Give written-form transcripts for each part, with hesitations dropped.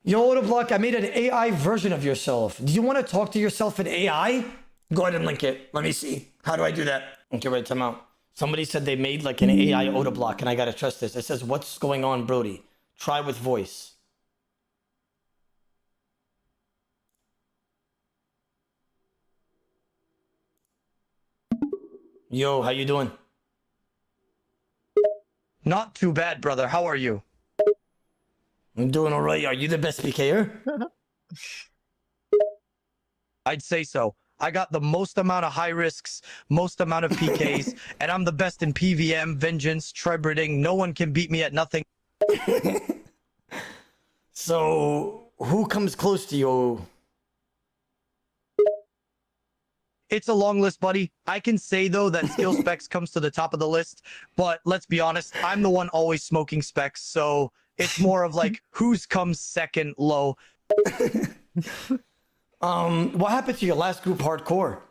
Yo, Block, I made an AI version of yourself. Do you want to talk to yourself in AI? Go ahead and link it. Let me see. How do I do that? Okay, wait, time out. Somebody said they made like an AI Oda block, and I gotta trust this. It says, "What's going on, Brody? Try with voice." Yo, how you doing? Not too bad, brother. How are you? I'm doing all right. Are you the best PKer? I'd say so. I got the most amount of high risks, most amount of PKs, and I'm the best in PVM, Vengeance, Trebreeding. No one can beat me at nothing. So, who comes close to you? It's a long list, buddy. I can say, though, that skill specs comes to the top of the list, but let's be honest, I'm the one always smoking specs, so it's more of like, who's comes second low. What happened to your last group, Hardcore?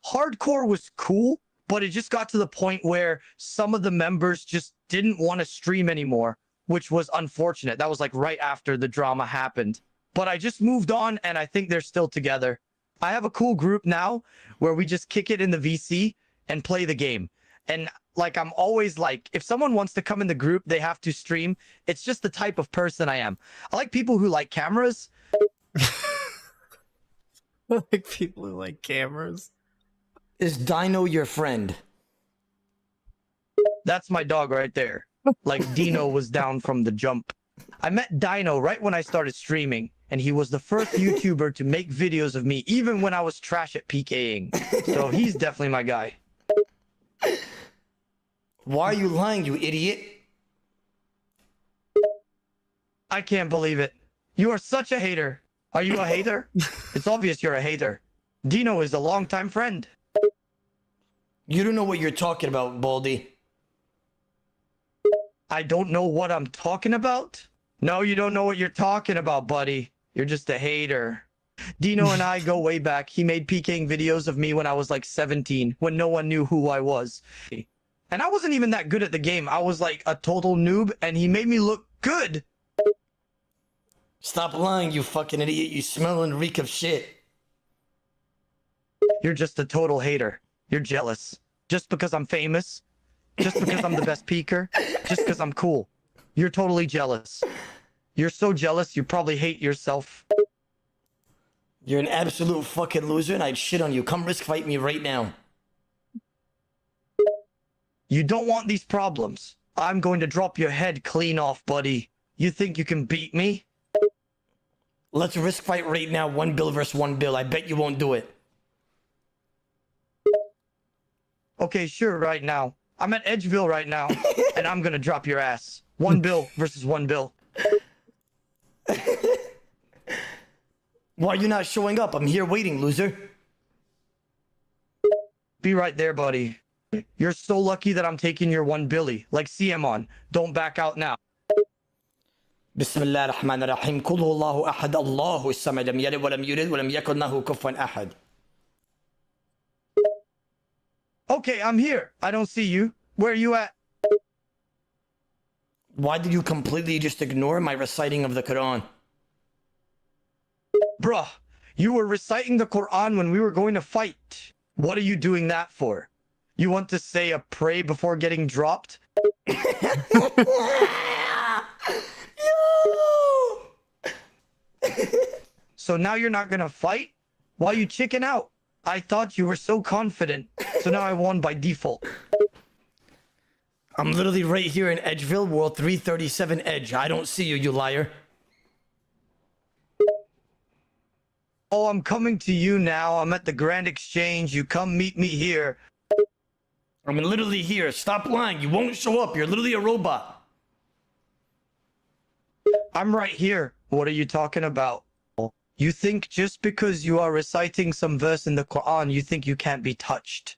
Hardcore was cool, but it just got to the point where some of the members just didn't want to stream anymore, which was unfortunate. That was like right after the drama happened. But I just moved on, and I think they're still together. I have a cool group now where we just kick it in the VC and play the game. And like, I'm always like, if someone wants to come in the group, they have to stream. It's just the type of person I am. I like people who like cameras. Like people who like cameras. Is Dino your friend? That's my dog right there. Like Dino was down from the jump. I met Dino right when I started streaming, and he was the first YouTuber to make videos of me, even when I was trash at PKing. So he's definitely my guy. Why are you lying, you idiot? I can't believe it. You are such a hater. Are you a hater? It's obvious you're a hater. Dino is a longtime friend. You don't know what you're talking about, Baldy. I don't know what I'm talking about? No, you don't know what you're talking about, buddy. You're just a hater. Dino and I go way back. He made PKing videos of me when I was like 17, when no one knew who I was. And I wasn't even that good at the game. I was like a total noob, and he made me look good. Stop lying, you fucking idiot. You smell and reek of shit. You're just a total hater. You're jealous. Just because I'm famous. Just because I'm the best peeker. Just because I'm cool. You're totally jealous. You're so jealous, you probably hate yourself. You're an absolute fucking loser, and I'd shit on you. Come risk fight me right now. You don't want these problems. I'm going to drop your head clean off, buddy. You think you can beat me? Let's risk fight right now. 1 bill versus 1 bill. I bet you won't do it. Okay, sure, right now. I'm at Edgeville right now, and I'm gonna drop your ass. 1 bill versus 1 bill. Why are you not showing up? I'm here waiting, loser. Be right there, buddy. You're so lucky that I'm taking your 1 billy. Like CM on. Don't back out now. Bismillah ar-Rahman ar-Rahim. Qul huwallahu ahad. Allahu as-samad. Lam yalid wa lam yulad wa lam yakun lahu kufuwan ahad. Okay, I'm here. I don't see you. Where are you at? Why did you completely just ignore my reciting of the Quran? Bruh, you were reciting the Quran when we were going to fight. What are you doing that for? You want to say a pray before getting dropped? So now you're not gonna fight? Why you chicken out? I thought you were so confident. So now I won by default. I'm literally right here in Edgeville, World 337 Edge. I don't see you, you liar. Oh, I'm coming to you now. I'm at the Grand Exchange. You come meet me here. I'm literally here. Stop lying. You won't show up. You're literally a robot. I'm right here. What are you talking about? You think just because you are reciting some verse in the Quran, you think you can't be touched?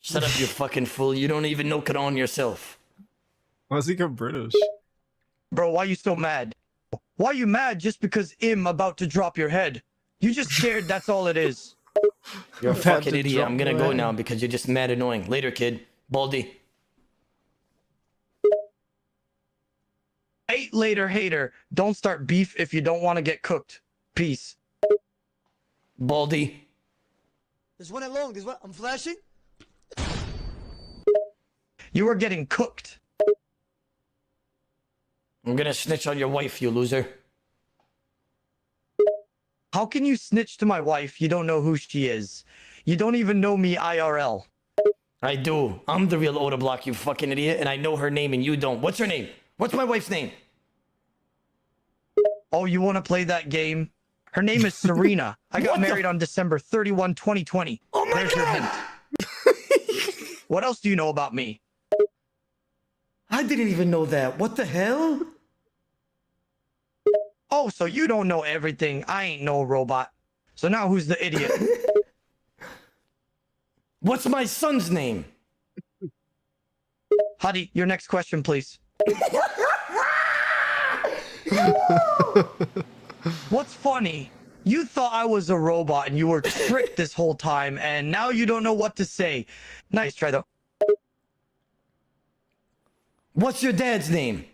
Shut up, you fucking fool. You don't even know Quran yourself. Why does he go British? Bro, why you so mad? Why you mad just because I'm about to drop your head? You just scared, that's all it is. You're a About fucking to idiot. drop I'm gonna your go head. now because you're just mad annoying. Later, kid. Baldy. Fight later, hater. Don't start beef if you don't want to get cooked. Peace. Baldy. There's one along. There's one. I'm flashing. You are getting cooked. I'm gonna snitch on your wife, you loser. How can you snitch to my wife? You don't know who she is. You don't even know me IRL. I do. I'm the real Oda Block, you fucking idiot, and I know her name and you don't. What's her name? What's my wife's name? Oh, you want to play that game? Her name is Serena. I got What the- married on December 31, 2020. Oh my There's your God! hint. What else do you know about me? I didn't even know that. What the hell? Oh, so you don't know everything. I ain't no robot. So now who's the idiot? What's my son's name? Hadi, your next question, please. What's funny? You thought I was a robot and you were tricked this whole time, and now you don't know what to say. Nice try, though. What's your dad's name?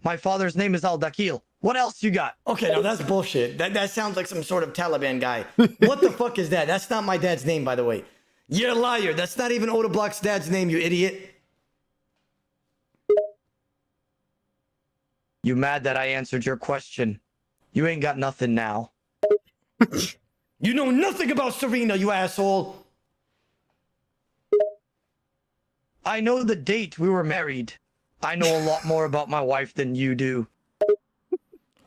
My father's name is Al-Dakil. What else you got? Okay, no, that's bullshit. That sounds like some sort of Taliban guy. What the fuck is that? That's not my dad's name, by the way. You're a liar. That's not even Oda Block's dad's name, you idiot. You mad that I answered your question? You ain't got nothing now. You know nothing about Serena, you asshole. I know the date we were married. I know a lot more about my wife than you do.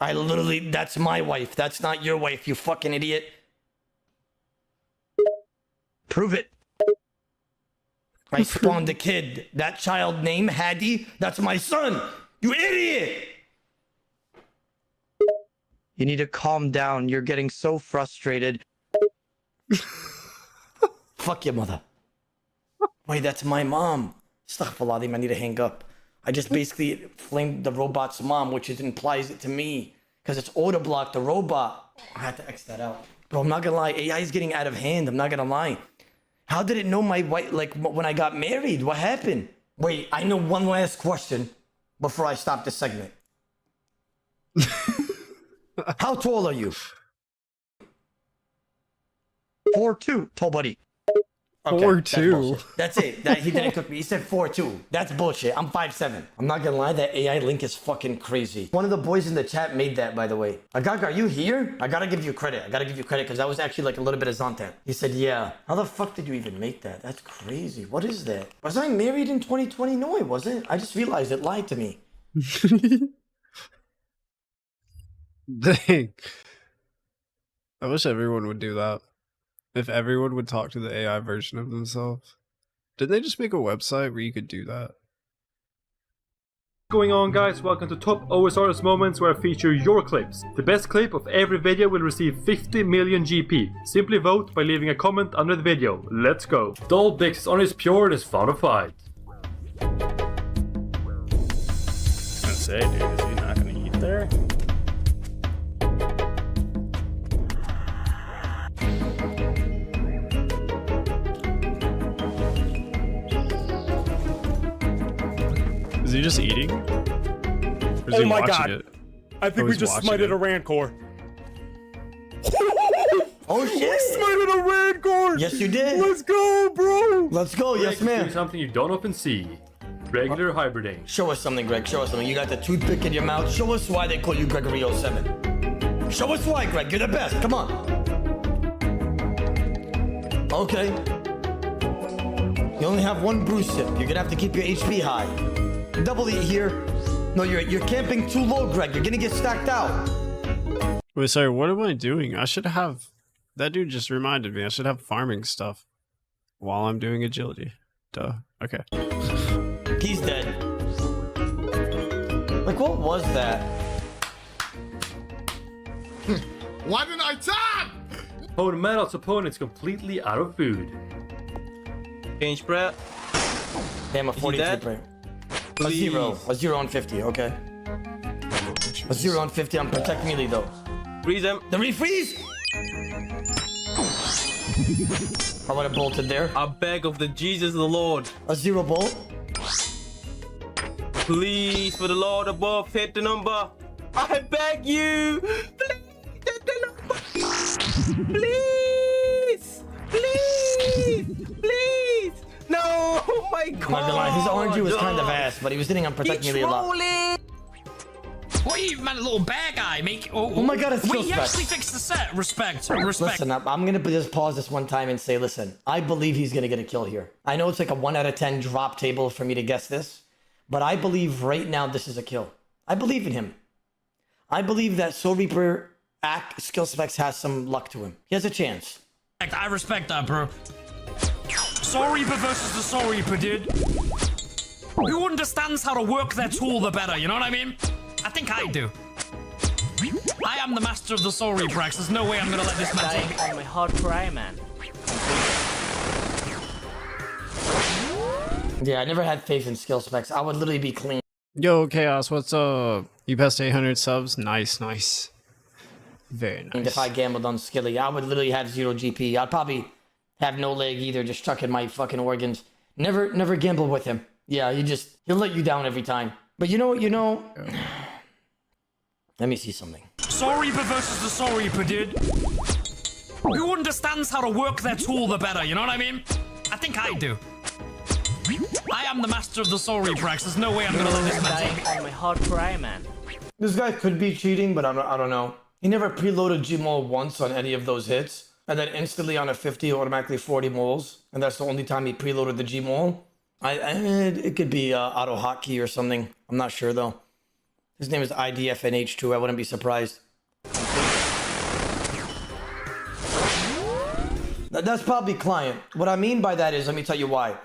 That's my wife. That's not your wife, you fucking idiot. Prove it. I spawned a kid. That child named Hadi, that's my son. You idiot. You need to calm down. You're getting so frustrated. Fuck your mother. Wait, that's my mom. Astaghfirullah, I need to hang up. I just basically flamed the robot's mom, which implies it to me. Because it's Oda Block, the robot. I had to X that out. Bro, I'm not gonna lie. AI is getting out of hand. I'm not gonna lie. How did it know my wife, like, when I got married? What happened? Wait, I know one last question before I stop this segment. How tall are you? 4'2", tall buddy. Okay, 4'2". That's it. He didn't cook me. He said 4'2". That's bullshit. I'm 5'7". I'm not gonna lie, that AI link is fucking crazy. One of the boys in the chat made that, by the way. Agaga, are you here? I gotta give you credit. Because that was actually like a little bit of Zontan. He said, yeah. How the fuck did you even make that? That's crazy. What is that? Was I married in 2020? No, I wasn't. I just realized it lied to me. Dang. I wish everyone would do that. If everyone would talk to the AI version of themselves. Didn't they just make a website where you could do that? What's going on, guys? Welcome to Top OSRS Moments, where I feature your clips. The best clip of every video will receive 50 million GP. Simply vote by leaving a comment under the video. Let's go. Dolbix is on his pure and is found a fight. I say, dude, is he not gonna eat there? Is he just eating? Or is Oh he my watching God. it? I think Oh, we he's just watching smited it. a Rancor. Oh shit! Smited a Rancor! Yes, you did. Let's go, bro! Let's go. Yes, Greg is doing ma'am. something you don't often see. Regular hibernate. Show us something, Greg. Show us something. You got the toothpick in your mouth. Show us why they call you Gregory07. Show us why, Greg. You're the best. Come on. Okay. You only have one brew sip. You're gonna have to keep your HP high. Double eat here. No, you're camping too low, Greg. You're gonna get stacked out. Wait, sorry, what am I doing? I should have... That dude just reminded me. I should have farming stuff while I'm doing agility. Duh. Okay. He's dead. Like, what was that? Why didn't I tap? Opponent Metal's opponent's completely out of food. Change prep. Damn, a 42 dead? player. A 0. A 0 on 50, okay. A 0 on 50 on protect melee, though. Freeze him. The refreeze? I would have bolted there. I beg of the Jesus the Lord. A 0 bolt. Please, for the Lord above, hit the number. I beg you. Please, hit the number. Please. Please. Please. No, oh my God. I'm not gonna lie, his RNG was kind of ass, but he was hitting unprotectedly a lot. What are you, man, a little bear guy? Oh my God, it's wait, skill he spec. actually fixed the set. Respect. Respect. Listen, I'm gonna just pause this one time and say, listen, I believe he's gonna get a kill here. I know it's like a 1 out of 10 drop table for me to guess this, but I believe right now this is a kill. I believe in him. I believe that Soul Reaper skill specs has some luck to him. He has a chance. I respect that, bro. Soul Reaper versus the Soul Reaper, dude. Who understands how to work their tool the better, you know what I mean? I think I do. I am the master of the Soul Reaper X. There's no way I'm gonna let this man take on my hardcore Iron Man. Yeah, I never had faith in skill specs. I would literally be clean. Yo, Chaos, what's up? You passed 800 subs? Nice, nice. Very nice. If I gambled on Skilly, I would literally have 0 GP. I'd probably have no leg either, just chucking my fucking organs. Never gamble with him. Yeah, he'll let you down every time. But you know what, let me see something. Soul Reaper versus the Soul Reaper, dude. Who understands how to work their tool the better, you know what I mean? I think I do. I am the master of the Soul Reaper X. There's no way I'm gonna let this man take on my hardcore Iron Man. This guy could be cheating, but I don't know. He never preloaded Gmol once on any of those hits, and then instantly on a 50, automatically 40 moles, and that's the only time he preloaded the Gmol. It could be auto hotkey or something. I'm not sure though. His name is IDFNH2. I wouldn't be surprised. That's probably client. What I mean by that is, let me tell you why.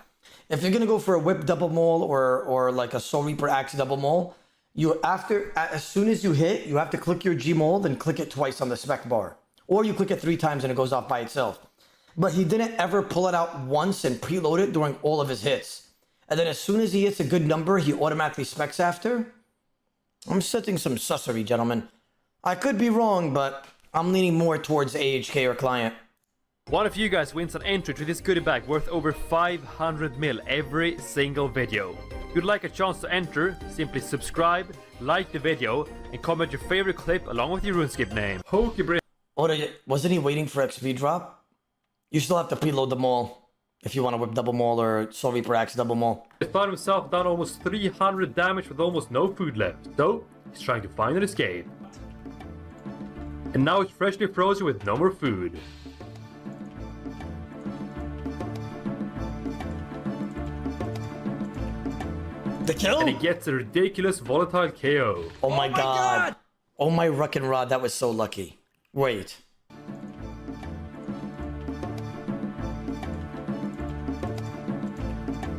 If you're gonna go for a whip double mole or like a Soul Reaper axe double mole, as soon as you hit, you have to click your Gmol, then click it twice on the spec bar, or you click it 3 times and it goes off by itself. But he didn't ever pull it out once and preload it during all of his hits. And then as soon as he hits a good number, he automatically specs after. I'm setting some sussery, gentlemen. I could be wrong, but I'm leaning more towards AHK or client. One of you guys wins an entry to this goodie bag worth over 500 mil every single video. If you'd like a chance to enter, simply subscribe, like the video, and comment your favorite clip along with your RuneScape name. Wasn't he waiting for XP drop? You still have to preload them all if you want to whip double mole or Soul Reaper axe double mole. He found himself down almost 300 damage with almost no food left, so he's trying to find an escape. And now he's freshly frozen with no more food. The kill? And he gets a ridiculous volatile KO. Oh my god. Oh my ruckin' rod, that was so lucky. Wait.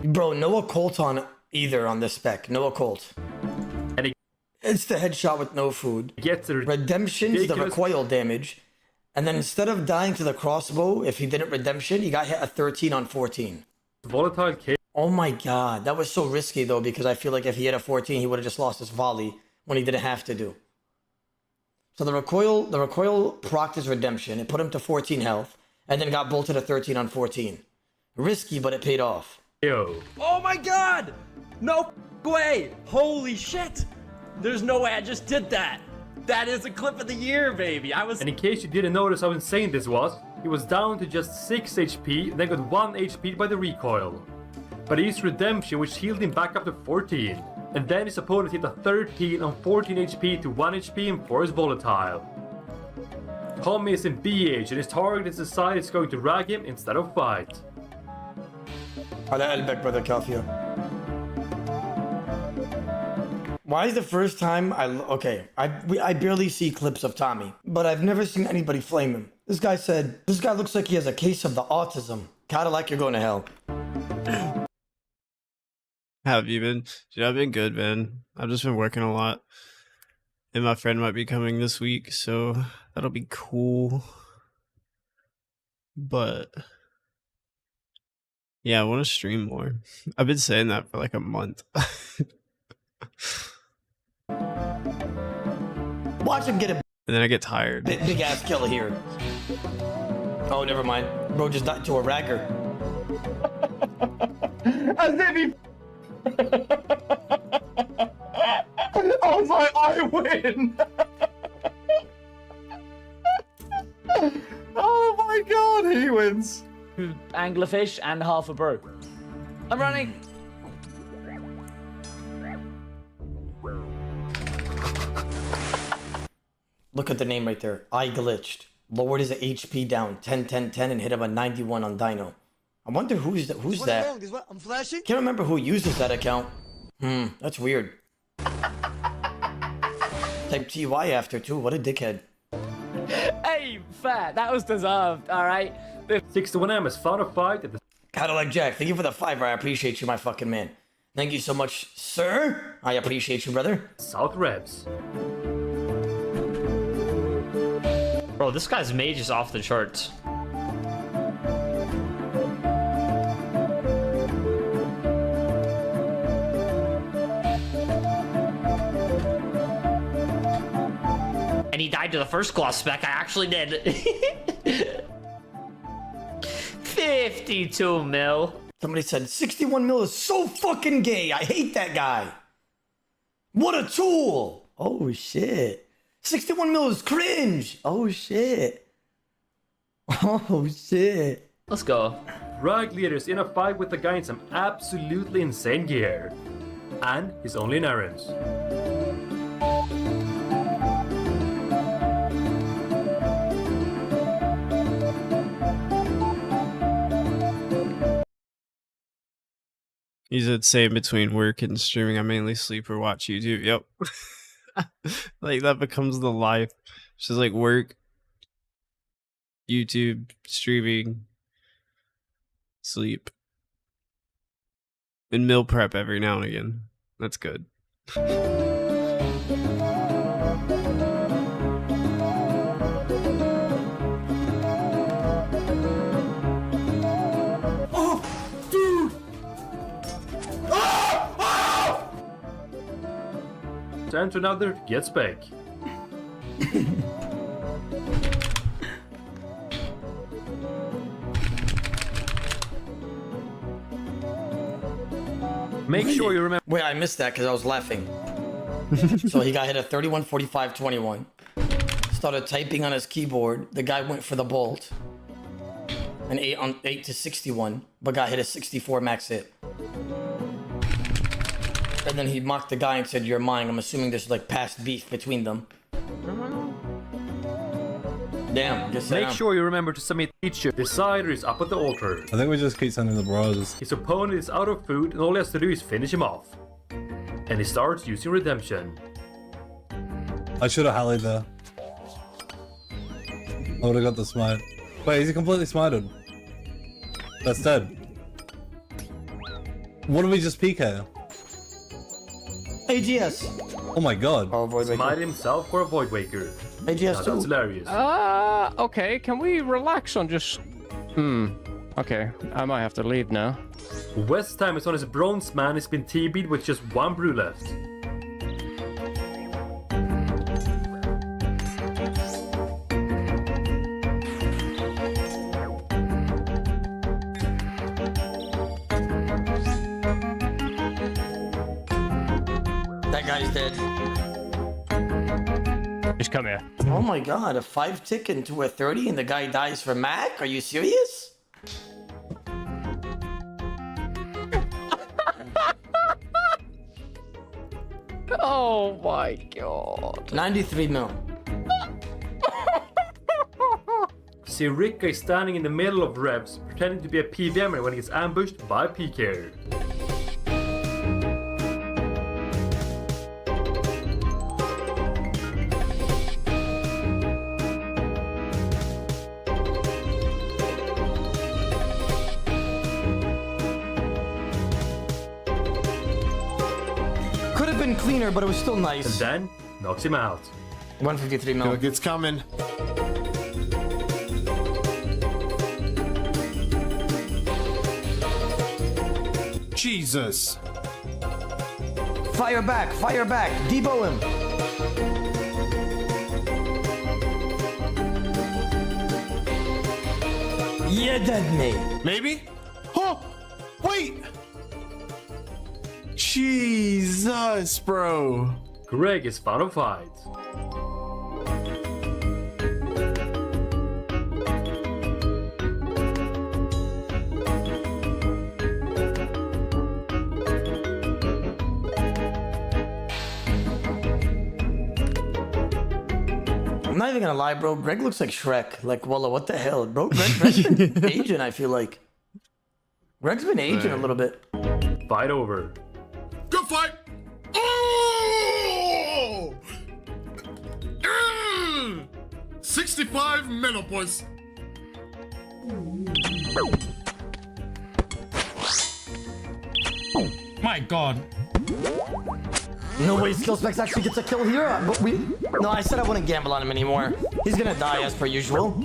Bro, no occult on either on this spec. No occult. And it's the headshot with no food. Gets a Redemption's the recoil damage. And then instead of dying to the crossbow, if he didn't redemption, he got hit a 13 on 14. Volatile KO. Oh my god, that was so risky though, because I feel like if he hit a 14, he would have just lost his volley when he didn't have to do. So the recoil procced his redemption. It put him to 14 health, and then got bolted a 13 on 14. Risky, but it paid off. Oh my god! No way! Holy shit! There's no way I just did that! That is a clip of the year, baby! And in case you didn't notice how insane this was, he was down to just 6 HP, then got 1 HP by the recoil. But he used redemption, which healed him back up to 14. And then his opponent hit a 13 on 14 HP to 1 HP and 4 is volatile. Tommy is in BH and his target is decided it's going to rag him instead of fight. على قلبك brother Kafia. Why is the first time I barely see clips of Tommy, but I've never seen anybody flame him. This guy said, this guy looks like he has a case of the autism. Kinda like you're going to hell. How have you been? Dude, I've been good, man. I've just been working a lot. And my friend might be coming this week, so that'll be cool. But yeah, I want to stream more. I've been saying that for like a month. Watch him get a And then I get tired. big ass kill here. Oh, never mind. Bro just died to a ragger. As if he I was like, I win! Oh my god, he wins. Anglerfish and half a brew. I'm running. Look at the name right there. I glitched. Lowered his HP down 10, 10, 10 and hit him a 91 on Dino. I wonder who's that? Who's that? Along, what? I'm flashing. Can't remember who uses that account. That's weird. Type TY after too. What a dickhead. Hey, fair. That was deserved. All right. 61M has found a fight at the Cadillac Jack, thank you for the $5. I appreciate you, my fucking man. Thank you so much, sir. I appreciate you, brother. South Rebs. Bro, this guy's mage is off the charts. And he died to the first claw spec. I actually did. 52 mil. Somebody said 61 mil is so fucking gay. I hate that guy. What a tool. Oh shit. 61 mil is cringe. Oh shit. Oh shit. Let's go. Rag leader is in a fight with the guy in some absolutely insane gear. And he's only in errands. He said, same between work and streaming. I mainly sleep or watch YouTube. Yep. Like, that becomes the life. It's just like work, YouTube, streaming, sleep, and meal prep every now and again. That's good. Time to another Get Spec. Make sure you remember. Wait, I missed that because I was laughing. So he got hit at 31, 45, 21. Started typing on his keyboard. The guy went for the bolt. An 8 to 61, but got hit at 64 max hit. And then he mocked the guy and said, "You're mine." I'm assuming there's like past beef between them. Damn, just Make sure you remember to submit each. Decider is up at the altar. I think we just keep sending the bros. His opponent is out of food and all he has to do is finish him off. And he starts using redemption. I should have hallied there. I would have got the smite. Wait, is he completely smited? That's dead. What did we just PK? AGS. Oh my god. Oh, Void Waker. Smite himself for a Void Waker. AGS Now too. that's hilarious. Okay, can we relax on just... Okay, I might have to leave now. West Time is on his bronze man. He's been TB'd with just one brew left. That guy's dead. Just come here. Oh my god, a 5 tick into a 30 and the guy dies for Mac? Are you serious? Oh my god. 93 mil. See, Ricka is standing in the middle of Revs, pretending to be a PVMer when he gets ambushed by PK. Could have been cleaner, but it was still And nice. then knocks him out. 153 mil. It's coming. Jesus. Fire back, debo him. You're dead, mate. Maybe? Oh! Wait! Jesus, bro. Greg is found a fight. I'm not even gonna lie, bro. Greg looks like Shrek. Like, Walla, what the hell? Bro, Greg's been aging, I feel like. Greg's been aging a little bit. Fight over. Good fight! Oh! 65 medal points. My God. No way Skill Specs actually gets a kill here. But no, I said I wouldn't gamble on him anymore. He's gonna die as per usual.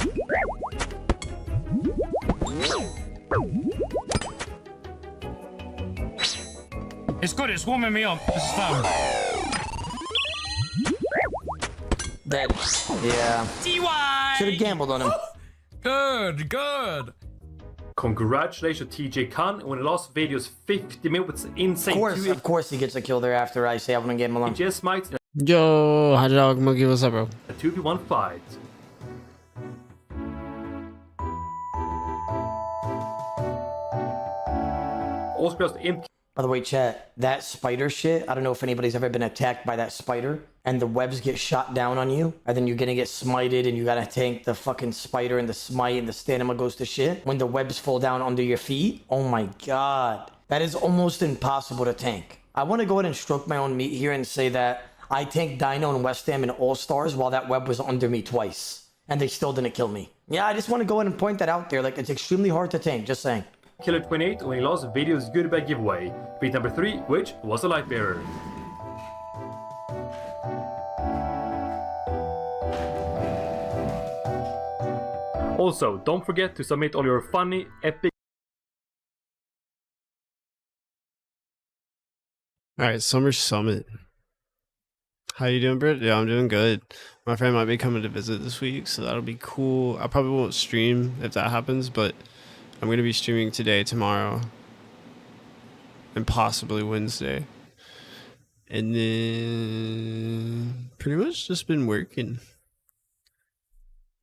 It's good. It's warming me up. This is fun. Dead. Yeah. TY. Should have gambled on him. Good. Good. Congratulations, TJ Khan. When the last video's 50 minutes, insane. Of course he gets a kill there after I say I wouldn't gamble on him. Just might Yo, Hot Dog Monkey, what's up, bro? a 2v1 fight. OSRS imp. By the way, chat, that spider shit, I don't know if anybody's ever been attacked by that spider and the webs get shot down on you and then you're gonna get smited and you gotta tank the fucking spider and the smite and the stamina goes to shit. When the webs fall down under your feet, oh my God. That is almost impossible to tank. I wanna go ahead and stroke my own meat here and say that I tanked Dino and West Ham and All-Stars while that web was under me twice and they still didn't kill me. Yeah, I just wanna go ahead and point that out there. Like, it's extremely hard to tank, just saying. Killer 28 when he lost video's goodbye giveaway. Beat number 3, which was a light bearer. Also, don't forget to submit all your funny, epic. Alright, Summer Summit. How you doing, Britt? Yeah, I'm doing good. My friend might be coming to visit this week, so that'll be cool. I probably won't stream if that happens, but I'm going to be streaming today, tomorrow, and possibly Wednesday. And then pretty much just been working.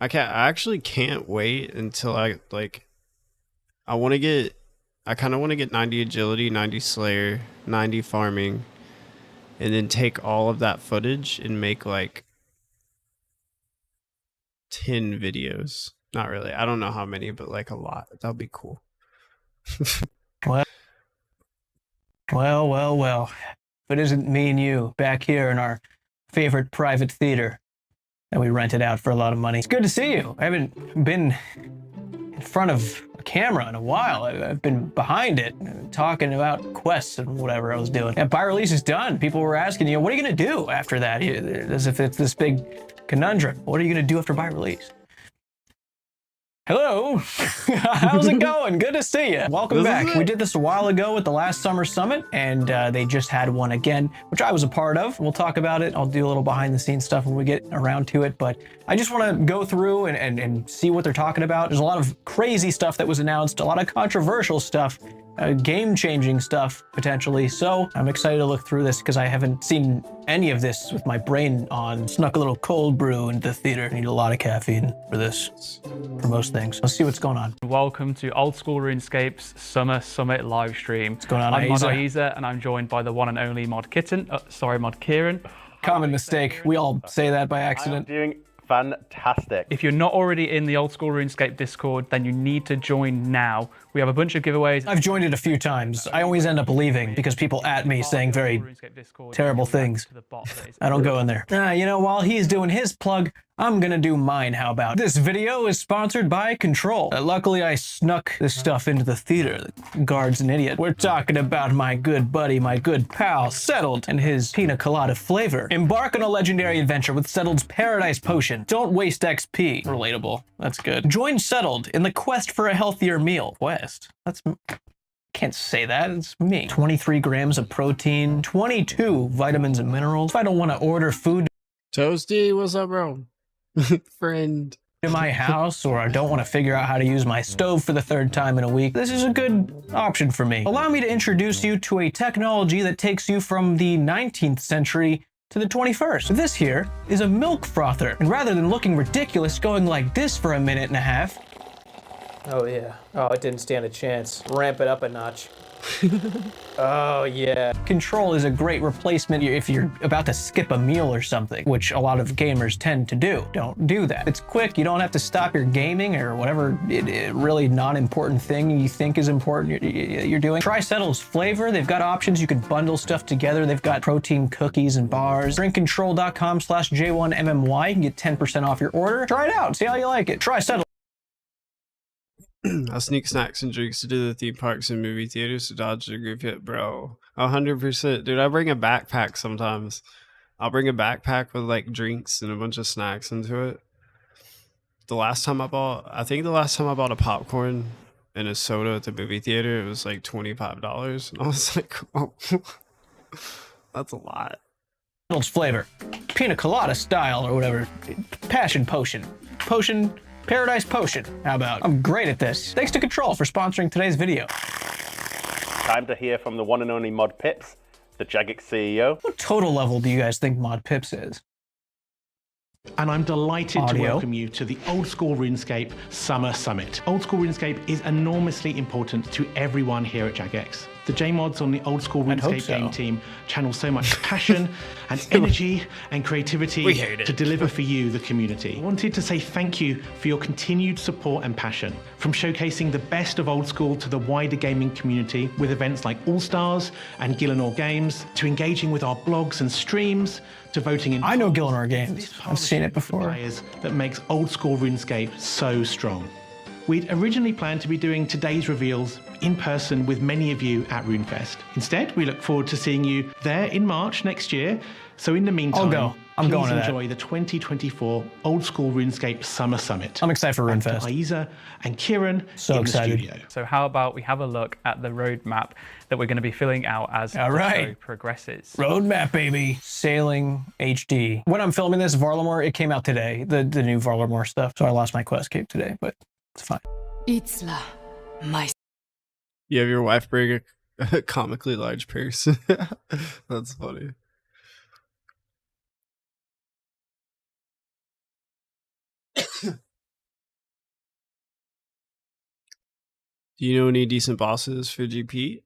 I actually can't wait until I kind of want to get 90 agility, 90 slayer, 90 farming, and then take all of that footage and make like 10 videos. Not really. I don't know how many, but like a lot. That would be cool. Well. If it isn't me and you back here in our favorite private theater that we rented out for a lot of money. It's good to see you. I haven't been in front of a camera in a while. I've been behind it, talking about quests and whatever I was doing. Yeah, buy release is done. People were asking, what are you going to do after that? As if it's this big conundrum. What are you going to do after buy release? Hello, how's it going? Good to see you. Welcome back. We did this a while ago with the last summer summit, and they just had one again, which I was a part of. We'll talk about it. I'll do a little behind the scenes stuff when we get around to it, but I just want to go through and see what they're talking about. There's a lot of crazy stuff that was announced, a lot of controversial stuff, game-changing stuff, potentially. So I'm excited to look through this because I haven't seen any of this with my brain on. Snuck a little cold brew into the theater. I need a lot of caffeine for this, for most things. Let's see what's going on. Welcome to Old School RuneScape's Summer Summit live stream. What's going on, I'm Aiza? Mod Aiza, and I'm joined by the one and only Mod Kitten. Mod Kieran. Common mistake. We all say that by accident. Doing fantastic. If you're not already in the Old School RuneScape Discord, then you need to join now. We have a bunch of giveaways. I've joined it a few times. I always end up leaving because people at me saying very terrible things. I don't go in there. While he's doing his plug, I'm gonna do mine. How about? This video is sponsored by Control. Luckily, I snuck this stuff into the theater. The guard's an idiot. We're talking about my good buddy, my good pal, Settled, and his pina colada flavor. Embark on a legendary adventure with Settled's Paradise Potion. Don't waste XP. Relatable. That's good. Join Settled in the quest for a healthier meal. Quest? Can't say that, it's me. 23 grams of protein, 22 vitamins and minerals. If I don't want to order food Toasty, what's up, bro? Friend. in my house, or I don't want to figure out how to use my stove for the third time in a week, this is a good option for me. Allow me to introduce you to a technology that takes you from the 19th century to the 21st. This here is a milk frother. And rather than looking ridiculous going like this for a minute and a half. Oh yeah. Oh, it didn't stand a chance. Ramp it up a notch. Oh yeah. Control is a great replacement if you're about to skip a meal or something, which a lot of gamers tend to do. Don't do that. It's quick. You don't have to stop your gaming or whatever really non-important thing you think is important you're doing. Try Settle's flavor. They've got options. You can bundle stuff together. They've got protein cookies and bars. drinkcontrol.com/J1MMY. You can get 10% off your order. Try it out. See how you like it. Try Settle. I sneak snacks and drinks to the theme parks and movie theaters to dodge the group hit, bro. 100%. Dude, I bring a backpack sometimes. I'll bring a backpack with like drinks and a bunch of snacks into it. I think the last time I bought a popcorn and a soda at the movie theater, it was like $25. And I was like, oh, that's a lot. Reynolds flavor. Pina colada style or whatever. Passion potion. Paradise Potion. How about? I'm great at this. Thanks to Control for sponsoring today's video. Time to hear from the one and only Mod Pips, the Jagex CEO. What total level do you guys think Mod Pips is? And I'm delighted to Audio. welcome you to the Old School RuneScape Summer Summit. Old School RuneScape is enormously important to everyone here at Jagex. The J-Mods on the Old School RuneScape game team channel so much passion and energy and creativity to deliver for you, the community. I wanted to say thank you for your continued support and passion. From showcasing the best of Old School to the wider gaming community with events like All-Stars and Gillinor Games, to engaging with our blogs and streams, to voting in... I know Gillinor Games. I've seen it before. ...that makes Old School RuneScape so strong. We'd originally planned to be doing today's reveals in person with many of you at RuneFest. Instead, we look forward to seeing you there in March next year. So in the meantime, I'll go. I'm going to that. please enjoy the 2024 Old School RuneScape Summer Summit. I'm excited for RuneFest. Aiza and Kieran So in excited. the studio. So how about we have a look at the roadmap that we're going to be filling out as the show progresses. Roadmap, baby. Sailing HD. When I'm filming this, Varlamore, it came out today, the new Varlamore stuff. So I lost my quest cape today, but it's fine. Itzla, my... You have your wife bring a comically large purse. That's funny. Do you know any decent bosses for GP?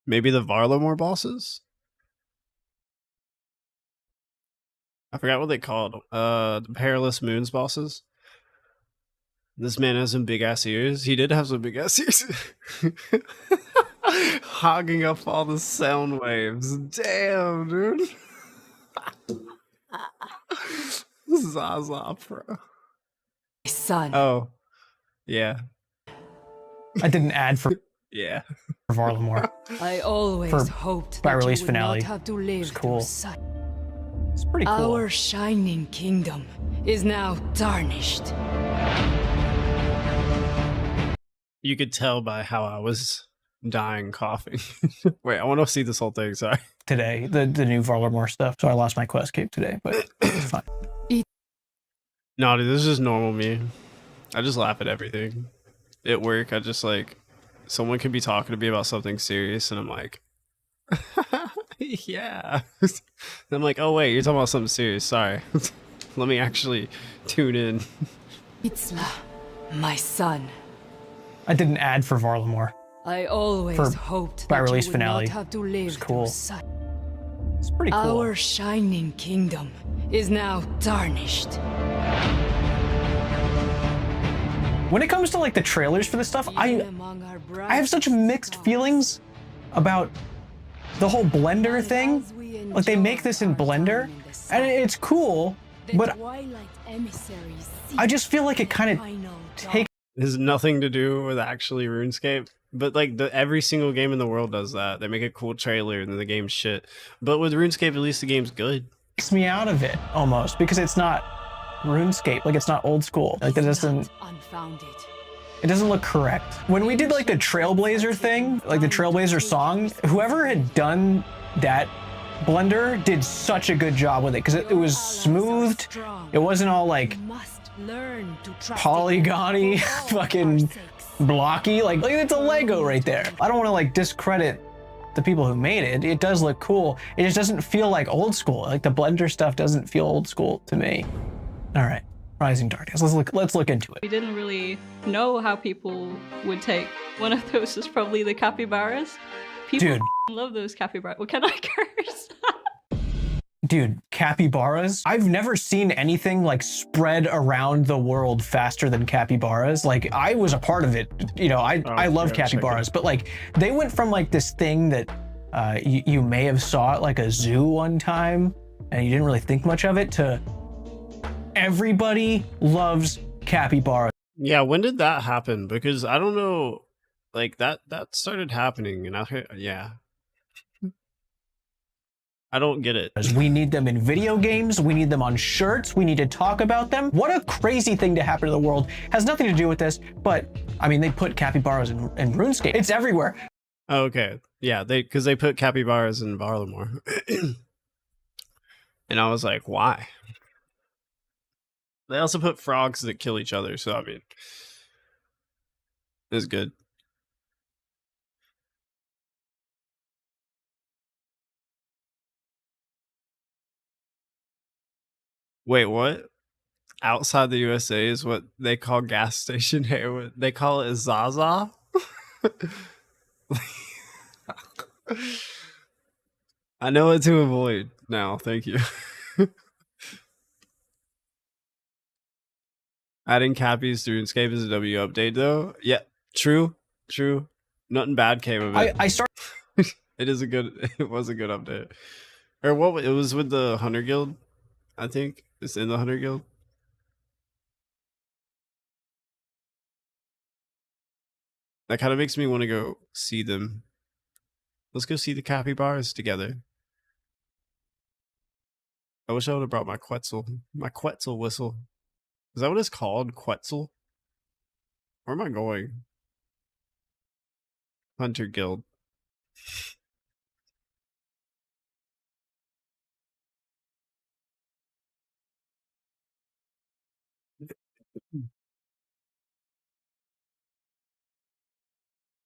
Maybe the Varlamore bosses? I forgot what they called them. The Perilous Moons bosses. This man has some big ass ears. He did have some big ass ears. Hogging up all the sound waves. Damn, dude. Zaza, bro. Son. Oh, yeah. I did an ad for yeah for Varlamore. I always For hoped by that release you would finale. not have to live It's cool. through such... It's pretty cool. Our shining kingdom is now tarnished. You could tell by how I was dying coughing. Wait, I want to see this whole thing. Sorry. Today, the new Varlamore stuff. So I lost my quest cape today, but it's fine. No, dude, this is just normal me. I just laugh at everything. At work, I just like, someone could be talking to me about something serious, and I'm like, yeah. And I'm like, oh wait, you're talking about something serious. Sorry. Let me actually tune in. Itzla, my son. I did an ad for Varlamore. I always For hoped by that release you would finale. not have to live It's cool. through such... It's pretty cool. Our shining kingdom is now tarnished. When it comes to like the trailers for this stuff, I have such mixed feelings about the whole Blender thing. Like they make this in Blender, and it's cool, but I just feel like it kind of takes. It has nothing to do with actually RuneScape, but like every single game in the world does that. They make a cool trailer and then the game's shit. But with RuneScape, at least the game's good. Takes me out of it almost because it's not RuneScape, like it's not old school. Like it doesn't look correct. When we did like the Trailblazer thing, like the Trailblazer song, whoever had done that Blender did such a good job with it because it was smoothed. It wasn't all like Learn to trust polygony, fucking blocky. Like it's a Lego right there. I don't want to like discredit the people who made it. It does look cool. It just doesn't feel like old school. Like the Blender stuff doesn't feel old school to me. All right, Rising Darkness. Let's look into it. We didn't really know how people would take. One of those is probably the capybaras. People Dude. love those capybaras. What can I curse? Dude, capybaras. I've never seen anything like spread around the world faster than capybaras. Like I was a part of it. You know, I love capybaras, but like they went from like this thing that you may have saw at like a zoo one time and you didn't really think much of it to everybody loves capybaras. Yeah, when did that happen? Because I don't know, like that started happening, and yeah, I don't get it. We need them in video games. We need them on shirts. We need to talk about them. What a crazy thing to happen to the world. Has nothing to do with this, but I mean, they put capybaras in RuneScape. It's everywhere. Oh, okay, yeah, because they put capybaras in Varlamore, and I was like, why? They also put frogs that kill each other, so I mean, it's good. Wait, what? Outside the USA is what they call gas station heroin. They call it Zaza? I know what to avoid now, thank you. Adding cappies to RuneScape is a W update though. Yeah, true. Nothing bad came of it. It was a good update. Or what, it was with the Hunter Guild, I think. It's in the Hunter Guild. That kind of makes me want to go see them. Let's go see the capybaras together. I wish I would have brought my Quetzal whistle. Is that what it's called? Quetzal? Where am I going? Hunter Guild.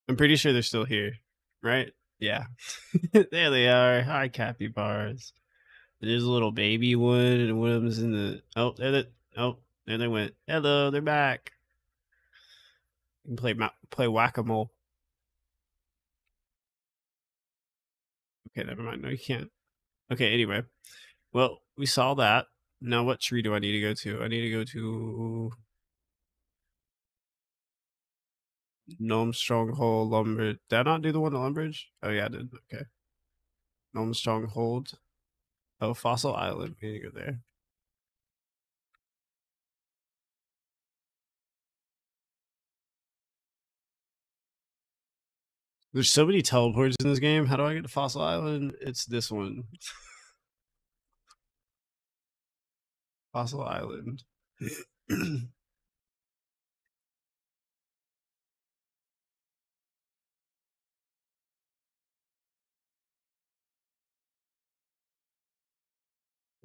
I'm pretty sure they're still here, right? Yeah. There they are. Hi, capybaras. There's a little baby one, and one of them's in the... Oh, there they went. Hello, they're back. You can play whack-a-mole. Okay, never mind. No, you can't. Okay, anyway. Well, we saw that. Now what tree do I need to go to? I need to go to... Gnome Stronghold, Lumber... Did I not do the one at Lumbridge? Oh, yeah, I did. Okay. Gnome Stronghold. Oh, Fossil Island. We need to go there. There's so many teleports in this game. How do I get to Fossil Island? It's this one. Fossil Island.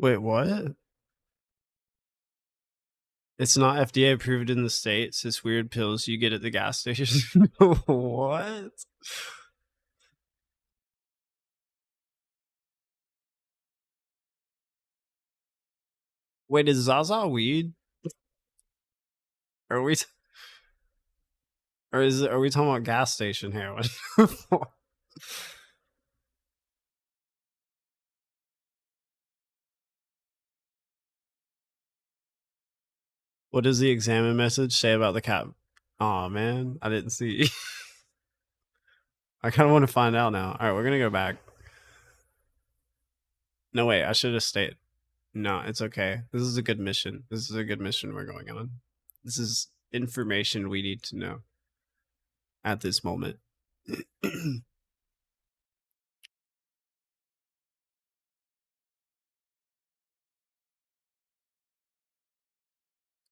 Wait, what? It's not FDA approved in the States. It's weird pills you get at the gas station. What? Wait, is Zaza weed? Are we are we talking about gas station heroin? What does the examine message say about the cat? Aw, man, I didn't see. I kind of want to find out now. All right, we're gonna go back. No, wait, I should have stayed. No, it's okay. This is a good mission. This is a good mission we're going on. This is information we need to know at this moment.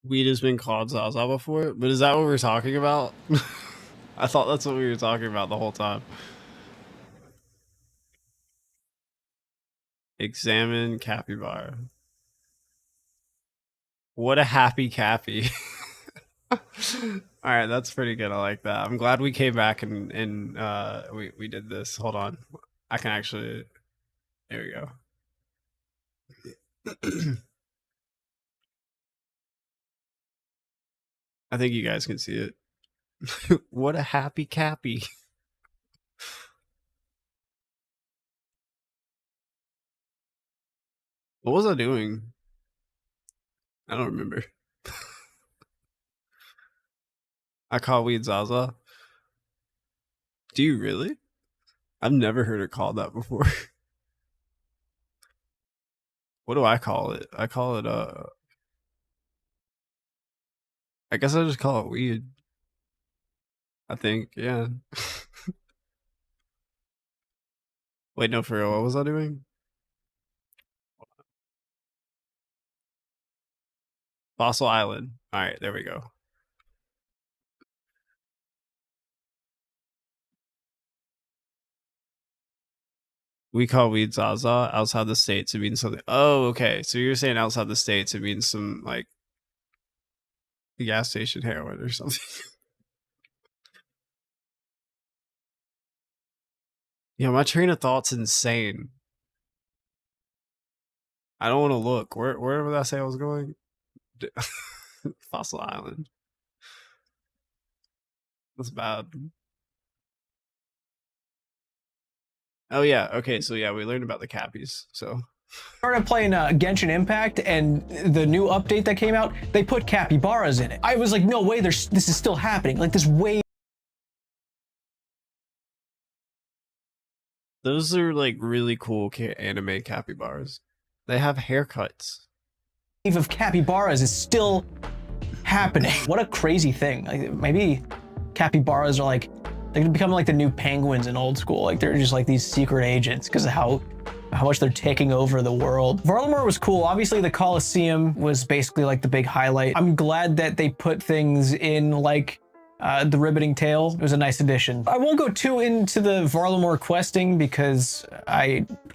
Weed has been called Zaza before, but is that what we're talking about? I thought that's what we were talking about the whole time. Examine capybara. What a happy Cappy. All right, that's pretty good. I like that. I'm glad we came back and we did this. Hold on, I can actually. There we go. I think you guys can see it. What a happy Cappy. What was I doing? I don't remember. I call weed Zaza. Do you really? I've never heard it called that before. What do I call it? I call it I guess I just call it weed. I think, yeah. Wait, no, for real, what was I doing? Fossil Island. Alright, there we go. We call weed Zaza outside the states. It means something. Oh, okay. So you're saying outside the states, it means some like gas station heroin or something. Yeah, my train of thought's insane. I don't want to look. Where did I say I was going? Fossil Island. That's bad. Oh yeah. Okay. So yeah, we learned about the Cappies. So started playing Genshin Impact, and the new update that came out, they put capybaras in it. I was like, no way, this is still happening. Like this way. Those are like really cool anime capybaras. They have haircuts. Wave of capybaras is still happening. What a crazy thing. Like, maybe capybaras are like, they're gonna become like the new penguins in old school. Like they're just like these secret agents because of how much they're taking over the world. Varlamore was cool. Obviously the Colosseum was basically like the big highlight. I'm glad that they put things in like the Riveting Tale. It was a nice addition. I won't go too into the Varlamore questing because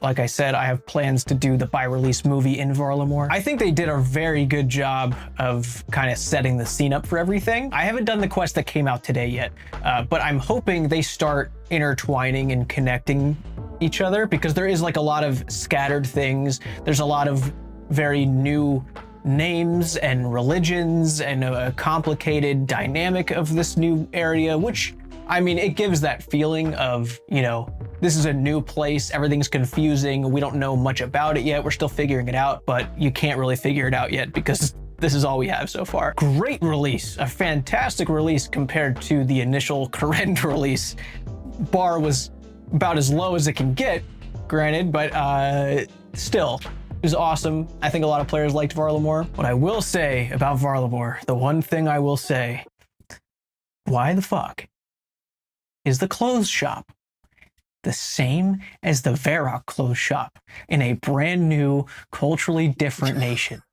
like I said, I have plans to do the by-release movie in Varlamore. I think they did a very good job of kind of setting the scene up for everything. I haven't done the quest that came out today yet, but I'm hoping they start intertwining and connecting each other because there is like a lot of scattered things. There's a lot of very new names and religions and a complicated dynamic of this new area, which, I mean, it gives that feeling of, you know, this is a new place, everything's confusing, we don't know much about it yet, we're still figuring it out, but you can't really figure it out yet because this is all we have so far. Great release, a fantastic release compared to the initial Koren release. Bar was about as low as it can get, granted, but still. It was awesome. I think a lot of players liked Varlamore. What I will say about Varlamore, the one thing I will say, why the fuck is the clothes shop the same as the Varrock clothes shop in a brand new, culturally different nation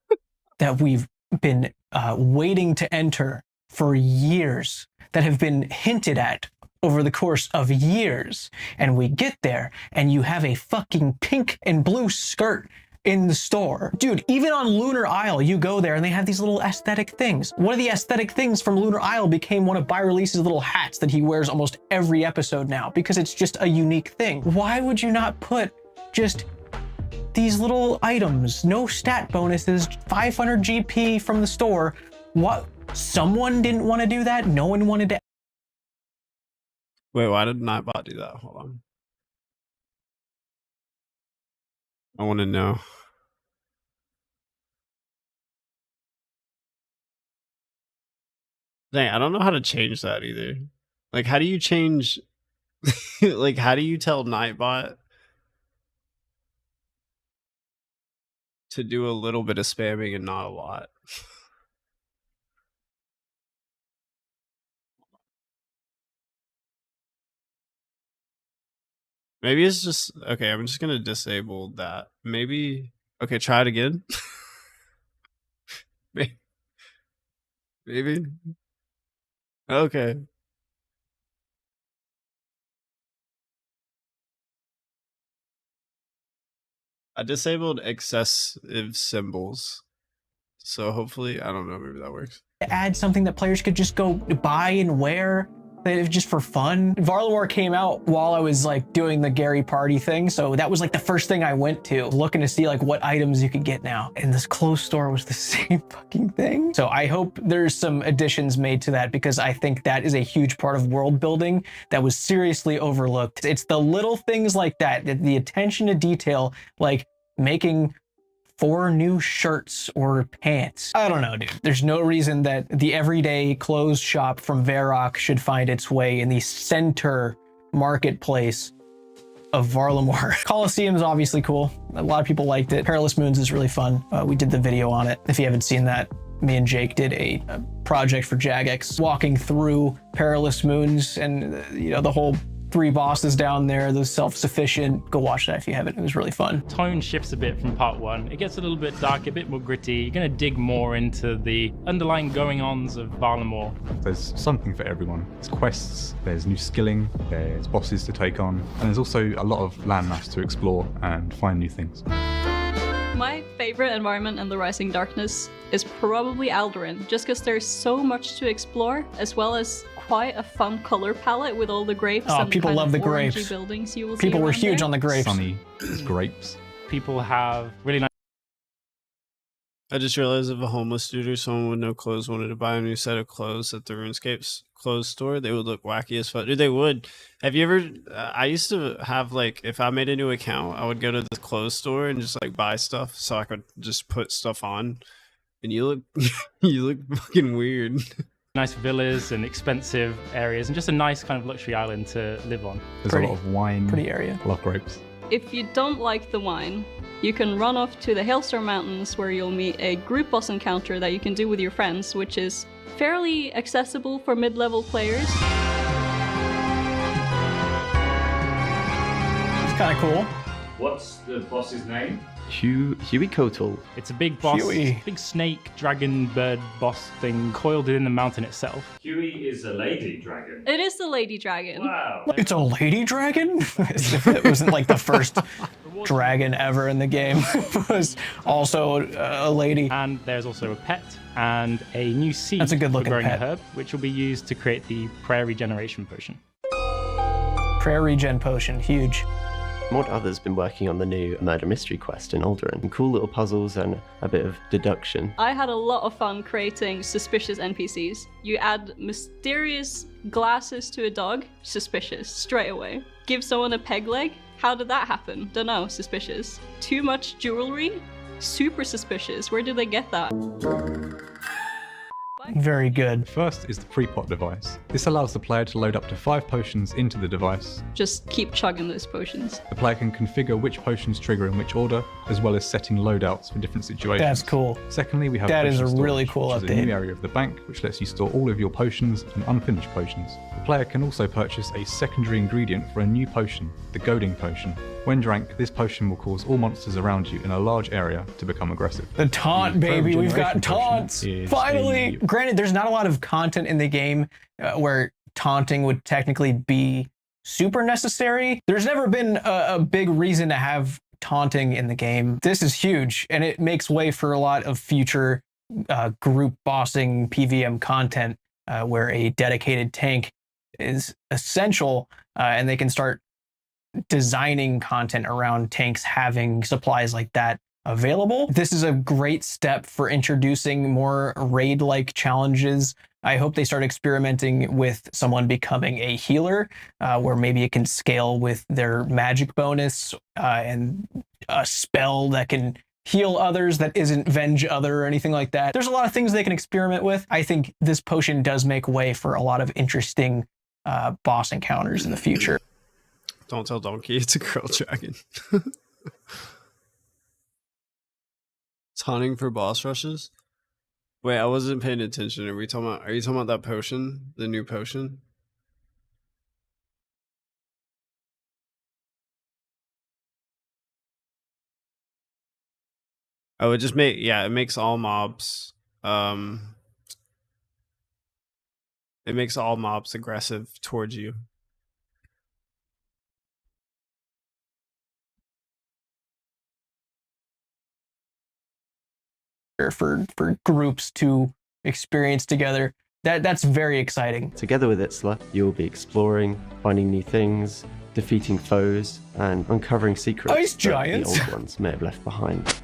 that we've been waiting to enter for years, that have been hinted at over the course of years, and we get there and you have a fucking pink and blue skirt in the store. Dude, even on Lunar Isle, you go there and they have these little aesthetic things. One of the aesthetic things from Lunar Isle became one of By-Release's little hats that he wears almost every episode now because it's just a unique thing. Why would you not put just these little items, no stat bonuses, 500 GP from the store? What? Someone didn't want to do that? No one wanted to. Wait, why did Nightbot do that? Hold on. I want to know. Dang, I don't know how to change that either. Like, how do you change? Like, how do you tell Nightbot to do a little bit of spamming and not a lot? Maybe it's just okay. I'm just gonna disable that. Maybe okay. Try it again. Maybe. Okay. I disabled excessive symbols. So hopefully, I don't know, maybe that works. Add something that players could just go buy and wear just for fun. Varlamore came out while I was like doing the Gary party thing, so that was like the first thing I went to, looking to see like what items you could get now. And this clothes store was the same fucking thing. So I hope there's some additions made to that, because I think that is a huge part of world building that was seriously overlooked. It's the little things like that, the attention to detail, like making 4 new shirts or pants. I don't know, dude. There's no reason that the everyday clothes shop from Varrock should find its way in the center marketplace of Varlamore. Colosseum's obviously cool. A lot of people liked it. Perilous Moons is really fun. We did the video on it. If you haven't seen that, me and Jake did a project for Jagex walking through Perilous Moons and you know, the whole 3 bosses down there, the self-sufficient. Go watch that if you haven't. It was really fun. Tone shifts a bit from part 1. It gets a little bit dark, a bit more gritty. You're going to dig more into the underlying going-ons of Varlamore. There's something for everyone. There's quests, there's new skilling, there's bosses to take on, and there's also a lot of landmass to explore and find new things. My favorite environment in the Rising Darkness is probably Alduin, just because there's so much to explore, as well as quite a fun color palette with all the grapes. Oh, and people love the orangey grapes. Buildings you will People see were around huge there. on the grapes. Sunny, there's grapes. People have really nice... I just realized if a homeless dude or someone with no clothes wanted to buy a new set of clothes at the RuneScape's clothes store, they would look wacky as fuck. Dude, they would. Have you ever... I used to have, like, if I made a new account, I would go to the clothes store and just, like, buy stuff so I could just put stuff on. And you look... you look fucking weird. Nice villas and expensive areas, and just a nice kind of luxury island to live on. There's a lot of wine. Pretty area. A lot of grapes. If you don't like the wine, you can run off to the Hailstorm Mountains, where you'll meet a group boss encounter that you can do with your friends, which is fairly accessible for mid-level players. It's kind of cool. What's the boss's name? Huey Kotal. It's a big boss, Huey. big snake, dragon, bird boss thing coiled in the mountain itself. Huey is a lady dragon. It is the Lady Dragon. Wow. It's a lady dragon? It wasn't like the first dragon ever in the game. It was also a lady. And there's also a pet and a new seed That's a good for looking growing pet. a herb, which will be used to create the prayer regeneration potion. Prayer regen potion, huge. Mod Other's been working on the new murder mystery quest in Alduin. Cool little puzzles and a bit of deduction. I had a lot of fun creating suspicious NPCs. You add mysterious glasses to a dog, suspicious, straight away. Give someone a peg leg, how did that happen? Dunno, suspicious. Too much jewelry? Super suspicious, where did they get that? Very good. First is the pre-pot device. This allows the player to load up to 5 potions into the device. Just keep chugging those potions. The player can configure which potions trigger in which order, as well as setting loadouts for different situations. That's cool. Secondly, we have That is a potion really storage, cool which is update. a new area of the bank, which lets you store all of your potions and unfinished potions. The player can also purchase a secondary ingredient for a new potion, the Goading Potion. When drank, this potion will cause all monsters around you in a large area to become aggressive. The taunt, baby. We've got Regeneration potion taunts. is Finally. Granted, there's not a lot of content in the game where taunting would technically be super necessary. There's never been a big reason to have taunting in the game. This is huge, and it makes way for a lot of future group bossing PVM content where a dedicated tank is essential, and they can start designing content around tanks having supplies like that available. This is a great step for introducing more raid-like challenges. I hope they start experimenting with someone becoming a healer, where maybe it can scale with their magic bonus and a spell that can heal others that isn't Venge Other or anything like that. There's a lot of things they can experiment with. I think this potion does make way for a lot of interesting boss encounters in the future. Don't tell Donkey it's a girl dragon. Taunting for boss rushes? Wait, I wasn't paying attention. Are you talking about that potion? The new potion? Oh, it just it makes all mobs it makes all mobs aggressive towards you. for groups to experience together. That's very exciting. Together with Itzler, you'll be exploring, finding new things, defeating foes, and uncovering secrets Ice that giants. the old ones may have left behind.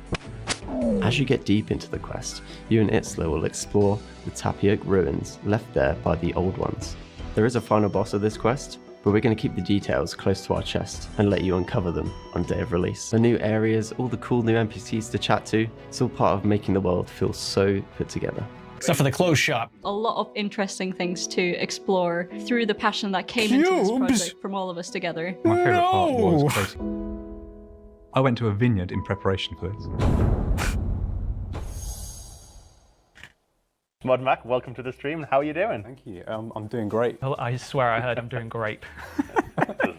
As you get deep into the quest, you and Itzler will explore the Tapioca ruins left there by the old ones. There is a final boss of this quest, but we're going to keep the details close to our chest and let you uncover them on day of release. The new areas, all the cool new NPCs to chat to, it's all part of making the world feel so put together. Except for the clothes shop. A lot of interesting things to explore through the passion that came into this project from all of us together. My favourite part was close. I went to a vineyard in preparation for this. Mod Mac, welcome to the stream. How are you doing? Thank you. I'm doing great. Well, I swear I heard I'm doing great.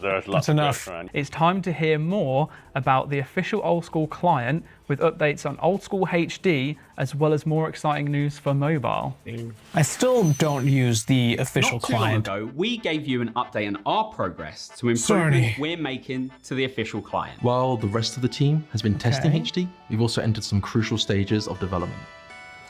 There's That's lots enough. around. It's time to hear more about the official Old School client with updates on Old School HD, as well as more exciting news for mobile. I still don't use the official Not too long client. ago, we gave you an update on our progress to Sorry. improvements we're making to the official client. While the rest of the team has been testing Okay. HD, we've also entered some crucial stages of development.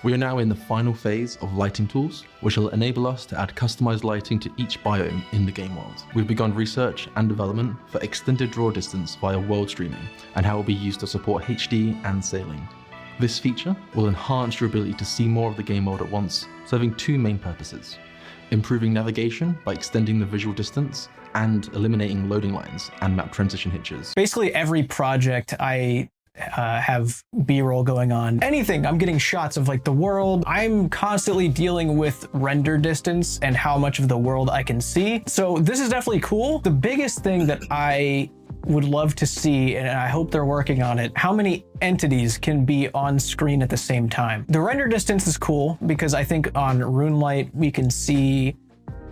We are now in the final phase of lighting tools, which will enable us to add customized lighting to each biome in the game world. We've begun research and development for extended draw distance via world streaming, and how it will be used to support HD and sailing. This feature will enhance your ability to see more of the game world at once, serving two main purposes: improving navigation by extending the visual distance, and eliminating loading lines and map transition hitches. Basically every project I have B-roll going on. Anything, I'm getting shots of like the world. I'm constantly dealing with render distance and how much of the world I can see. So this is definitely cool. The biggest thing that I would love to see, and I hope they're working on it, how many entities can be on screen at the same time. The render distance is cool because I think on RuneLight we can see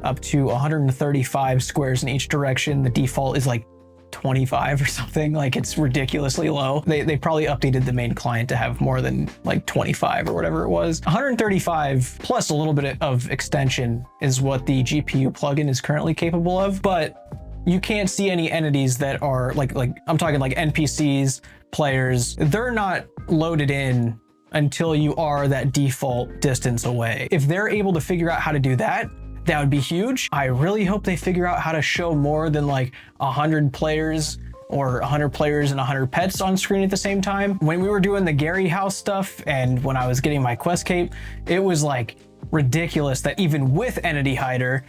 up to 135 squares in each direction. The default is like 25 or something. Like, it's ridiculously low. They probably updated the main client to have more than like 25 or whatever it was. 135 plus a little bit of extension is what the GPU plugin is currently capable of, but you can't see any entities that are like I'm talking like NPCs, players. They're not loaded in until you are that default distance away. If they're able to figure out how to do that, that would be huge. I really hope they figure out how to show more than like 100 players or 100 players and 100 pets on screen at the same time. When we were doing the Gary House stuff and when I was getting my quest cape, it was like ridiculous that even with Entity Hider,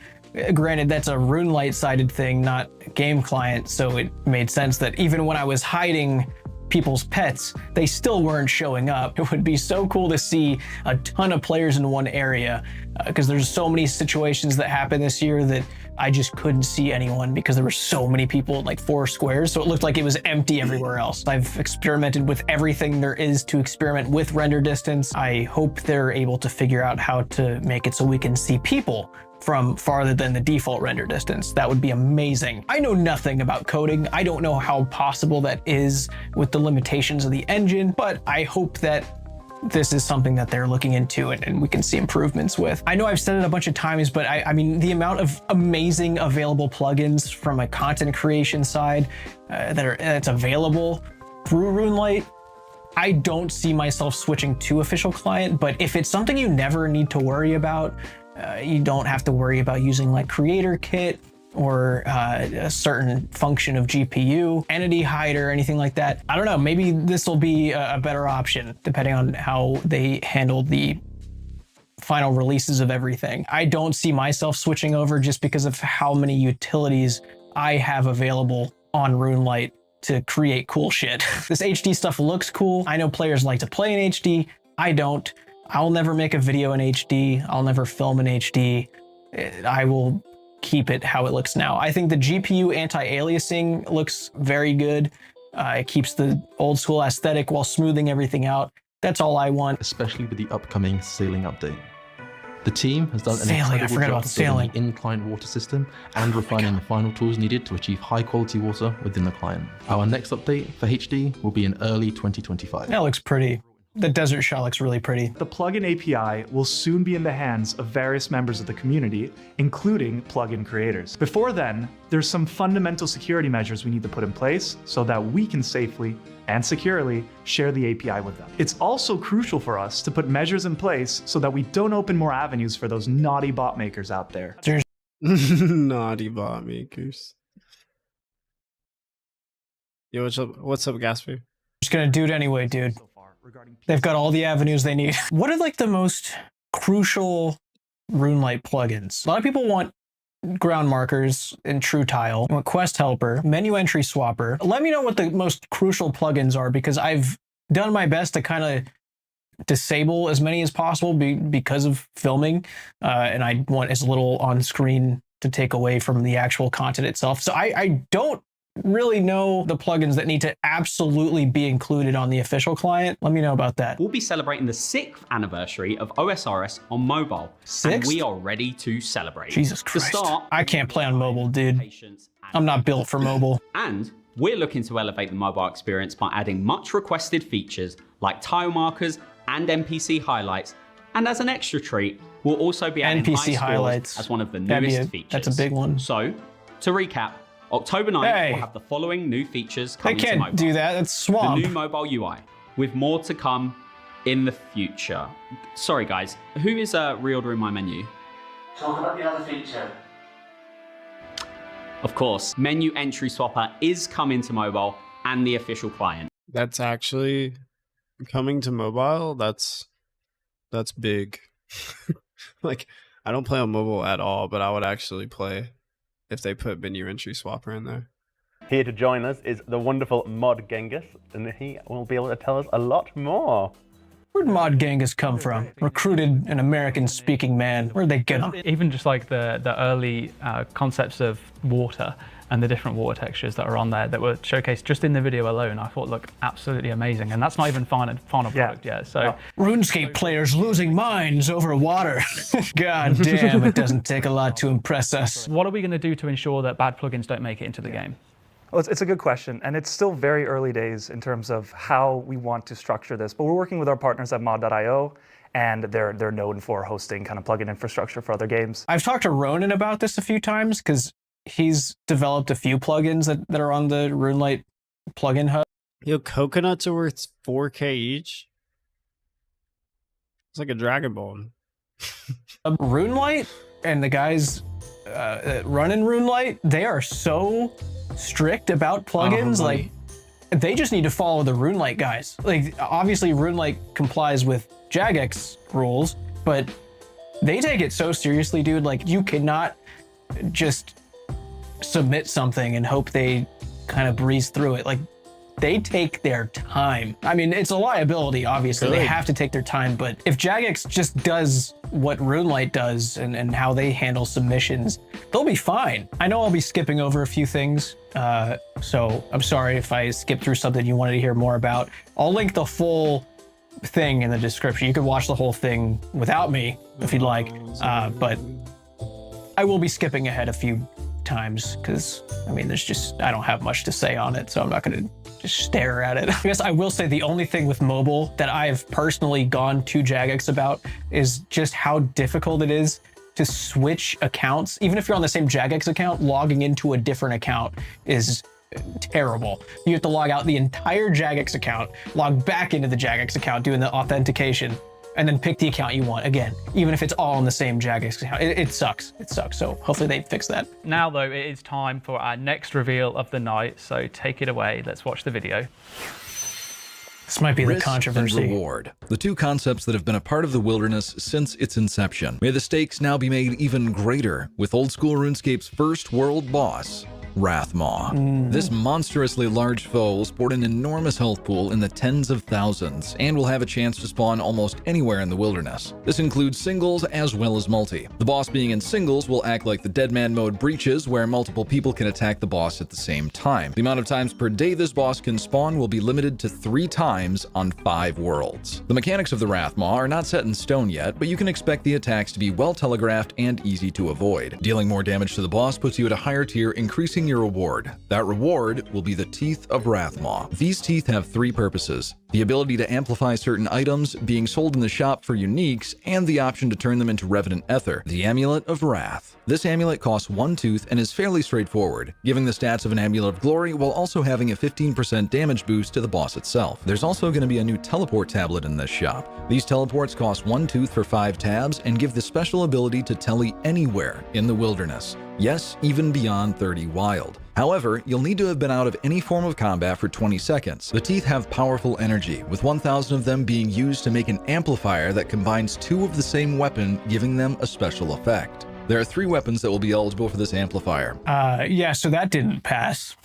granted that's a RuneLight sided thing, not game client, so it made sense that even when I was hiding people's pets, they still weren't showing up. It would be so cool to see a ton of players in one area because there's so many situations that happened this year that I just couldn't see anyone because there were so many people in like 4 squares, so it looked like it was empty everywhere else. I've experimented with everything there is to experiment with render distance. I hope they're able to figure out how to make it so we can see people from farther than the default render distance. That would be amazing. I know nothing about coding. I don't know how possible that is with the limitations of the engine, but I hope that this is something that they're looking into and we can see improvements with. I know I've said it a bunch of times, but I mean, the amount of amazing available plugins from a content creation side that's available through RuneLight, I don't see myself switching to official client, but if it's something you never need to worry about, you don't have to worry about using like Creator Kit or a certain function of GPU, Entity Hider, anything like that. I don't know, maybe this will be a better option depending on how they handle the final releases of everything. I don't see myself switching over just because of how many utilities I have available on RuneLight to create cool shit. This HD stuff looks cool. I know players like to play in HD. I don't. I'll never make a video in HD. I'll never film in HD. I will keep it how it looks now. I think the GPU anti-aliasing looks very good. It keeps the old school aesthetic while smoothing everything out. That's all I want. Especially with the upcoming sailing update. The team has done an Sailing, I incredible forgot job about the sailing. building the in-client water system and refining the final tools needed to achieve high-quality water within the client. Our next update for HD will be in early 2025. That looks pretty. The desert shell looks really pretty. The plugin API will soon be in the hands of various members of the community, including plugin creators. Before then, there's some fundamental security measures we need to put in place so that we can safely and securely share the API with them. It's also crucial for us to put measures in place so that we don't open more avenues for those naughty bot makers out there. Naughty bot makers. Yo, what's up, Gasper? Just gonna do it anyway, dude. They've got all the avenues they need. What are like the most crucial RuneLite plugins? A lot of people want ground markers in True Tile, want Quest Helper, Menu Entry Swapper. Let me know what the most crucial plugins are, because I've done my best to kind of disable as many as possible because of filming, and I want as little on screen to take away from the actual content itself. So I don't really know the plugins that need to absolutely be included on the official client. Let me know about that. We'll be celebrating the 6th anniversary of OSRS on mobile. 6th? And we are ready to celebrate. Jesus Christ. To start, I can't play on mobile, dude. I'm not built for mobile. And we're looking to elevate the mobile experience by adding much requested features like tile markers and NPC highlights. And as an extra treat, we'll also be adding NPC high highlights scores as one of the newest features. That's a big one. So, to recap, October 9th, we'll have the following new features coming to mobile. They can't do that, that's swamp. The new mobile UI, with more to come in the future. Sorry guys, who is reordering my menu? Talk about the other feature. Of course, Menu Entry Swapper is coming to mobile and the official client. That's actually coming to mobile. That's big. Like, I don't play on mobile at all, but I would actually play if they put Menu Entry Swapper in there. Here to join us is the wonderful Mod Genghis, and he will be able to tell us a lot more. Where'd Mod Genghis come from? Recruited an American-speaking man. Where'd they get him? Even just like the early concepts of water and the different water textures that are on there that were showcased just in the video alone, I thought looked absolutely amazing. And that's not even final product yet. So RuneScape players losing minds over water. God damn, it doesn't take a lot to impress us. What are we going to do to ensure that bad plugins don't make it into the game? Well, it's a good question, and it's still very early days in terms of how we want to structure this, but we're working with our partners at mod.io, and they're known for hosting kind of plugin infrastructure for other games. I've talked to Ronan about this a few times, because he's developed a few plugins that are on the RuneLite plugin hub. Yo, coconuts are worth 4K each? It's like a Dragon Ball. RuneLite and the guys running RuneLite, they are so strict about plugins. Like, they just need to follow the RuneLite guys. Like, obviously RuneLite complies with Jagex rules, but they take it so seriously, dude. Like, you cannot just submit something and hope they kind of breeze through it. Like, they take their time. I mean, it's a liability, obviously. They have to take their time, but if Jagex just does what RuneLite does and how they handle submissions, they'll be fine. I know I'll be skipping over a few things, so I'm sorry if I skip through something you wanted to hear more about. I'll link the full thing in the description. You can watch the whole thing without me if you'd like, but I will be skipping ahead a few times because, I mean, I don't have much to say on it, so I'm not going to just stare at it. I guess I will say the only thing with mobile that I've personally gone to Jagex about is just how difficult it is to switch accounts. Even if you're on the same Jagex account, logging into a different account is terrible. You have to log out the entire Jagex account, log back into the Jagex account, doing the authentication, and then pick the account you want again, even if it's all on the same Jagex account. It sucks. It sucks. So hopefully they fix that. Now, though, it is time for our next reveal of the night. So take it away. Let's watch the video. This might be the controversy. And reward, the two concepts that have been a part of the wilderness since its inception. May the stakes now be made even greater with old school RuneScape's first world boss, Wrathmaw. This monstrously large foe will sport an enormous health pool in the tens of thousands and will have a chance to spawn almost anywhere in the wilderness. This includes singles as well as multi. The boss being in singles will act like the Deadman mode breaches where multiple people can attack the boss at the same time. The amount of times per day this boss can spawn will be limited to 3 times on 5 worlds. The mechanics of the Wrathmaw are not set in stone yet, but you can expect the attacks to be well telegraphed and easy to avoid. Dealing more damage to the boss puts you at a higher tier, increasing your reward. That reward will be the Teeth of Wrathmaw. These teeth have 3 purposes. the ability to amplify certain items being sold in the shop for uniques, and the option to turn them into Revenant Ether, the Amulet of Wrath. This amulet costs 1 tooth and is fairly straightforward, giving the stats of an Amulet of Glory while also having a 15% damage boost to the boss itself. There's also going to be a new teleport tablet in this shop. These teleports cost 1 tooth for 5 tabs and give the special ability to tele anywhere in the wilderness. Yes, even beyond 30 wild. However, you'll need to have been out of any form of combat for 20 seconds. The teeth have powerful energy, with 1,000 of them being used to make an amplifier that combines 2 of the same weapon, giving them a special effect. There are 3 weapons that will be eligible for this amplifier. Yeah, so that didn't pass.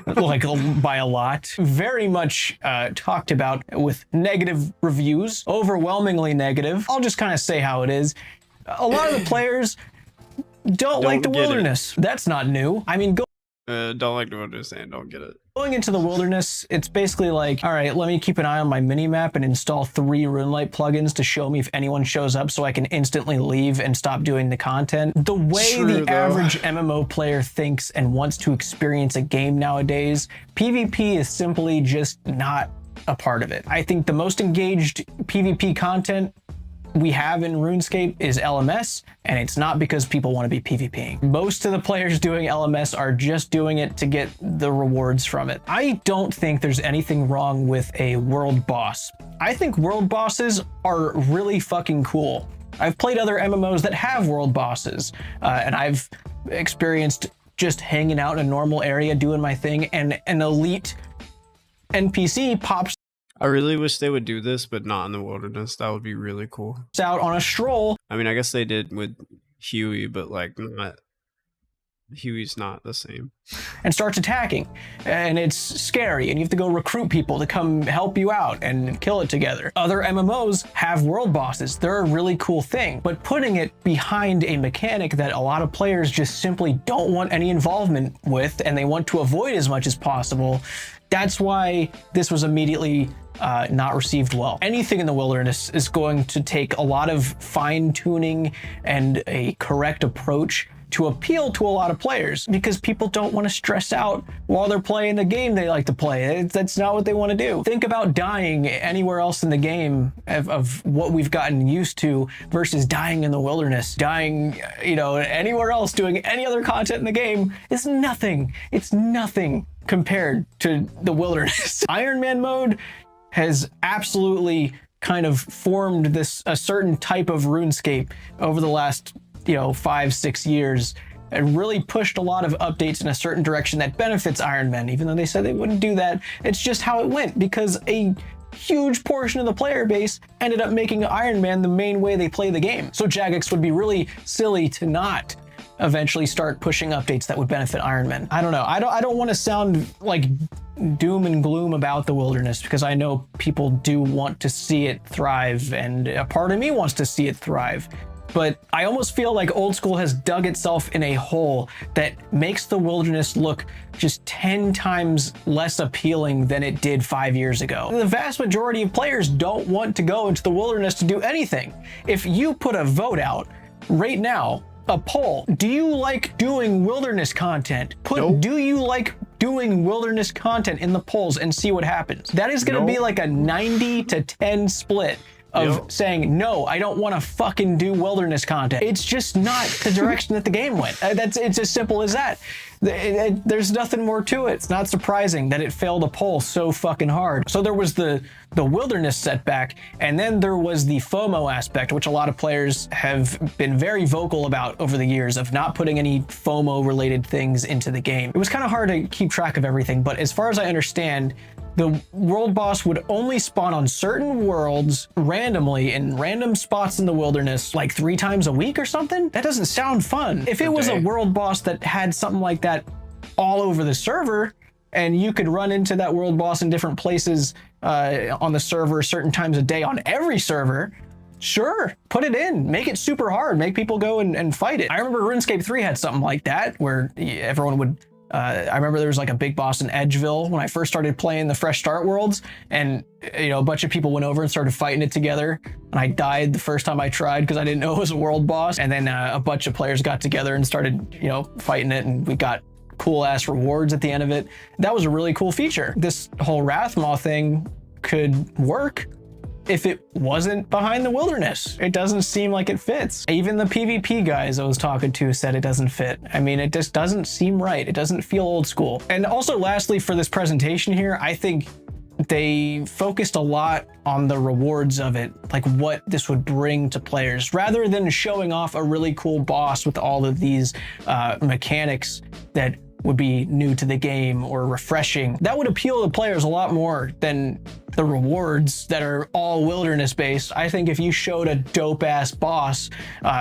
Like, by a lot. Very much talked about with negative reviews, overwhelmingly negative. I'll just kind of say how it is. A lot of the players don't like the wilderness. That's not new. I mean, don't like the wilderness and don't get it. Going into the wilderness, it's basically like, all right, let me keep an eye on my minimap and install 3 RuneLite plugins to show me if anyone shows up so I can instantly leave and stop doing the content. The way the average MMO player thinks and wants to experience a game nowadays, PvP is simply just not a part of it. I think the most engaged PvP content we have in RuneScape is LMS, and it's not because people want to be PvPing. Most of the players doing LMS are just doing it to get the rewards from it. I don't think there's anything wrong with a world boss. I think world bosses are really fucking cool. I've played other MMOs that have world bosses, and I've experienced just hanging out in a normal area doing my thing, and an elite NPC pops I really wish they would do this, but not in the wilderness. That would be really cool. out on a stroll. I mean, I guess they did with Huey, but like, Huey's not the same. And starts attacking. And it's scary, and you have to go recruit people to come help you out and kill it together. Other MMOs have world bosses. They're a really cool thing, but putting it behind a mechanic that a lot of players just simply don't want any involvement with, and they want to avoid as much as possible, that's why this was immediately not received well. Anything in the wilderness is going to take a lot of fine-tuning and a correct approach to appeal to a lot of players, because people don't want to stress out while they're playing the game they like to play. That's not what they want to do. Think about dying anywhere else in the game of what we've gotten used to versus dying in the wilderness. Dying, you know, anywhere else doing any other content in the game is nothing. It's nothing compared to the wilderness. Iron Man mode has absolutely kind of formed a certain type of RuneScape over the last 5-6 years, and really pushed a lot of updates in a certain direction that benefits Iron Man, even though they said they wouldn't do that. It's just how it went, because a huge portion of the player base ended up making Iron Man the main way they play the game. So Jagex would be really silly to not eventually start pushing updates that would benefit Iron Man. I don't know. I don't want to sound like doom and gloom about the wilderness, because I know people do want to see it thrive, and a part of me wants to see it thrive. But I almost feel like Old School has dug itself in a hole that makes the wilderness look just 10 times less appealing than it did 5 years ago. The vast majority of players don't want to go into the wilderness to do anything. If you put a vote out right now, a poll, do you like doing wilderness content? Do you like doing wilderness content in the polls, and see what happens. That is gonna be like a 90-10 split of saying, no, I don't want to fucking do wilderness content. It's just not the direction that the game went. It's as simple as that. There's nothing more to it. It's not surprising that it failed a poll so fucking hard. So there was the wilderness setback, and then there was the FOMO aspect, which a lot of players have been very vocal about over the years, of not putting any FOMO related things into the game. It was kind of hard to keep track of everything, but as far as I understand, the world boss would only spawn on certain worlds randomly in random spots in the wilderness, like 3 times a week or something. That doesn't sound fun. If it was a world boss that had something like that all over the server, and you could run into that world boss in different places on the server certain times a day on every server, sure, put it in, make it super hard, make people go and fight it. I remember RuneScape 3 had something like that, where everyone would I remember there was like a big boss in Edgeville when I first started playing the Fresh Start Worlds, and a bunch of people went over and started fighting it together, and I died the first time I tried because I didn't know it was a world boss, and then a bunch of players got together and started fighting it, and we got cool ass rewards at the end of it. That was a really cool feature. This whole Rathmaw thing could work if it wasn't behind the wilderness. It doesn't seem like it fits. Even the PvP guys I was talking to said it doesn't fit. I mean, it just doesn't seem right. It doesn't feel old school. And also lastly, for this presentation here, I think they focused a lot on the rewards of it, like what this would bring to players, rather than showing off a really cool boss with all of these mechanics that would be new to the game or refreshing. That would appeal to players a lot more than the rewards that are all wilderness based. I think if you showed a dope ass boss,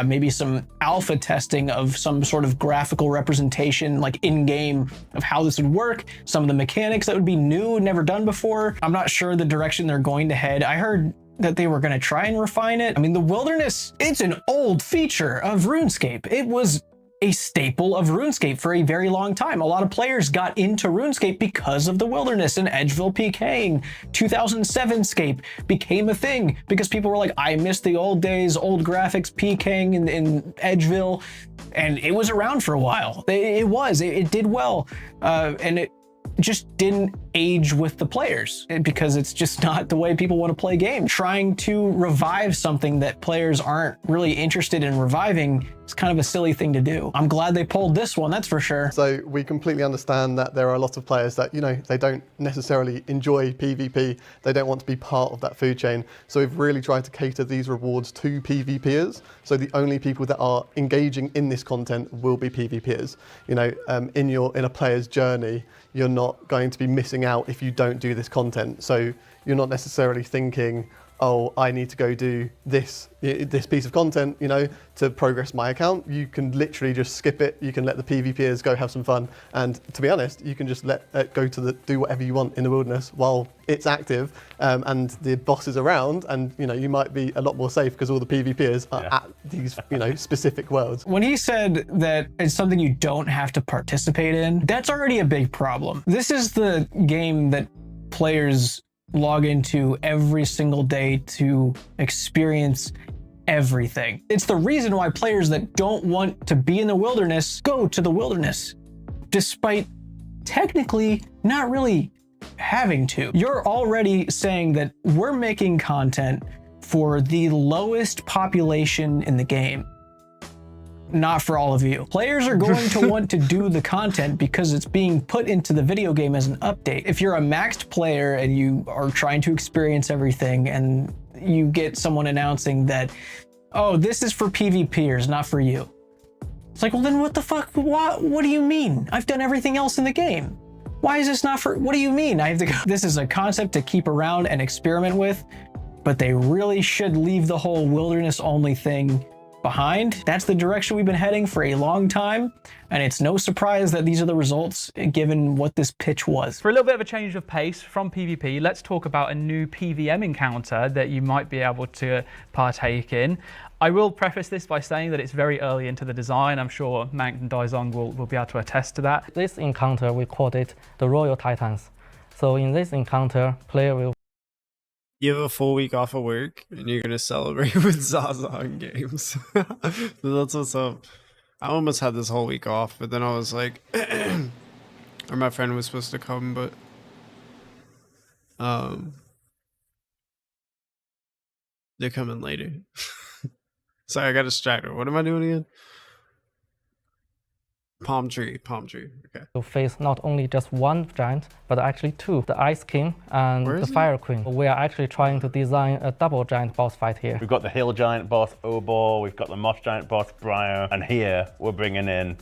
maybe some alpha testing of some sort of graphical representation, like in game, of how this would work, some of the mechanics that would be new, never done before. I'm not sure the direction they're going to head. I heard that they were going to try and refine it. I mean, the wilderness, it's an old feature of RuneScape. It was a staple of RuneScape for a very long time. A lot of players got into RuneScape because of the wilderness and Edgeville Pking. 2007 Scape became a thing because people were like, I miss the old days, old graphics, Pking in Edgeville. And it was around for a while. It did well. And it just didn't age with the players because it's just not the way people want to play games. Trying to revive something that players aren't really interested in reviving is kind of a silly thing to do. I'm glad they pulled this one, that's for sure. So we completely understand that there are a lot of players that, you know, they don't necessarily enjoy PvP. They don't want to be part of that food chain. So we've really tried to cater these rewards to PvPers. So the only people that are engaging in this content will be PvPers. You know, in a player's journey, you're not going to be missing out if you don't do this content. So you're not necessarily thinking, oh, I need to go do this piece of content, you know, to progress my account. You can literally just skip it. You can let the PvPers go have some fun. And to be honest, you can just let it go to do whatever you want in the wilderness while it's active and the boss is around. And, you know, you might be a lot more safe because all the PvPers are at these, you know, specific worlds. When he said that it's something you don't have to participate in, that's already a big problem. This is the game that players log into every single day to experience everything. It's the reason why players that don't want to be in the wilderness go to the wilderness, despite technically not really having to. You're already saying that we're making content for the lowest population in the game. Not for all of you. Players are going to want to do the content because it's being put into the video game as an update. If you're a maxed player and you are trying to experience everything and you get someone announcing that, oh, this is for PvPers, not for you. It's like, well, then what the fuck? What do you mean? I've done everything else in the game. Why is this not for, what do you mean? I have to go. This is a concept to keep around and experiment with, but they really should leave the whole wilderness only thing behind. That's the direction we've been heading for a long time, and it's no surprise that these are the results given what this pitch was. For a little bit of a change of pace from PvP, let's talk about a new PvM encounter that you might be able to partake in. I will preface this by saying that it's very early into the design. I'm sure Mank and Daizong will be able to attest to that. This encounter, we called it the Royal Titans. So in this encounter, player will You have a full week off of work and you're gonna celebrate with Zaza in games. That's what's up. I almost had this whole week off, but then I was like, or my friend was supposed to come, but they're coming later. Sorry, I got distracted. What am I doing again? Palm tree. Okay. to face not only just one giant, but actually two, the Ice King and the Fire Queen. We are actually trying to design a double giant boss fight here. We've got the Hill Giant boss, Obor, we've got the Moss Giant boss, Briar, and here we're bringing in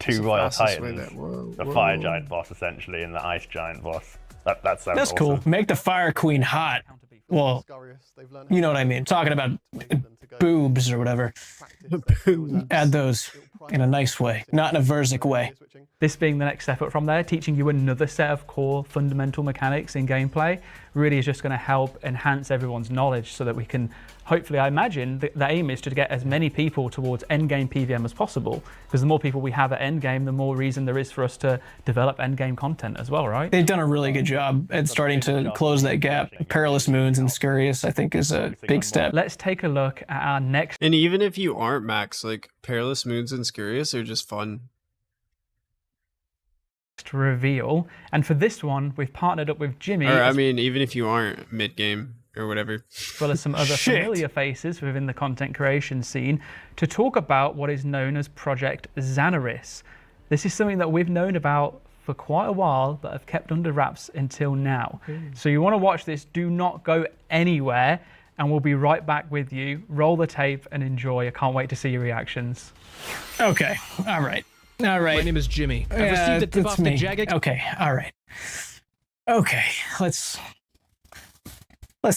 two Royal Titans, the Fire Giant boss essentially, and the Ice Giant boss. That's awesome. Cool. Make the Fire Queen hot. Well, you know what I mean. Talking about boobs or whatever. Add those in a nice way, not in a Verzik way. This being the next step up from there, teaching you another set of core fundamental mechanics in gameplay, really is just going to help enhance everyone's knowledge so that we can, hopefully, I imagine, the aim is to get as many people towards endgame PVM as possible, because the more people we have at endgame, the more reason there is for us to develop endgame content as well, right? They've done a really good job at starting to close that gap. Perilous Moons and Scurious, I think, is a big step. Let's take a look at our next... And even if you aren't max, like Perilous Moons and Scurious are just fun. reveal. And for this one, we've partnered up with Jimmy. Or, I mean, even if you aren't mid-game or whatever. As well as some other familiar faces within the content creation scene to talk about what is known as Project Zanaris. This is something that we've known about for quite a while, but have kept under wraps until now. So you want to watch this, do not go anywhere, and we'll be right back with you. Roll the tape and enjoy. I can't wait to see your reactions. Okay, all right. All right. My name is Jimmy. I've received a tip off the Jagex. Okay, all right. Okay, let's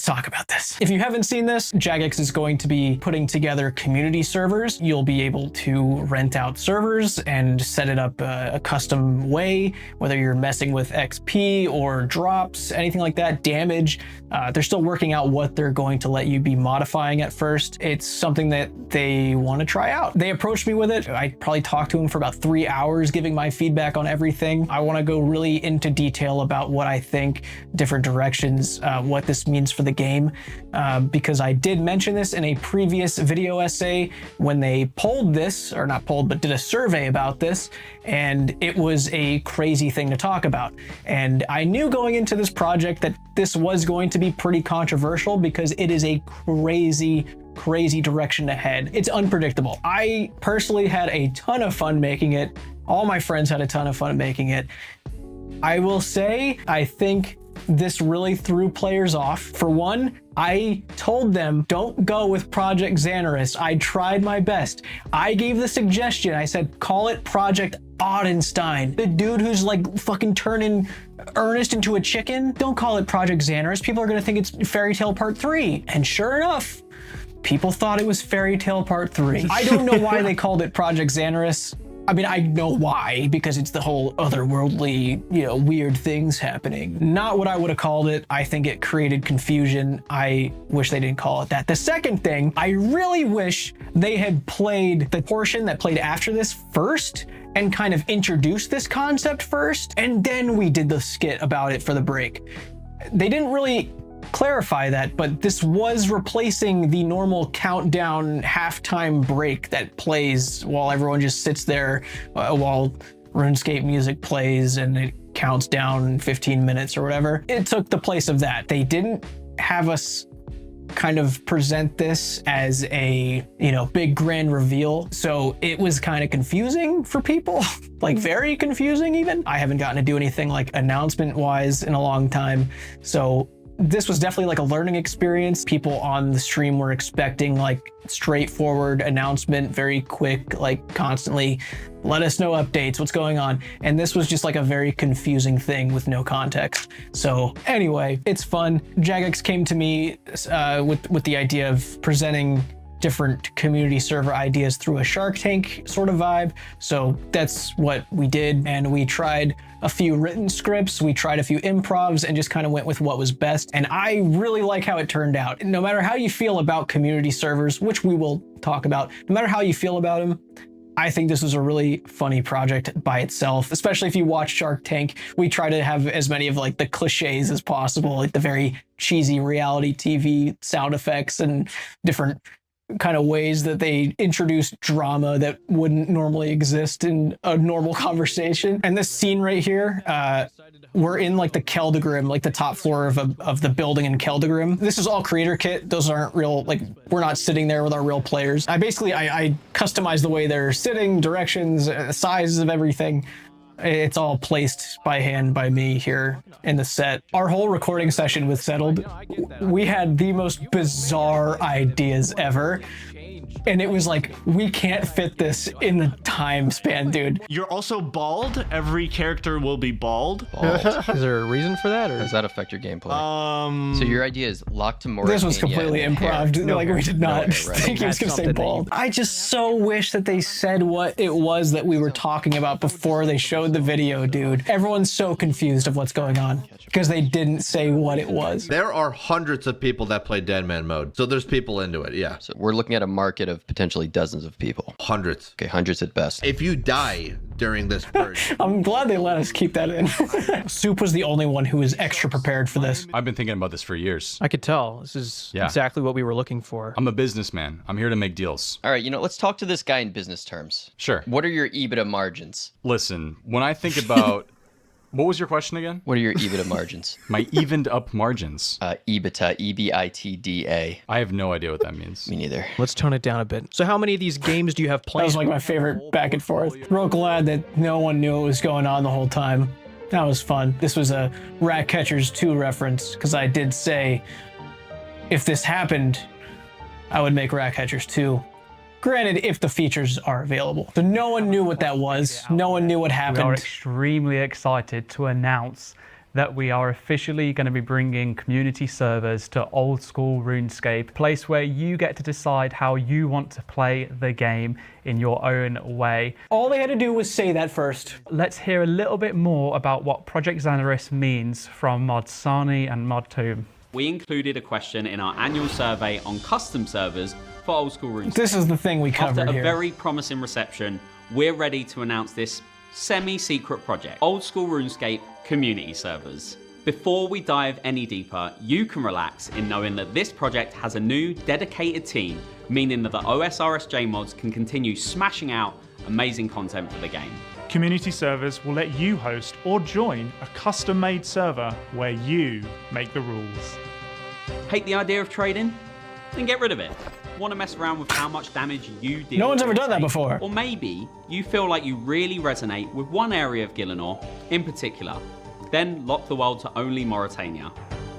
talk about this. If you haven't seen this, Jagex is going to be putting together community servers. You'll be able to rent out servers and set it up a custom way, whether you're messing with XP or drops, anything like that, damage. They're still working out what they're going to let you be modifying at first. It's something that they want to try out. They approached me with it. I probably talked to them for about 3 hours, giving my feedback on everything. I want to go really into detail about what I think, different directions, what this means for the game, because I did mention this in a previous video essay when they polled this, or not polled, but did a survey about this, and it was a crazy thing to talk about. And I knew going into this project that this was going to be pretty controversial because it is a crazy direction to head. It's unpredictable. I personally had a ton of fun making it. All my friends had a ton of fun making it. I will say, I think this really threw players off. For one, I told them, don't go with Project Zanaris. I tried my best. I gave the suggestion. I said, call it Project Oddenstein. The dude who's like fucking turning Ernest into a chicken. Don't call it Project Zanaris. People are gonna think it's Fairy Tale Part 3. And sure enough, people thought it was Fairy Tale Part 3. I don't know why they called it Project Zanaris. I mean, I know why, because it's the whole otherworldly, weird things happening. Not what I would have called it. I think it created confusion. I wish they didn't call it that. The second thing, I really wish they had played the portion that played after this first and kind of introduced this concept first, and then we did the skit about it for the break. They didn't really clarify that, but this was replacing the normal countdown halftime break that plays while everyone just sits there while RuneScape music plays and it counts down 15 minutes or whatever. It took the place of that. They didn't have us kind of present this as a, big grand reveal. So it was kind of confusing for people, like very confusing even. I haven't gotten to do anything like announcement wise in a long time. So this was definitely like a learning experience. People on the stream were expecting like straightforward announcement, very quick, like constantly let us know updates, what's going on. And this was just like a very confusing thing with no context. So anyway, it's fun. Jagex came to me with the idea of presenting different community server ideas through a Shark Tank sort of vibe. So that's what we did. And we tried a few written scripts, we tried a few improvs, and just kind of went with what was best. And I really like how it turned out. No matter how you feel about community servers, which we will talk about, no matter how you feel about them, I think this was a really funny project by itself, especially if you watch Shark Tank. We try to have as many of like the cliches as possible, like the very cheesy reality TV sound effects and different kind of ways that they introduce drama that wouldn't normally exist in a normal conversation. And this scene right here, we're in like the Keldegrim, like the top floor of the building in Keldegrim. This is all creator kit. Those aren't real, like we're not sitting there with our real players. I customized the way they're sitting, directions, sizes of everything. It's all placed by hand by me here in the set. Our whole recording session was settled. We had the most bizarre ideas ever. And it was like, we can't fit this in the time span, dude. You're also bald. Every character will be bald. Is there a reason for that, or does that affect your gameplay? So your idea is lock to more. This was completely improv. We did not think he was going to say bald. I just so wish that they said what it was that we were talking about before they showed the video, dude. Everyone's so confused of what's going on because they didn't say what it was. There are hundreds of people that play Dead Man mode, so there's people into it. Yeah. So we're looking at a market of potentially dozens of people. Hundreds. Okay, hundreds at best. If you die during this purge. I'm glad they let us keep that in. Soup was the only one who was extra prepared for this. I've been thinking about this for years. I could tell. This is exactly what we were looking for. I'm a businessman. I'm here to make deals. All right, let's talk to this guy in business terms. Sure. What are your EBITDA margins? Listen, when I think about What was your question again? What are your EBITDA margins? My evened up margins. EBITDA, EBITDA. I have no idea what that means. Me neither. Let's tone it down a bit. So how many of these games do you have planned? That was like my favorite back and forth. Real glad that no one knew what was going on the whole time. That was fun. This was a Ratcatchers 2 reference, because I did say if this happened, I would make Ratcatchers 2. Granted, if the features are available. So no one knew what that was. No one knew what happened. We are extremely excited to announce that we are officially going to be bringing community servers to Old School RuneScape, a place where you get to decide how you want to play the game in your own way. All they had to do was say that first. Let's hear a little bit more about what Project Zanaris means from Mod Sani and Mod Tomb. We included a question in our annual survey on custom servers for Old School RuneScape. This is the thing we covered After here. a very promising reception, we're ready to announce this semi-secret project, Old School RuneScape community servers. Before we dive any deeper, you can relax in knowing that this project has a new dedicated team, meaning that the OSRS JMods can continue smashing out amazing content for the game. Community servers will let you host or join a custom-made server where you make the rules. Hate the idea of trading? Then get rid of it. Want to mess around with how much damage you deal? No one's ever done that before. Or maybe you feel like you really resonate with one area of Gielinor in particular. Then lock the world to only Mauritania.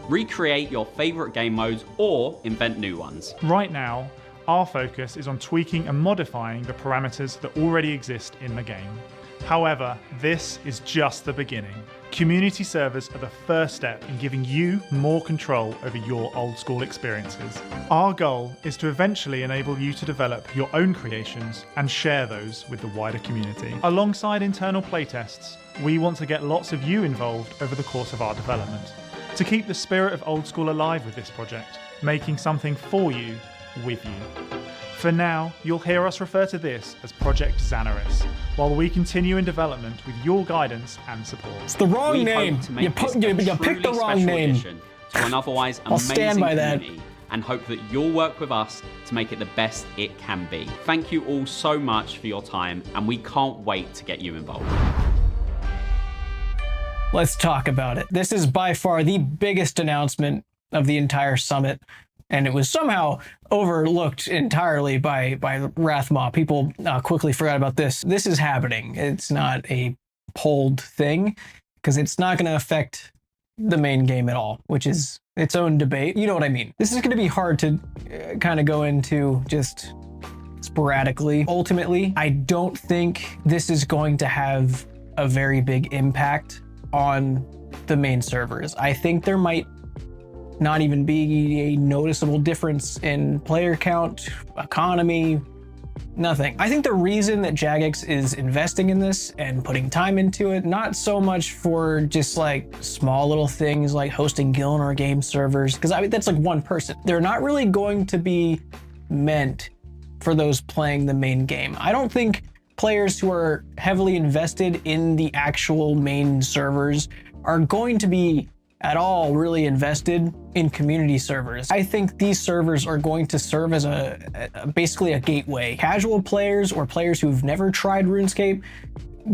Recreate your favorite game modes or invent new ones. Right now, our focus is on tweaking and modifying the parameters that already exist in the game. However, this is just the beginning. Community servers are the first step in giving you more control over your old school experiences. Our goal is to eventually enable you to develop your own creations and share those with the wider community. Alongside internal playtests, we want to get lots of you involved over the course of our development, to keep the spirit of old school alive with this project, making something for you, with you. For now, you'll hear us refer to this as Project Zanaris, while we continue in development with your guidance and support. It's the wrong name. You picked the wrong name. To an otherwise I'll stand by that. community, and hope that you'll work with us to make it the best it can be. Thank you all so much for your time, and we can't wait to get you involved. Let's talk about it. This is by far the biggest announcement of the entire summit, and it was somehow overlooked entirely by Rathmaw. People quickly forgot about this. This is happening. It's not a pulled thing, because it's not going to affect the main game at all, which is its own debate. You know what I mean? This is going to be hard to kind of go into just sporadically. Ultimately, I don't think this is going to have a very big impact on the main servers. I think there might not even be a noticeable difference in player count, economy, nothing. I think the reason that Jagex is investing in this and putting time into it, not so much for just like small little things like hosting Gielinor game servers, because I mean, that's like one person. They're not really going to be meant for those playing the main game. I don't think players who are heavily invested in the actual main servers are going to be at all really invested in community servers. I think these servers are going to serve as basically a gateway. Casual players or players who've never tried RuneScape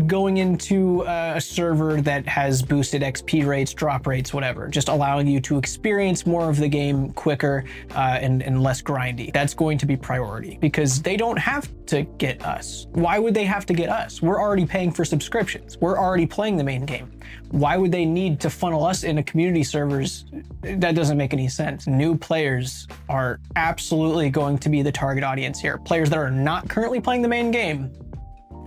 going into a server that has boosted XP rates, drop rates, whatever, just allowing you to experience more of the game quicker and less grindy. That's going to be priority because they don't have to get us. Why would they have to get us? We're already paying for subscriptions. We're already playing the main game. Why would they need to funnel us into community servers? That doesn't make any sense. New players are absolutely going to be the target audience here. Players that are not currently playing the main game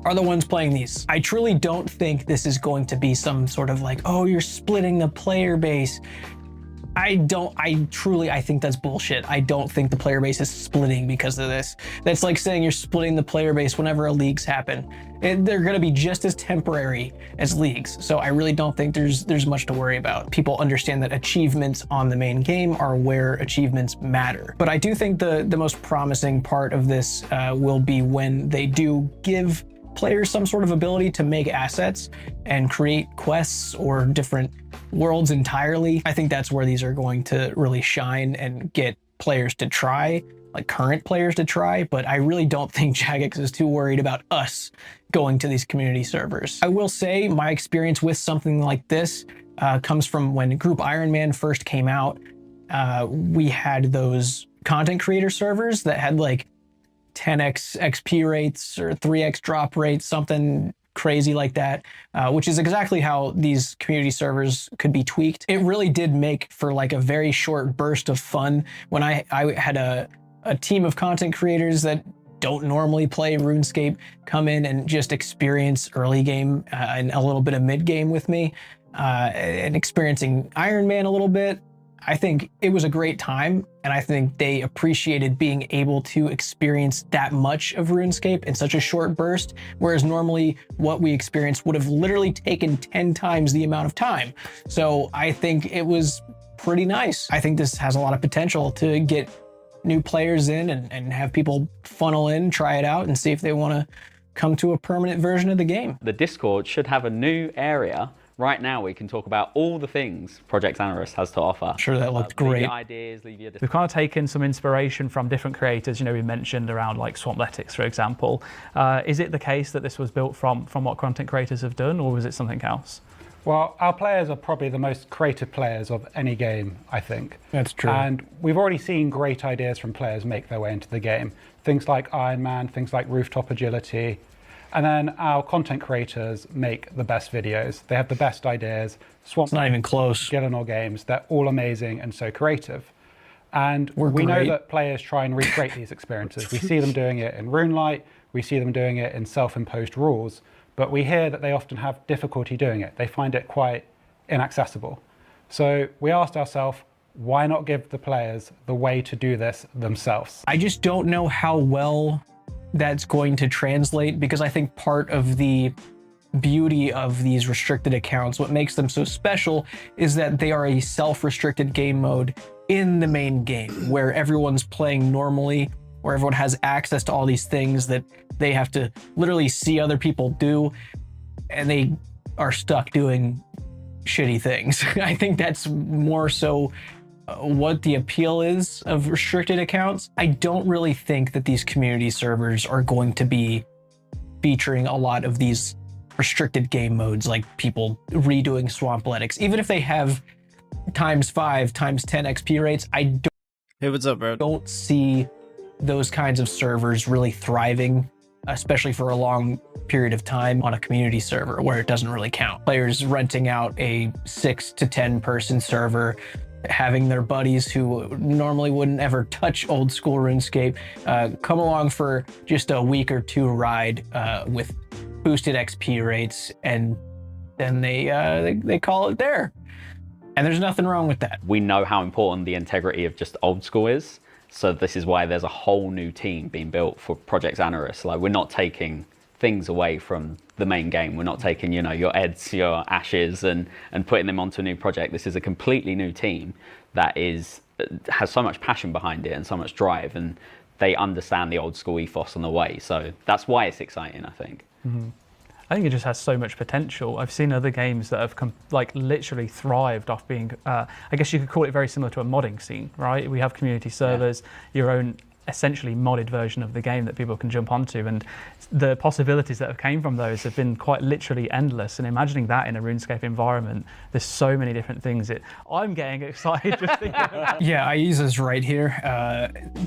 are the ones playing these. I truly don't think this is going to be some sort of like, oh, you're splitting the player base. I think that's bullshit. I don't think the player base is splitting because of this. That's like saying you're splitting the player base whenever leagues happen. They're gonna be just as temporary as leagues. So I really don't think there's much to worry about. People understand that achievements on the main game are where achievements matter. But I do think the most promising part of this will be when they do give players some sort of ability to make assets and create quests or different worlds entirely. I think that's where these are going to really shine and get players to try like current players to try, but I really don't think Jagex is too worried about us going to these community servers. I will say my experience with something like this comes from when Group Iron Man first came out. We had those content creator servers that had like 10x XP rates or 3x drop rates, something crazy like that, which is exactly how these community servers could be tweaked. It really did make for like a very short burst of fun when I had a team of content creators that don't normally play RuneScape come in and just experience early game and a little bit of mid game with me and experiencing Iron Man a little bit. I think it was a great time, and I think they appreciated being able to experience that much of RuneScape in such a short burst, whereas normally what we experienced would have literally taken 10 times the amount of time. So I think it was pretty nice. I think this has a lot of potential to get new players in and have people funnel in, try it out, and see if they want to come to a permanent version of the game. The Discord should have a new area. Right now, we can talk about all the things Project Zanaris has to offer. Sure, that looked Leave great. your ideas, leave your... We've kind of taken some inspiration from different creators, we mentioned around like Swampletics, for example. Is it the case that this was built from what content creators have done, or was it something else? Well, our players are probably the most creative players of any game, I think. That's true. And we've already seen great ideas from players make their way into the game. Things like Iron Man, things like rooftop agility. And then our content creators make the best videos. They have the best ideas. It's not even close. Gillinor Games, they're all amazing and so creative. And we know that players try and recreate these experiences. We see them doing it in RuneLite, we see them doing it in self-imposed rules, but we hear that they often have difficulty doing it. They find it quite inaccessible. So we asked ourselves, why not give the players the way to do this themselves? I just don't know how well that's going to translate, because I think part of the beauty of these restricted accounts, what makes them so special, is that they are a self-restricted game mode in the main game where everyone's playing normally, where everyone has access to all these things that they have to literally see other people do, and they are stuck doing shitty things. I think that's more so what the appeal is of restricted accounts. I don't really think that these community servers are going to be featuring a lot of these restricted game modes, like people redoing Swampletics. Even if they have ×5, ×10 XP rates, I don't, hey, what's up, bro? Don't see those kinds of servers really thriving, especially for a long period of time on a community server where it doesn't really count. Players renting out a 6 to 10 person server, having their buddies who normally wouldn't ever touch old school RuneScape come along for just a week or two ride with boosted XP rates, and then they call it there. And there's nothing wrong with that. We know how important the integrity of just old school is, so this is why there's a whole new team being built for Project Zanaris. Like, we're not taking things away from the main game. We're not taking, your Eds, your Ashes, and putting them onto a new project. This is a completely new team that has so much passion behind it and so much drive, and they understand the old school ethos on the way. So that's why it's exciting, I think. Mm-hmm. I think it just has so much potential. I've seen other games that have literally thrived off being, I guess you could call it very similar to a modding scene, right? We have community servers, your own essentially modded version of the game that people can jump onto, and the possibilities that have came from those have been quite literally endless. And imagining that in a RuneScape environment, there's so many different things. I'm getting excited just thinking about it. Yeah, Aiza's right here.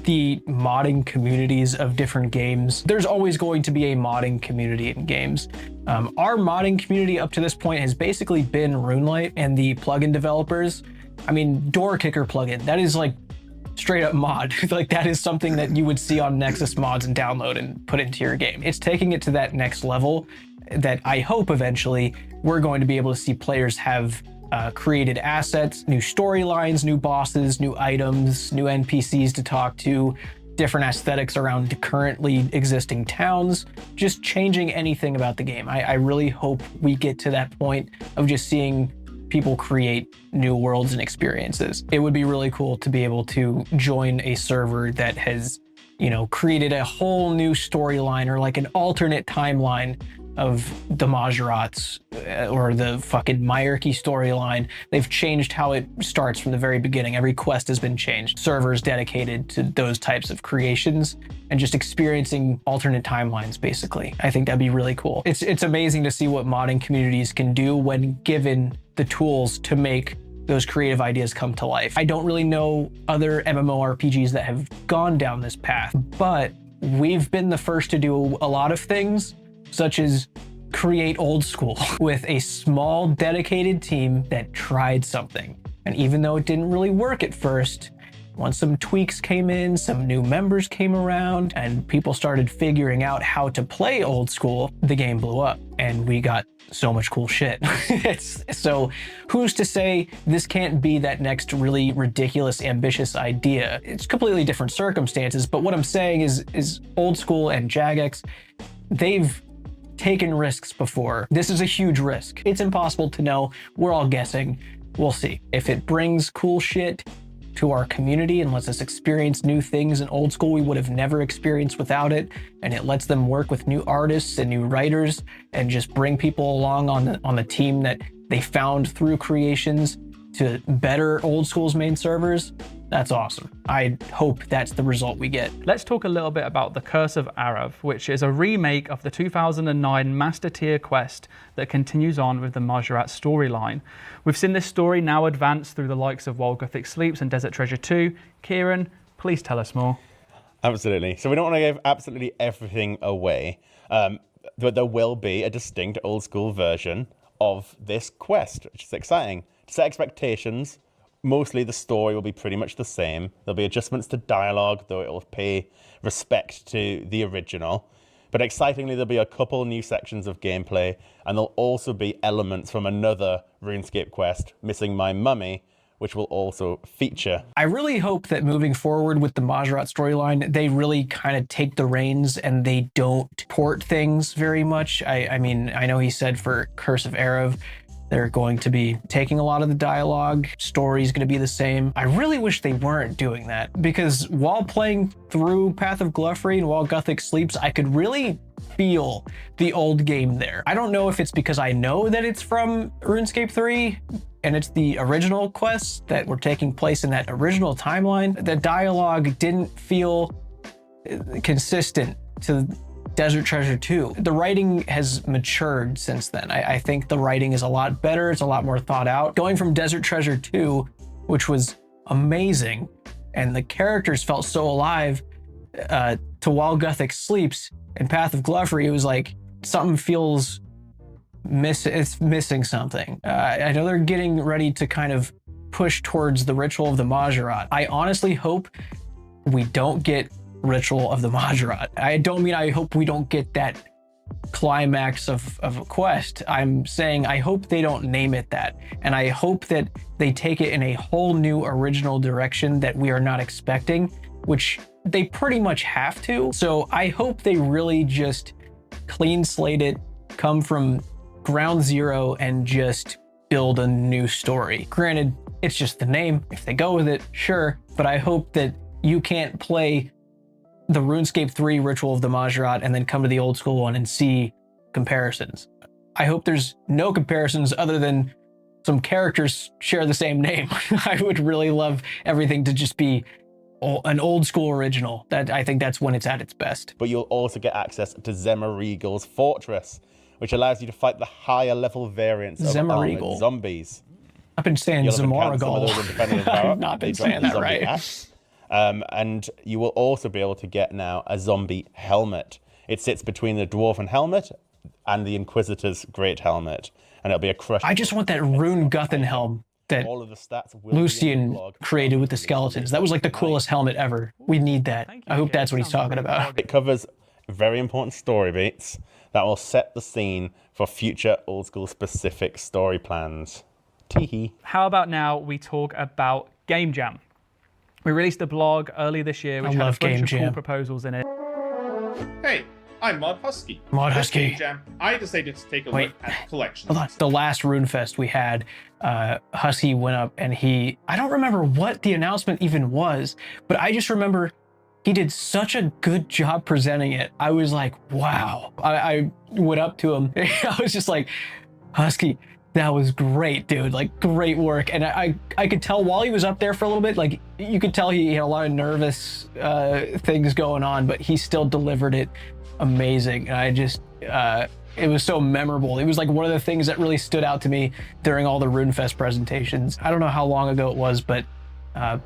The modding communities of different games, there's always going to be a modding community in games. Our modding community up to this point has basically been RuneLite and the plugin developers. I mean, Door Kicker plugin, that is like straight up mod. Like, that is something that you would see on Nexus mods and download and put into your game. It's taking it to that next level that I hope eventually we're going to be able to see players have created assets, new storylines, new bosses, new items, new NPCs to talk to, different aesthetics around currently existing towns, just changing anything about the game. I really hope we get to that point of just seeing people create new worlds and experiences. It would be really cool to be able to join a server that has, created a whole new storyline or like an alternate timeline of the Mazerats or the fucking Myerky storyline. They've changed how it starts from the very beginning. Every quest has been changed. Servers dedicated to those types of creations and just experiencing alternate timelines, basically. I think that'd be really cool. It's amazing to see what modding communities can do when given the tools to make those creative ideas come to life. I don't really know other MMORPGs that have gone down this path, but we've been the first to do a lot of things, such as create Old School with a small dedicated team that tried something. And even though it didn't really work at first, once some tweaks came in, some new members came around, and people started figuring out how to play Old School, the game blew up and we got so much cool shit. So who's to say this can't be that next really ridiculous, ambitious idea? It's completely different circumstances, but what I'm saying is Old School and Jagex, they've taken risks before. This is a huge risk. It's impossible to know. We're all guessing. We'll see. If it brings cool shit to our community and lets us experience new things in Old School we would have never experienced without it, and it lets them work with new artists and new writers and just bring people along on the team that they found through creations to better Old School's main servers, that's awesome. I hope that's the result we get. Let's talk a little bit about The Curse of Arrav, which is a remake of the 2009 Master Tier quest that continues on with the Majorat storyline. We've seen this story now advance through the likes of While Gothic Sleeps and Desert Treasure 2. Kieran, please tell us more. Absolutely. So we don't want to give absolutely everything away, but there will be a distinct Old School version of this quest, which is exciting. To set expectations, mostly the story will be pretty much the same. There'll be adjustments to dialogue, though it will pay respect to the original. But excitingly, there'll be a couple new sections of gameplay, and there'll also be elements from another RuneScape quest, Missing My Mummy, which will also feature. I really hope that moving forward with the Majorat storyline, they really kind of take the reins and they don't port things very much. I mean, I know he said for Curse of Arrav, they're going to be taking a lot of the dialogue. Story's going to be the same. I really wish they weren't doing that, because while playing through Path of Glufry and While Gothic Sleeps, I could really feel the old game there. I don't know if it's because I know that it's from RuneScape 3 and it's the original quests that were taking place in that original timeline. The dialogue didn't feel consistent to Desert Treasure 2. The writing has matured since then. I think the writing is a lot better. It's a lot more thought out. Going from Desert Treasure 2, which was amazing, and the characters felt so alive, to While Gothic Sleeps and Path of Glufry, it was like something feels it's missing something. I know they're getting ready to kind of push towards the Ritual of the Majorat. I honestly hope we don't get Ritual of the Majorat. I don't mean I hope we don't get that climax of a quest. I'm saying I hope they don't name it that, and I hope that they take it in a whole new original direction that we are not expecting, which they pretty much have to. So I hope they really just clean slate it, come from ground zero, and just build a new story. Granted, it's just the name. If they go with it, sure, but I hope that you can't play the RuneScape 3 Ritual of the Majorat and then come to the Old School one and see comparisons. I hope there's no comparisons other than some characters share the same name. I would really love everything to just be an Old School original. I think that's when it's at its best. But you'll also get access to Zemarigal's Fortress, which allows you to fight the higher level variants of armored zombies. I've been saying Zemarigal. I've not been saying that right. And you will also be able to get now a zombie helmet. It sits between the Dwarven helmet and the Inquisitor's Great Helmet, and it'll be a crush. I just want that Rune Guthin helm that Lucian created with the skeletons. That was like the coolest helmet ever. We need that. I hope that's what he's talking about. It covers very important story beats that will set the scene for future Old School specific story plans. Teehee. How about now we talk about Game Jam? We released a blog earlier this year which had a bunch of cool proposals in it. Hey, I'm Mod Husky. Mod Husky. Game Jam, I decided to take a look at collections. Hold on. The last RuneFest we had, Husky went up and I don't remember what the announcement even was, but I just remember he did such a good job presenting it. I was like, wow. I went up to him. I was just like, Husky, that was great, dude. Like, great work. And I could tell while he was up there for a little bit, like, you could tell he had a lot of nervous things going on, but he still delivered it amazing. And I just, it was so memorable. It was like one of the things that really stood out to me during all the RuneFest presentations. I don't know how long ago it was, but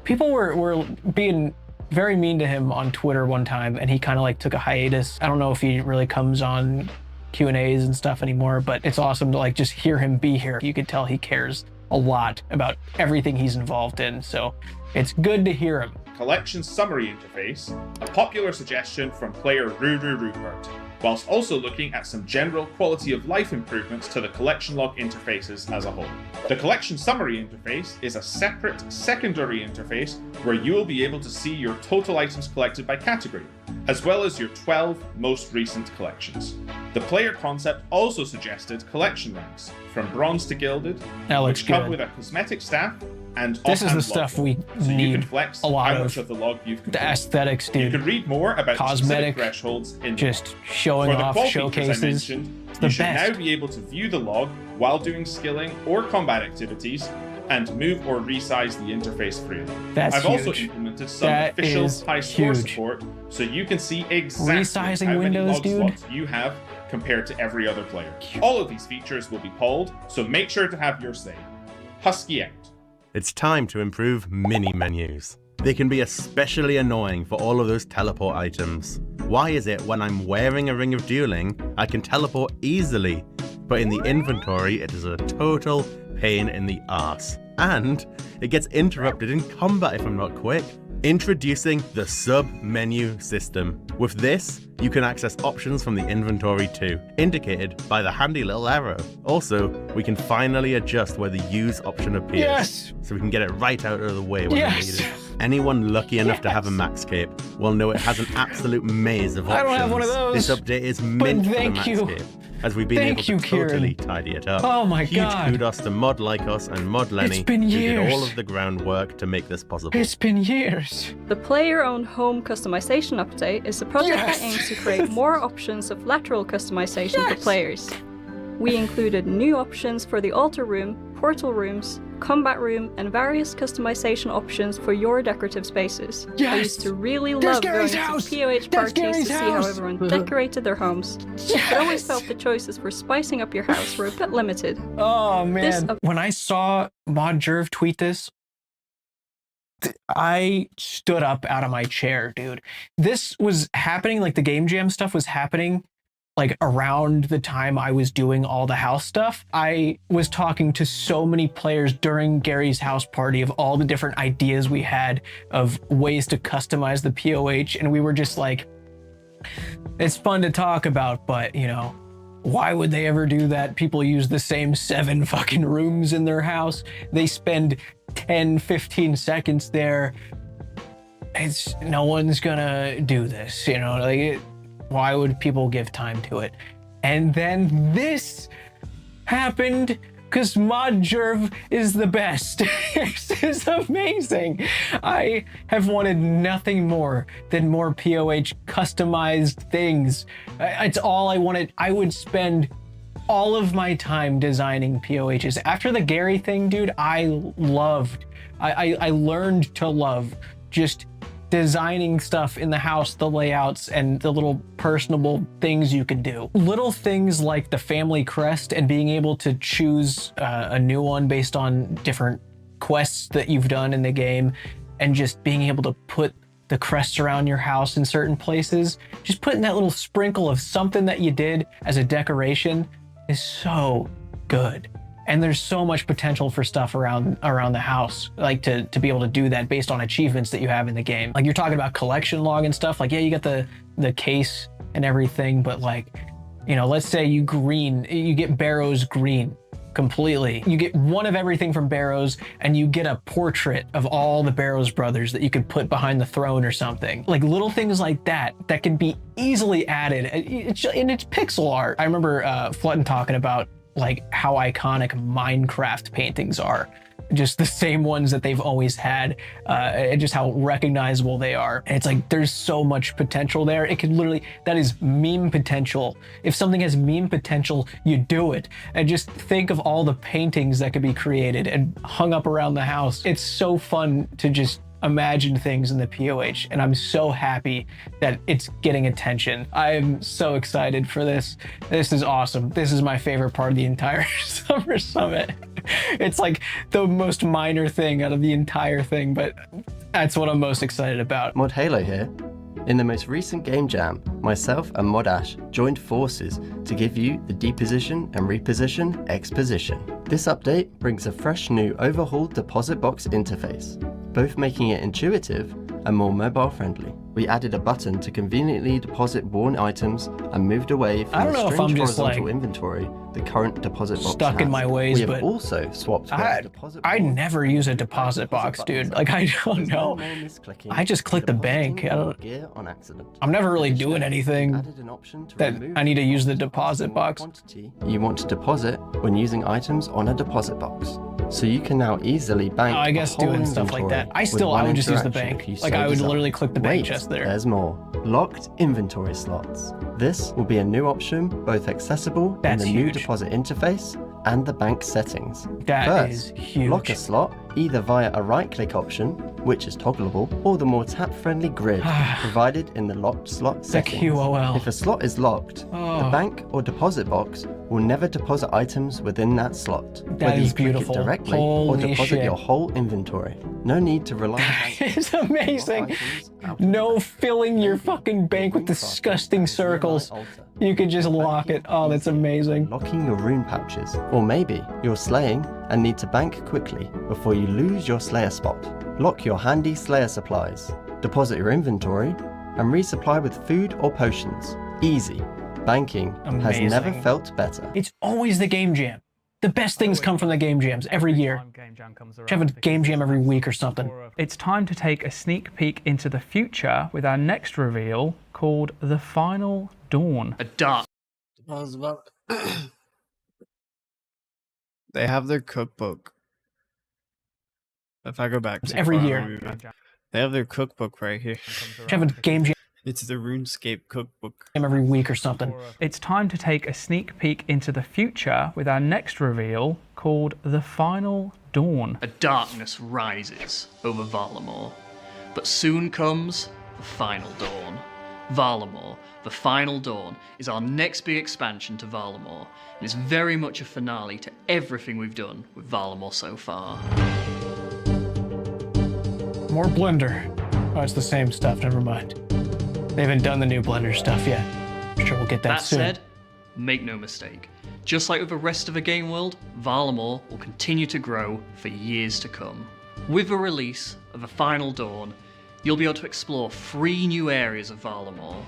people were being very mean to him on Twitter one time, and he kind of like took a hiatus. I don't know if he really comes on Q&As and stuff anymore, but it's awesome to like just hear him be here. You could tell he cares a lot about everything he's involved in, so it's good to hear him. Collection summary interface, a popular suggestion from player Rupert, whilst also looking at some general quality of life improvements to the collection log interfaces as a whole. The collection summary interface is a separate secondary interface where you will be able to see your total items collected by category, as well as your 12 most recent collections. The player concept also suggested collection ranks, from bronze to gilded, which come with a cosmetic staff and this is the offhand stuff log, we so you need can flex a lot how of. much of the log you've completed. The aesthetics, dude. You can read more about cosmetic the specific thresholds in just showing For the off qual features I showcases. mentioned, It's you the should best. now be able to view the log while doing skilling or combat activities and move or resize the interface freely. That's I've also huge. implemented some That official is high score huge. support so you can see exactly Resizing how many windows, log dude. slots you have compared to every other player. All of these features will be polled, so make sure to have your say. Husky out. It's time to improve mini menus. They can be especially annoying for all of those teleport items. Why is it when I'm wearing a ring of dueling, I can teleport easily, but in the inventory it is a total pain in the arse? And it gets interrupted in combat if I'm not quick. Introducing the sub-menu system. With this, you can access options from the inventory too, indicated by the handy little arrow. Also, we can finally adjust where the use option appears, Yes! so we can get it right out of the way when we Yes! need it. Anyone lucky enough to have a Maxscape will know it has an absolute maze of options. I don't have one of those. This update is But mint for the thank you. Maxscape, as we've been Thank able you, to totally Kieran. tidy it up. Oh my Huge God. kudos to Mod Lycos and Mod Lenny, It's been who did all years. of the groundwork to make this possible. It's been years. The player-owned home customization update is a project Yes! that aims to create more options of lateral customization for players. We included new options for the altar room, portal rooms, combat room, and various customization options for your decorative spaces. I Yes! used to really There's love going Gary's to house! POH There's parties to Gary's see how house! everyone decorated their homes. But I always felt the choices for spicing up your house were a bit limited. Oh This man. When I saw Mod Jerv tweet this, I stood up out of my chair, dude. This was happening, like the Game Jam stuff was happening like around the time I was doing all the house stuff. I was talking to so many players during Gary's house party of all the different ideas we had of ways to customize the POH, and we were just like, it's fun to talk about, but you know, why would they ever do that? People use the same 7 fucking rooms in their house. They spend 10, 15 seconds there. It's no one's gonna do this, you know, like why would people give time to it? And then this happened because Mod Jerv is the best. This is amazing. I have wanted nothing more than more POH customized things. It's all I wanted. I would spend all of my time designing POHs. After the Gary thing, dude, I learned to love just designing stuff in the house, the layouts, and the little personable things you can do. Little things like the family crest and being able to choose a new one based on different quests that you've done in the game, and just being able to put the crests around your house in certain places. Just putting that little sprinkle of something that you did as a decoration is so good. And there's so much potential for stuff around the house, like to be able to do that based on achievements that you have in the game. Like you're talking about collection log and stuff, like yeah, you got the case and everything, but like, you know, let's say you get Barrows green completely. You get one of everything from Barrows, and you get a portrait of all the Barrows brothers that you could put behind the throne or something. Like little things like that can be easily added. And it's pixel art. I remember Flutton talking about like how iconic Minecraft paintings are. just the same ones that they've always had, and just how recognizable they are. And it's like, there's so much potential there. It could literally, that is meme potential. If something has meme potential, you do it. And just think of all the paintings that could be created and hung up around the house. It's so fun to just imagine things in the POH, and I'm so happy that it's getting attention. I am so excited for this. This is awesome. This is my favorite part of the entire Summer Summit. It's like the most minor thing out of the entire thing, but that's what I'm most excited about. Mod Halo here. In the most recent game jam, myself and Mod Ash joined forces to give you the deposition and reposition exposition. This update brings a fresh new overhauled deposit box interface, both making it intuitive and more mobile friendly. We added a button to conveniently deposit worn items and moved away from the strange horizontal inventory the current deposit box stuck has. in my ways, we have but also swapped I never use a deposit box, dude. Like, I don't know. I just click the bank. I'm never really doing anything that I need to use the deposit box. You want to deposit when using items on a deposit box. So you can now easily bank. I guess doing stuff like that. I would just use the bank. Like, I would literally click the bank just there. There's more. Locked inventory slots. This will be a new option, both accessible in the new deposit interface and the bank settings. That is huge. Lock a slot either via a right-click option, which is toggleable, or the more tap-friendly grid provided in the locked slot settings. QOL. If a slot is locked, the bank or deposit box will never deposit items within that slot. That is click beautiful. it directly or deposit your whole inventory. No need to rely on It's amazing. No filling your fucking bank with disgusting circles. You can just lock it. Oh, that's amazing. Locking your rune pouches. Or maybe you're slaying and need to bank quickly before you lose your slayer spot. Lock your handy slayer supplies. Deposit your inventory and resupply with food or potions. Easy. Banking has never felt better. It's always the game jam. The best things come from the game jams every year. Should have a game jam every week or something. It's time to take a sneak peek into the future with our next reveal called The Final Dawn. A dark. They have their cookbook. If I go back to every year, they have their cookbook right here. Should have a game jam. It's the RuneScape cookbook. Every week or something. It's time to take a sneak peek into the future with our next reveal called The Final Dawn. A darkness rises over Varlamore, but soon comes the final dawn. Varlamore, the Final Dawn, is our next big expansion to Varlamore, and is very much a finale to everything we've done with Varlamore so far. More Blender. Oh, it's the same stuff, never mind. They haven't done the new Blender stuff yet. I'm sure we'll get that soon. That said, make no mistake. Just like with the rest of the game world, Varlamore will continue to grow for years to come. With the release of the Final Dawn, you'll be able to explore 3 new areas of Varlamore: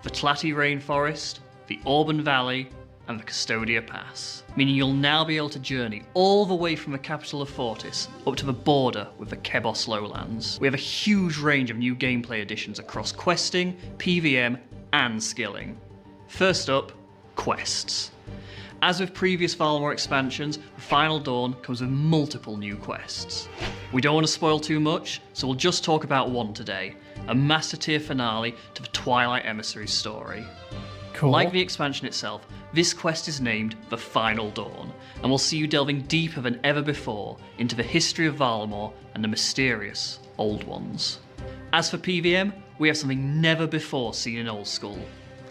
the Tlati Rainforest, the Auburn Valley, and the Custodia Pass, meaning you'll now be able to journey all the way from the capital of Fortis up to the border with the Kebos Lowlands. We have a huge range of new gameplay additions across questing, PVM, and skilling. First up, quests. As with previous Varlamore expansions, the Final Dawn comes with multiple new quests. We don't want to spoil too much, so we'll just talk about one today, a master tier finale to the Twilight Emissary's story. Cool. Like the expansion itself, this quest is named The Final Dawn, and will see you delving deeper than ever before into the history of Varlamore and the mysterious Old Ones. As for PVM, we have something never before seen in Old School,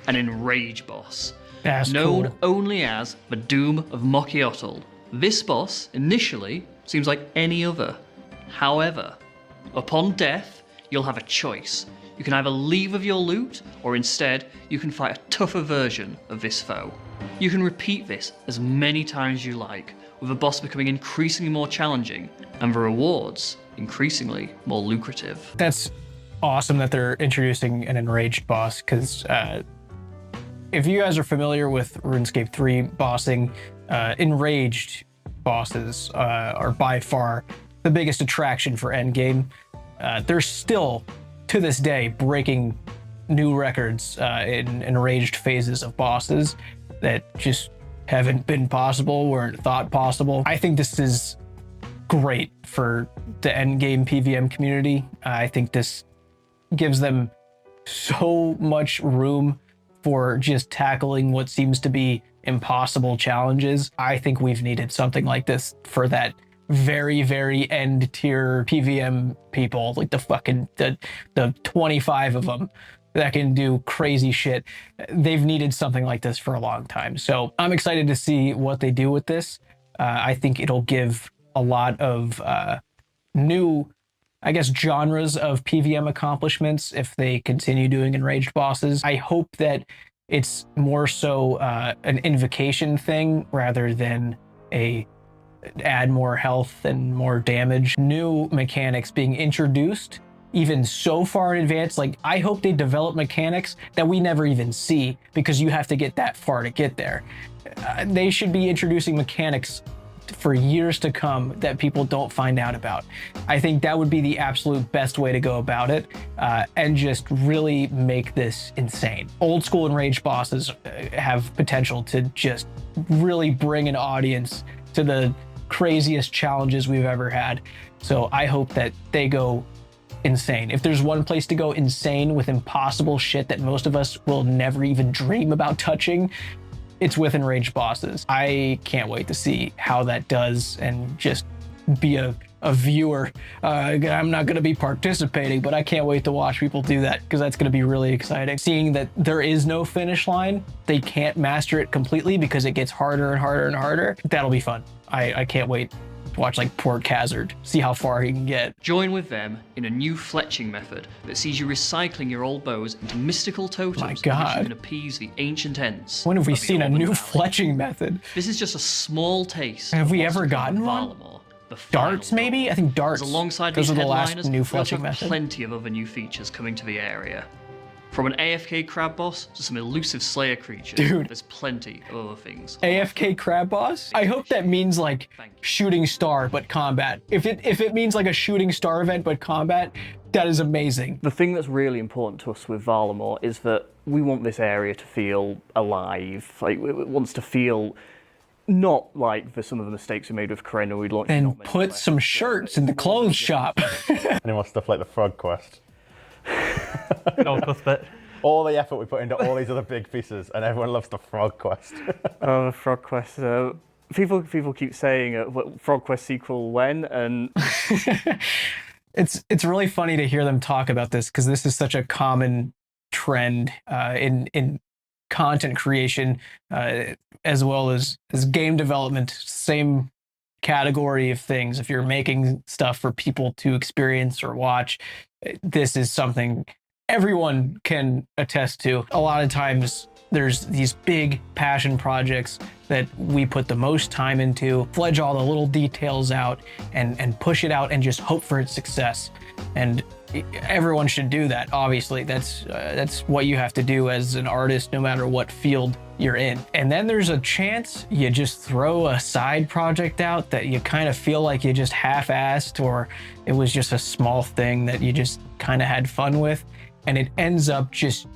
an Enrage boss. That's known cool. only as the Doom of Mokiotl. This boss, initially, seems like any other. However, upon death, you'll have a choice. You can either leave with your loot, or instead, you can fight a tougher version of this foe. You can repeat this as many times as you like, with the boss becoming increasingly more challenging, and the rewards increasingly more lucrative. That's awesome that they're introducing an enraged boss, because if you guys are familiar with RuneScape 3 bossing, enraged bosses are by far the biggest attraction for endgame. They're still, to this day, breaking new records in enraged phases of bosses that just haven't been possible, weren't thought possible. I think this is great for the end game PVM community. I think this gives them so much room for just tackling what seems to be impossible challenges. I think we've needed something like this for that very, very end tier PVM people, like the 25 of them that can do crazy shit. They've needed something like this for a long time. So I'm excited to see what they do with this. I think it'll give a lot of new, I guess, genres of PVM accomplishments if they continue doing enraged bosses. I hope that it's more so an invocation thing rather than a add more health and more damage. New mechanics being introduced even so far in advance. Like, I hope they develop mechanics that we never even see because you have to get that far to get there. They should be introducing mechanics for years to come that people don't find out about. I think that would be the absolute best way to go about it, and just really make this insane. Old school enraged bosses have potential to just really bring an audience to the craziest challenges we've ever had. So I hope that they go insane. If there's one place to go insane with impossible shit that most of us will never even dream about touching, it's with enraged bosses. I can't wait to see how that does and just be a viewer. I'm not going to be participating, but I can't wait to watch people do that because that's going to be really exciting. Seeing that there is no finish line, they can't master it completely because it gets harder and harder and harder. That'll be fun. I can't wait to watch like poor Khazard, see how far he can get. Join with them in a new fletching method that sees you recycling your old bows into mystical totems My in which God. you can appease the ancient ends. When have we of the seen a Auburn new Valley. fletching method? This is just a small taste. Have of we what's ever to come gotten in one? Varlamore, the Darts, final maybe? goal. I think darts. As alongside Those these are the last headliners, new we also fletching have method. plenty of other new features coming to the area. From an AFK crab boss to some elusive slayer creatures, Dude. there's plenty of other things. AFK crab boss? I hope that means like shooting star but combat. If it means like a shooting star event but combat, that is amazing. The thing that's really important to us with Varlamore is that we want this area to feel alive. Like, it wants to feel not like for some of the mistakes we made with Corona. We'd launched And put some shirts in the clothes shop. Any more stuff like the frog quest? No, Cuthbert. All the effort we put into all these other big pieces, and everyone loves the frog quest. Oh, the Frog Quest. People keep saying Frog Quest sequel when, and It's really funny to hear them talk about this because this is such a common trend in content creation, as well as game development. Same category of things. If you're making stuff for people to experience or watch, this is something everyone can attest to. A lot of times there's these big passion projects that we put the most time into, fledge all the little details out and push it out and just hope for its success. And everyone should do that. Obviously, that's what you have to do as an artist, no matter what field you're in. And then there's a chance you just throw a side project out that you kind of feel like you just half-assed, or it was just a small thing that you just kind of had fun with, and it ends up just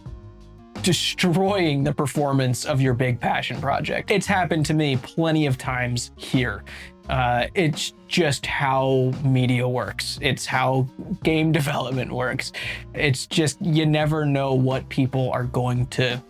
destroying the performance of your big passion project. It's happened to me plenty of times here. It's just how media works. It's how game development works. It's just, you never know what people are going to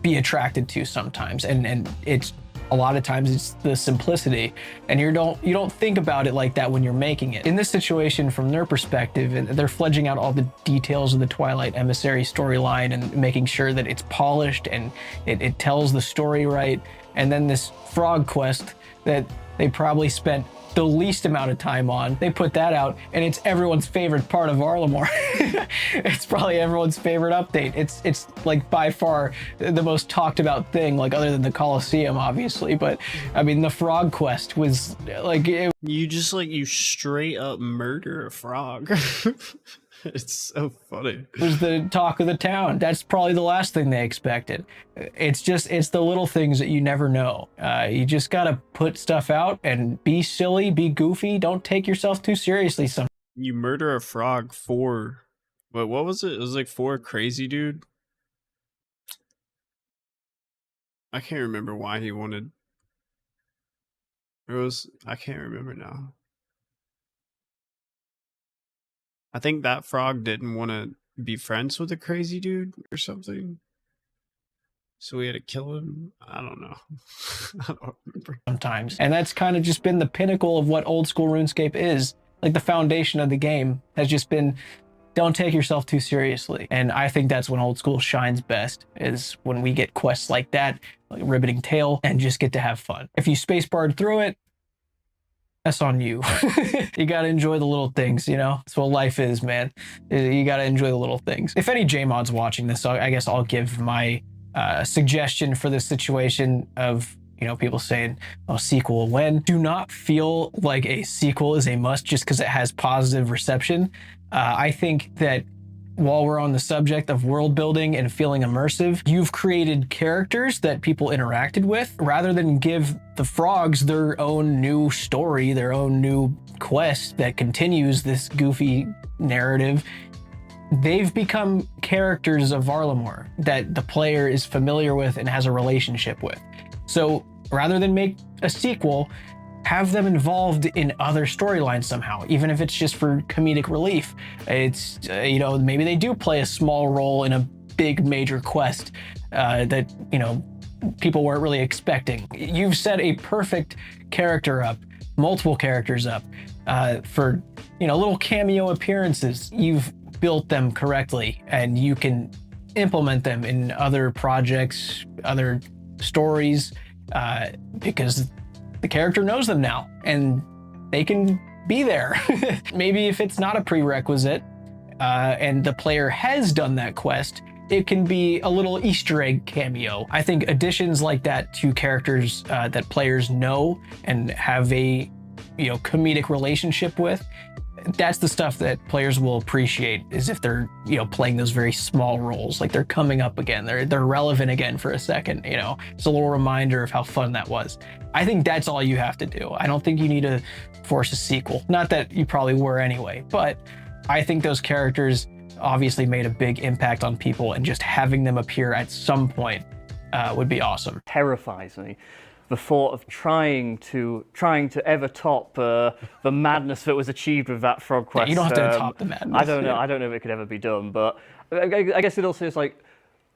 be attracted to sometimes. And it's a lot of times it's the simplicity, and you don't think about it like that when you're making it. In this situation, from their perspective, and they're fledging out all the details of the Twilight Emissary storyline and making sure that it's polished and it tells the story right. And then this frog quest that they probably spent the least amount of time on, they put that out, and it's everyone's favorite part of Varlamore. It's probably everyone's favorite update. It's like by far the most talked about thing, like other than the Coliseum, obviously. But I mean, the frog quest was like, you straight up murder a frog. It's so funny. It was the talk of the town. That's probably the last thing they expected. It's the little things that you never know. You just gotta put stuff out and be silly, be goofy. Don't take yourself too seriously. You murder a frog for, what was it? It was like for a crazy dude. I can't remember why he wanted. I can't remember now. I think that frog didn't want to be friends with the crazy dude or something. So we had to kill him. I don't know. I don't remember. Sometimes. And that's kind of just been the pinnacle of what old school RuneScape is. Like the foundation of the game has just been, don't take yourself too seriously. And I think that's when old school shines best, is when we get quests like that, like Ribbiting Tail, and just get to have fun. If you spacebarred through it, that's on you. You gotta enjoy the little things, you know? That's what life is, man. You gotta enjoy the little things. If any JMod's watching this, I guess I'll give my suggestion for this situation of, you know, people saying, oh, sequel when. Do not feel like a sequel is a must just because it has positive reception. I think that while we're on the subject of world building and feeling immersive, you've created characters that people interacted with. Rather than give the frogs their own new story, their own new quest that continues this goofy narrative, they've become characters of Varlamore that the player is familiar with and has a relationship with. So rather than make a sequel, have them involved in other storylines somehow, even if it's just for comedic relief. It's, you know, maybe they do play a small role in a big major quest that, you know, people weren't really expecting. You've set a perfect character up, multiple characters up for, you know, little cameo appearances. You've built them correctly and you can implement them in other projects, other stories, because the character knows them now and they can be there. Maybe if it's not a prerequisite and the player has done that quest, it can be a little Easter egg cameo. I think additions like that to characters that players know and have a, you know, comedic relationship with, that's the stuff that players will appreciate, is if they're, you know, playing those very small roles, like they're coming up again, they're relevant again for a second, you know. It's a little reminder of how fun that was. I think that's all you have to do. I don't think you need to force a sequel. Not that you probably were anyway, but I think those characters obviously made a big impact on people, and just having them appear at some point would be awesome. Terrifies me. The thought of trying to ever top the madness that was achieved with that frog quest. Yeah, you don't have to top the madness. I don't know. I don't know if it could ever be done, but I guess it also is like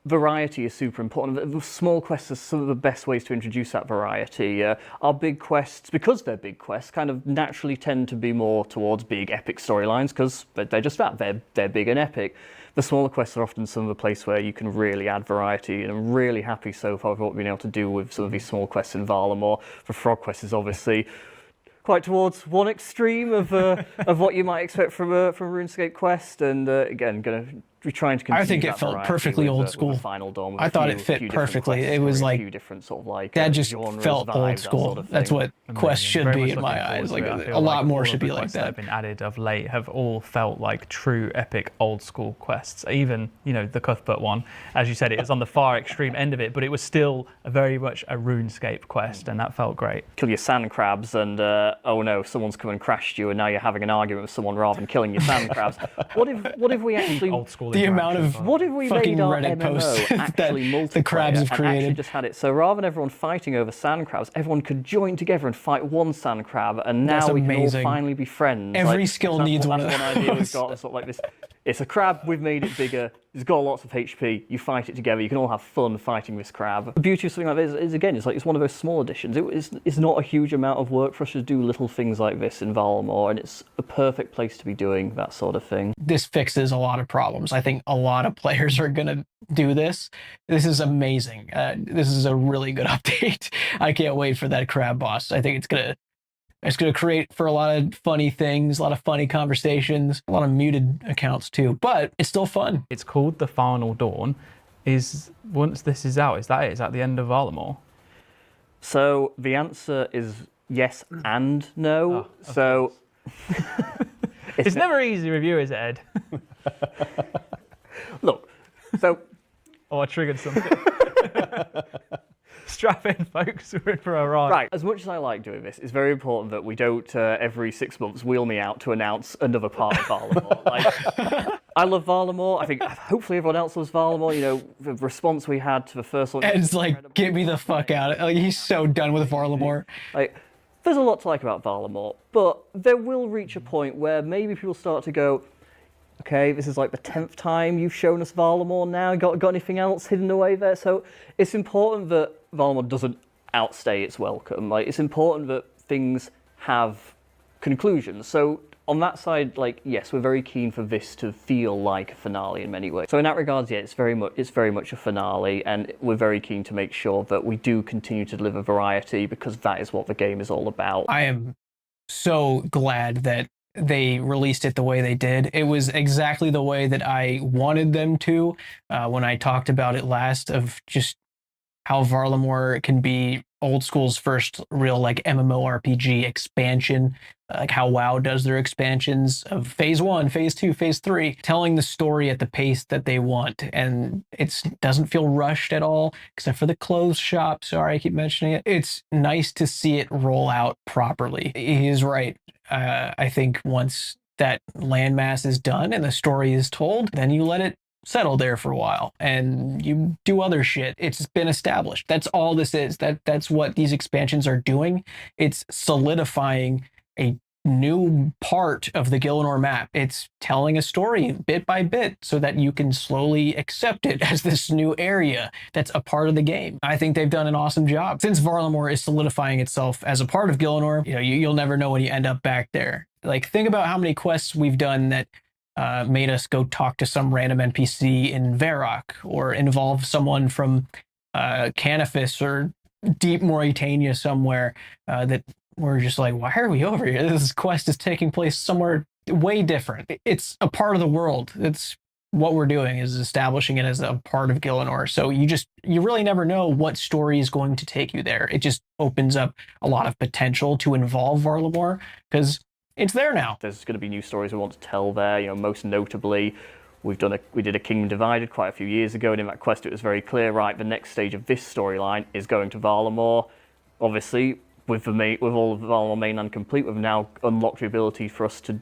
variety is super important. The small quests are some of the best ways to introduce that variety. Our big quests, because they're big quests, kind of naturally tend to be more towards big epic storylines because they're just that. They're big and epic. The smaller quests are often some of the place where you can really add variety, and I'm really happy so far with what we've been able to do with some of these small quests in Varlamore. The frog quest is obviously quite towards one extreme of what you might expect from a RuneScape quest, and again, going to be trying to continue. I think it felt perfectly old school. Final Dawn. I thought it fit perfectly. It was like, sort of like that just felt old school. Sort of that's what Quest should be in my eyes. Like a lot more should be like that. That have been added of late have all felt like true epic old school quests. Even, you know, the Cuthbert one, as you said, it was on the far extreme end of it, but it was still very much a RuneScape quest, and that felt great. Kill your sand crabs, and oh no, someone's come and crashed you, and now you're having an argument with someone rather than killing your sand crabs. What if we actually old school? The amount of what if we fucking made our Reddit MMO posts actually that the crabs have and actually created. just had it so rather than everyone fighting over sand crabs, everyone could join together and fight one sand crab, and now That's we can all amazing. finally be friends. Every skill needs one of That's one idea we've those. got. Sort of like this. It's a crab. We've made it bigger. It's got lots of HP. You fight it together. You can all have fun fighting this crab. The beauty of something like this is again, it's like it's one of those small additions. It's not a huge amount of work for us to do little things like this in Varlamore, and it's a perfect place to be doing that sort of thing. This fixes a lot of problems. I think a lot of players are gonna do this. This is amazing. This is a really good update. I can't wait for that crab boss. I think it's gonna create for a lot of funny things, a lot of funny conversations, a lot of muted accounts too, but it's still fun. It's called the Final Dawn. Once this is out, is that it? Is that the end of Varlamore? So the answer is yes and no. So it's never easy to review, is it, Ed? Look, so I triggered something. Strap in, folks. We're in for a ride. Right. As much as I like doing this, it's very important that we don't every 6 months wheel me out to announce another part of Varlamore. Like, I love Varlamore. I think hopefully everyone else loves Varlamore. You know, the response we had to the first one. Ed's like, get me the fuck out. Like, he's so done with Varlamore. Like, there's a lot to like about Varlamore, but there will reach a point where maybe people start to go, Okay, this is like the 10th time you've shown us Varlamore now. Got anything else hidden away there? So it's important that Varlamore doesn't outstay its welcome. Like, it's important that things have conclusions. So on that side, like, yes, we're very keen for this to feel like a finale in many ways. So in that regards, yeah, it's very much a finale, and we're very keen to make sure that we do continue to deliver variety, because that is what the game is all about. I am so glad that they released it the way they did. It was exactly the way that I wanted them to when I talked about it last, of just how Varlamore can be Old School's first real like MMORPG expansion, like how WoW does their expansions of phase 1, phase 2, phase 3, telling the story at the pace that they want. And it doesn't feel rushed at all, except for the clothes shop. Sorry, I keep mentioning it. It's nice to see it roll out properly. He is right. I think once that landmass is done and the story is told, then you let it settle there for a while and you do other shit. It's been established. That's all this is. That's what these expansions are doing. It's solidifying a new part of the Gielinor map. It's telling a story bit by bit so that you can slowly accept it as this new area that's a part of the game. I think they've done an awesome job. Since Varlamore is solidifying itself as a part of Gielinor, you'll never know when you end up back there. Like, think about how many quests we've done that made us go talk to some random NPC in Varrock, or involve someone from Canifis or deep Mauritania somewhere that we're just like, why are we over here? This quest is taking place somewhere way different. It's a part of the world. It's what we're doing, is establishing it as a part of Gielinor. So you really never know what story is going to take you there. It just opens up a lot of potential to involve Varlamore, because it's there now. There's going to be new stories we want to tell there. Most notably, we did a Kingdom Divided quite a few years ago, and in that quest it was very clear, right, the next stage of this storyline is going to Varlamore. Obviously, with all of Varlamore mainland complete, we've now unlocked the ability for us to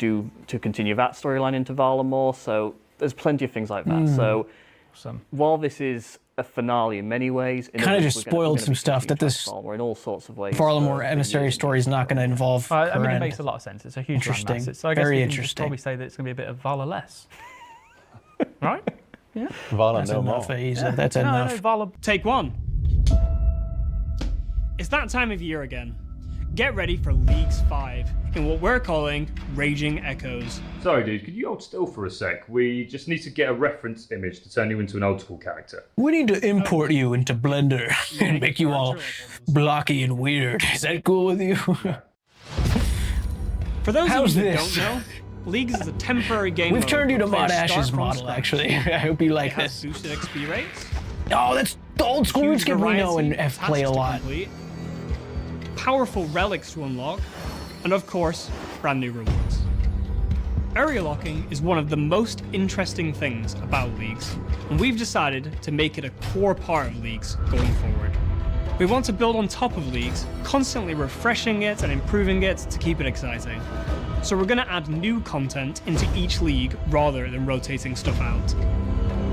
continue that storyline into Varlamore. So there's plenty of things like that. So while this is a finale in many ways, kind of just spoiled some stuff that this in all sorts of ways. Varlamore emissary story is not going to involve. I mean, it makes a lot of sense. It's a huge interesting, so I guess very we can interesting. probably say that it's going to be a bit of Vala-less, right? Yeah. Vala that's no enough. more. That's enough. No, Vala. Take one. It's that time of year again. Get ready for Leagues 5 in what we're calling Raging Echoes. Sorry dude, could you hold still for a sec? We just need to get a reference image to turn you into an old school character. We need to import you into Blender and make you all blocky and weird. Is that cool with you? For those of you that don't know, Leagues is a temporary game We've mode turned you to where Mod players Ash's start from model, scratch. actually. I hope you like It has this. boosted XP rates. Oh, that's the old school huge RuneScape we know variety and of have played a tasks to lot. complete, powerful relics to unlock, and of course, brand new rewards. Area locking is one of the most interesting things about Leagues, and we've decided to make it a core part of Leagues going forward. We want to build on top of Leagues, constantly refreshing it and improving it to keep it exciting. So we're going to add new content into each league rather than rotating stuff out.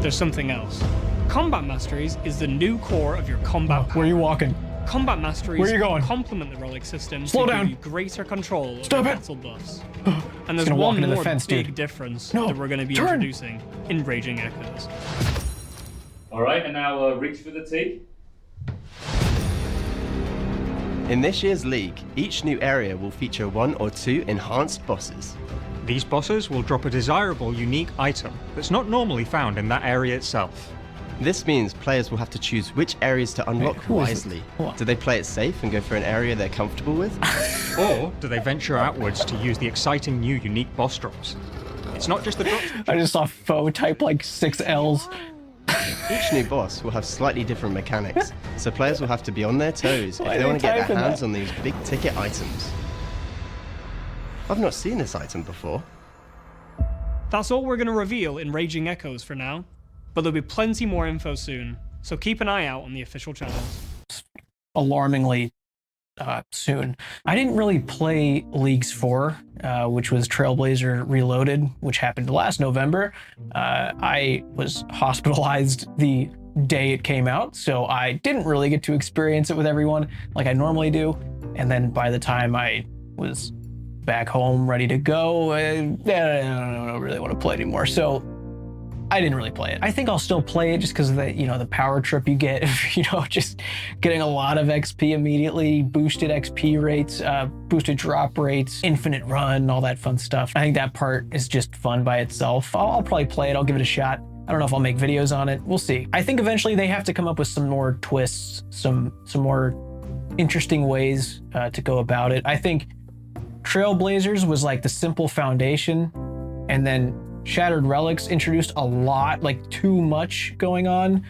There's something else. Combat Masteries is the new core of your combat power. Where are you walking? Combat Masteries Where are you going? complement the relic system Slow to down. give you greater control of Stop your it. battle buffs. It's And there's gonna walk one into the more fence, big dude. difference No, that we're going to be turn. introducing in Raging Echoes. Alright, and now reach for the T. In this year's League, each new area will feature 1 or 2 enhanced bosses. These bosses will drop a desirable, unique item that's not normally found in that area itself. This means players will have to choose which areas to unlock who is wisely. Do they play it safe and go for an area they're comfortable with? Or do they venture outwards to use the exciting new unique boss drops? It's not just the drops. I just saw Foe type like 6 L's. Each new boss will have slightly different mechanics, so players will have to be on their toes if Why are they want to they get their typing hands that? on these big ticket items. I've not seen this item before. That's all we're going to reveal in Raging Echoes for now, but there'll be plenty more info soon, so keep an eye out on the official channels. Alarmingly soon. I didn't really play Leagues 4, which was Trailblazer Reloaded, which happened last November. I was hospitalized the day it came out, so I didn't really get to experience it with everyone like I normally do. And then by the time I was back home, ready to go. I don't really want to play anymore. So I didn't really play it. I think I'll still play it just because of the, the power trip you get, just getting a lot of XP immediately, boosted XP rates, boosted drop rates, infinite run, all that fun stuff. I think that part is just fun by itself. I'll probably play it. I'll give it a shot. I don't know if I'll make videos on it. We'll see. I think eventually they have to come up with some more twists, some more interesting ways to go about it. I think Trailblazers was like the simple foundation, and then Shattered Relics introduced a lot, like too much going on.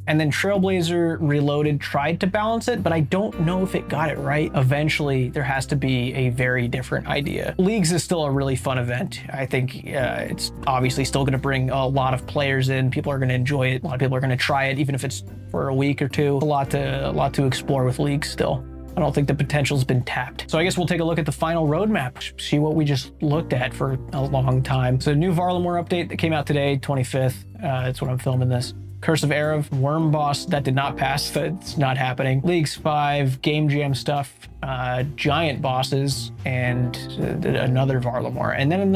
And then Trailblazer Reloaded tried to balance it, but I don't know if it got it right. Eventually, there has to be a very different idea. Leagues is still a really fun event. I think it's obviously still gonna bring a lot of players in. People are gonna enjoy it. A lot of people are gonna try it, even if it's for a week or two. A lot to explore with Leagues still. I don't think the potential's been tapped. So I guess we'll take a look at the final roadmap, see what we just looked at for a long time. So new Varlamore update that came out today, 25th. That's when I'm filming this. Curse of Arrav, Wyrm boss, that did not pass, that's not happening. Leagues 5, Game Jam stuff, giant bosses, and another Varlamore. And then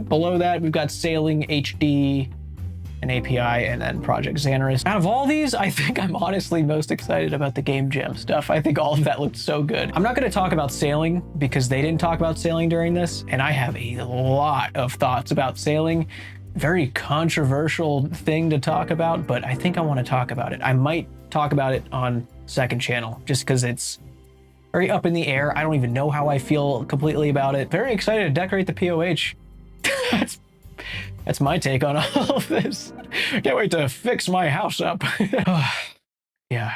below that, we've got Sailing, HD, an API, and then Project Zanaris. Out of all these, I think I'm honestly most excited about the Game Jam stuff. I think all of that looked so good. I'm not gonna talk about Sailing because they didn't talk about Sailing during this, and I have a lot of thoughts about Sailing. Very controversial thing to talk about, but I think I want to talk about it. I might talk about it on second channel just because it's very up in the air. I don't even know how I feel completely about it. Very excited to decorate the POH. That's my take on all of this. Can't wait to fix my house up. Yeah,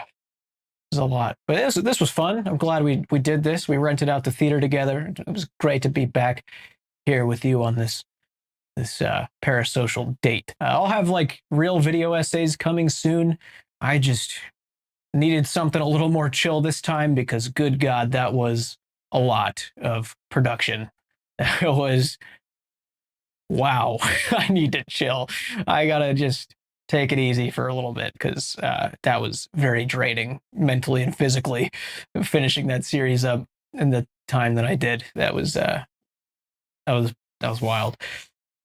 there's a lot, but this was fun. I'm glad we did this. We rented out the theater together. It was great to be back here with you on this parasocial date. I'll have like real video essays coming soon. I just needed something a little more chill this time because good God, that was a lot of production. It was, wow, I need to chill. I gotta just take it easy for a little bit because that was very draining mentally and physically, finishing that series up in the time that I did. That was wild.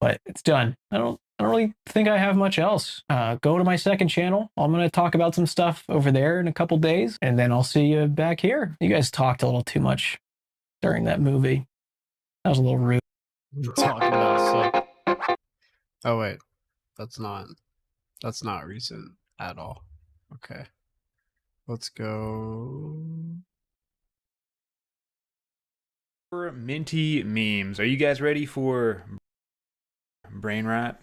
But it's done. I don't really think I have much else. Go to my second channel. I'm going to talk about some stuff over there in a couple days, and then I'll see you back here. You guys talked a little too much during that movie. That was a little rude. Talking about stuff. Oh wait, that's not recent at all. Okay, let's go. Minty memes. Are you guys ready for brain rot?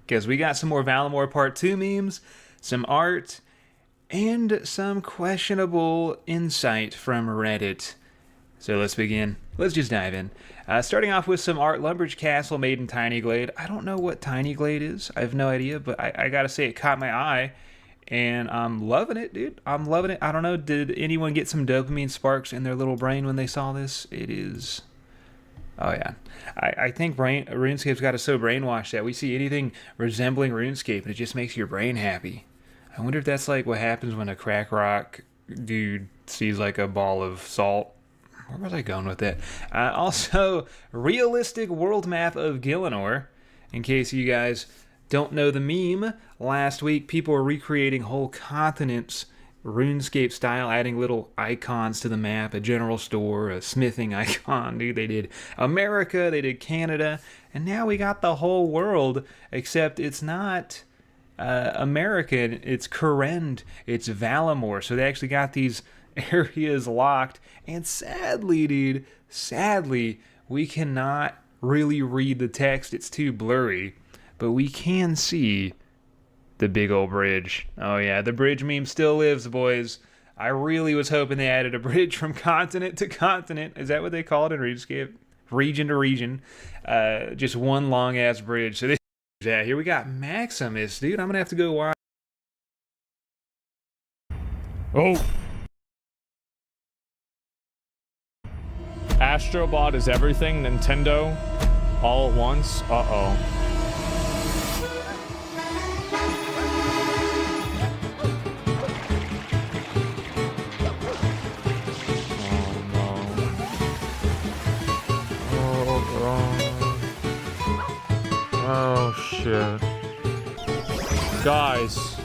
Because we got some more Varlamore Part 2 memes, some art, and some questionable insight from Reddit. So let's begin. Let's just dive in. Starting off with some art. Lumbridge Castle made in Tiny Glade. I don't know what Tiny Glade is. I have no idea, but I gotta say it caught my eye. And I'm loving it, dude. I'm loving it. I don't know, did anyone get some dopamine sparks in their little brain when they saw this? It is... Oh yeah, I think RuneScape's got us so brainwashed that we see anything resembling RuneScape and it just makes your brain happy. I wonder if that's like what happens when a crack rock dude sees like a ball of salt. Where was I going with that? Also, realistic world map of Gielinor. In case you guys don't know the meme, last week people were recreating whole continents RuneScape style, adding little icons to the map, a general store, a smithing icon. Dude, they did America, they did Canada, and now we got the whole world, except it's not American, it's Kurend, it's Varlamore. So they actually got these areas locked, and sadly, dude, sadly, we cannot really read the text, it's too blurry, but we can see the big old bridge. Oh yeah, the bridge meme still lives, boys. I really was hoping they added a bridge from continent to continent. Is that what they call it in RuneScape? Region to region. Just one long ass bridge. So yeah, here we got Maximus, dude. I'm gonna have to go watch. Oh. Astrobot is everything. Nintendo all at once. Uh-oh. shit. Guys,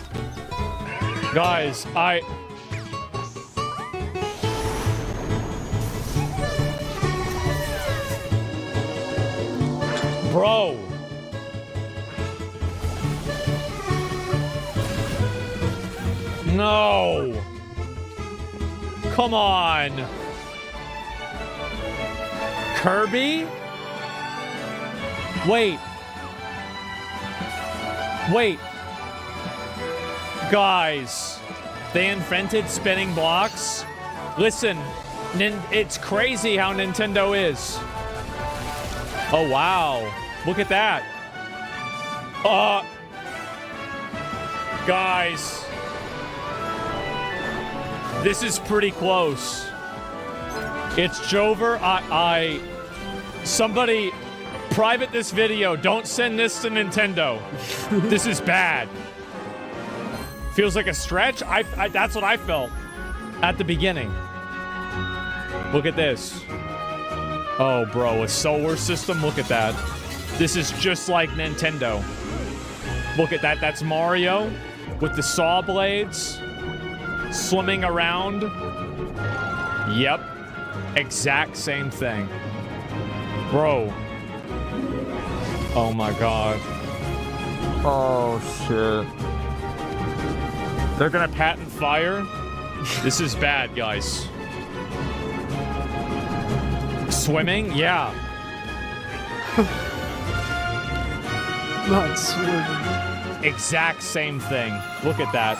bro. No. Come on. Kirby? Wait. Guys, they invented spinning blocks? Listen, it's crazy how Nintendo is. Oh, wow. Look at that. Guys. This is pretty close. It's Jover. Somebody private this video. Don't send this to Nintendo. This is bad. Feels like a stretch. That's what I felt at the beginning. Look at this. Oh, bro, a solar system. Look at that. This is just like Nintendo. Look at that. That's Mario with the saw blades swimming around. Yep. Exact same thing. Bro. Oh my god. Oh shit. They're gonna patent fire? This is bad, guys. Swimming? Yeah. Not swimming. Exact same thing. Look at that.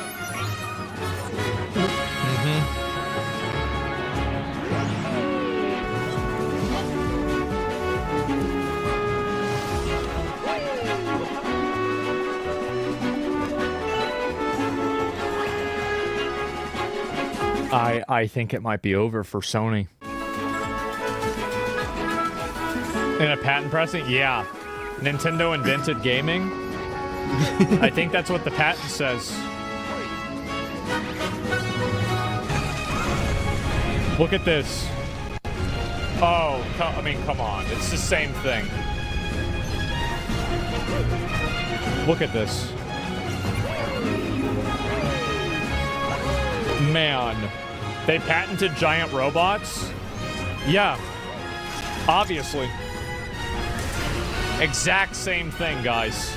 I think it might be over for Sony. In a patent pressing? Yeah. Nintendo invented gaming? I think that's what the patent says. Look at this. Oh, come on. It's the same thing. Look at this. Man. They patented giant robots? Yeah. Obviously. Exact same thing, guys.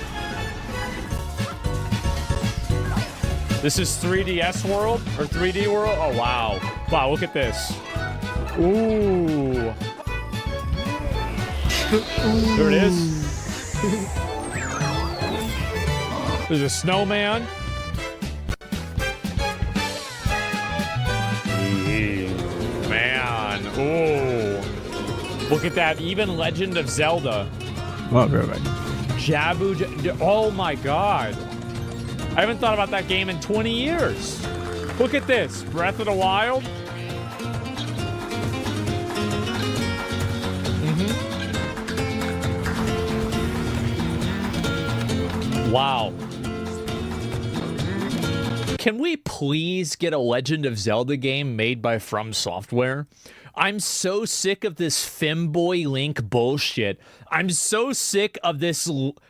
This is 3DS World? Or 3D World? Oh, wow. Wow, look at this. Ooh. There it is. There's a snowman. Man. Ooh. Look at that. Even Legend of Zelda. What, bro? Jabu. Oh my god. I haven't thought about that game in 20 years. Look at this. Breath of the Wild. Wow. Can we please get a Legend of Zelda game made by From Software? I'm so sick of this femboy Link bullshit. I'm so sick of this,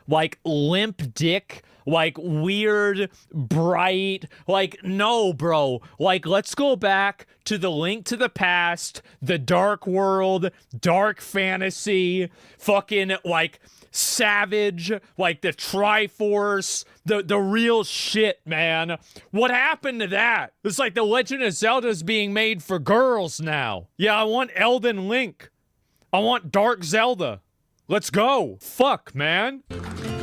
like, limp dick, like, weird, bright, like, no, bro. Like, let's go back to the Link to the Past, the Dark World, Dark Fantasy, fucking, like, Savage, like the Triforce, the real shit, man. What happened to that? It's like the Legend of Zelda's being made for girls now. Yeah, I want Elden Link. I want Dark Zelda. Let's go. Fuck, man.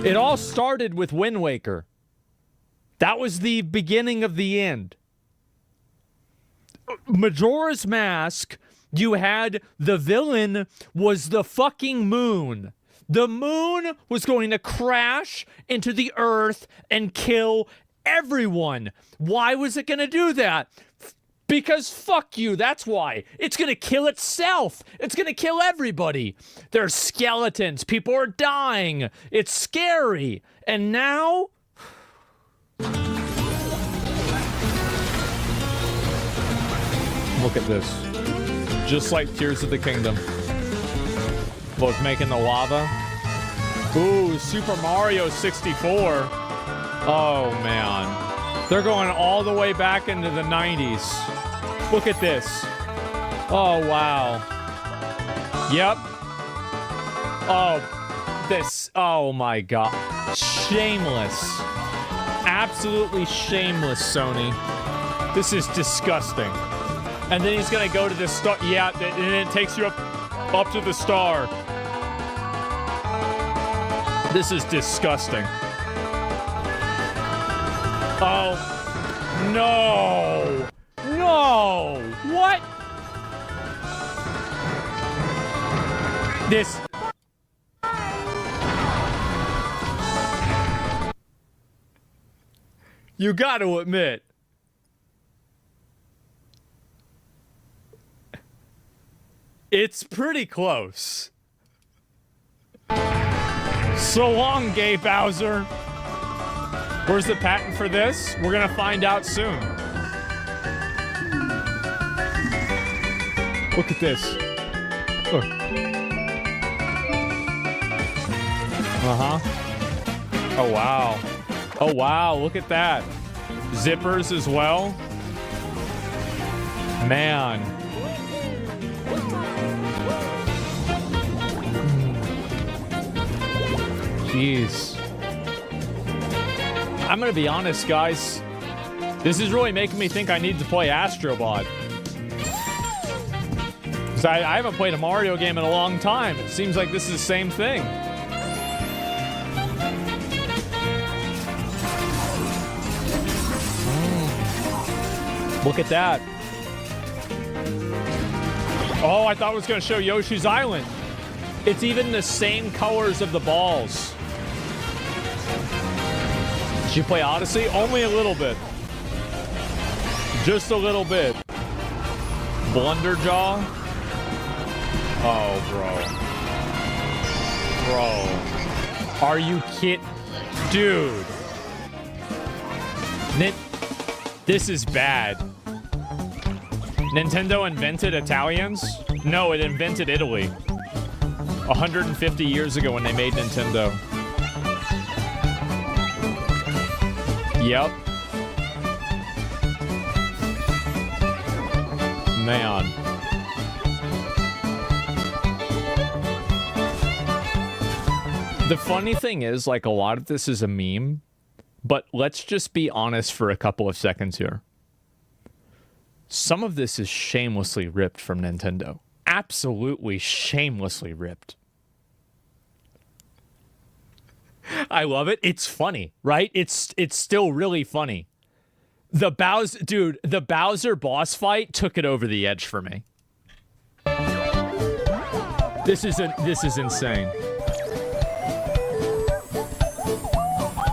It all started with Wind Waker. That was the beginning of the end. Majora's Mask, you had the villain was the fucking moon. The moon was going to crash into the earth and kill everyone. Why was it going to do that? Because fuck you, that's why. It's going to kill itself. It's going to kill everybody. There's skeletons. People are dying. It's scary. And now... Look at this. Just like Tears of the Kingdom. Look, making the lava. Ooh, Super Mario 64. Oh, man. They're going all the way back into the 90s. Look at this. Oh, wow. Yep. Oh, this. Oh, my God. Shameless. Absolutely shameless, Sony. This is disgusting. And then he's going to go to the star. Yeah, and it takes you up to the star. This is disgusting. Oh, no. No. What? This. You got to admit. It's pretty close. So long, Gay Bowser. Where's the patent for this? We're gonna find out soon. Look at this. Look. Uh-huh. Oh, wow. Oh, wow. Look at that. Zippers as well. Man. Jeez. I'm gonna be honest, guys. This is really making me think I need to play Astrobot. Because I haven't played a Mario game in a long time. It seems like this is the same thing. Look at that. Oh, I thought it was going to show Yoshi's Island. It's even the same colors of the balls. Did you play Odyssey? Only a little bit. Just a little bit. Blunderjaw? Oh, bro. Bro. Are you kidding? Dude. This is bad. Nintendo invented Italians? No, it invented Italy. 150 years ago when they made Nintendo. Yep. Man. The funny thing is, like, a lot of this is a meme, but let's just be honest for a couple of seconds here. Some of this is shamelessly ripped from Nintendo. Absolutely shamelessly ripped. I love it. It's funny, right? It's still really funny. The Bowser boss fight took it over the edge for me. This is insane.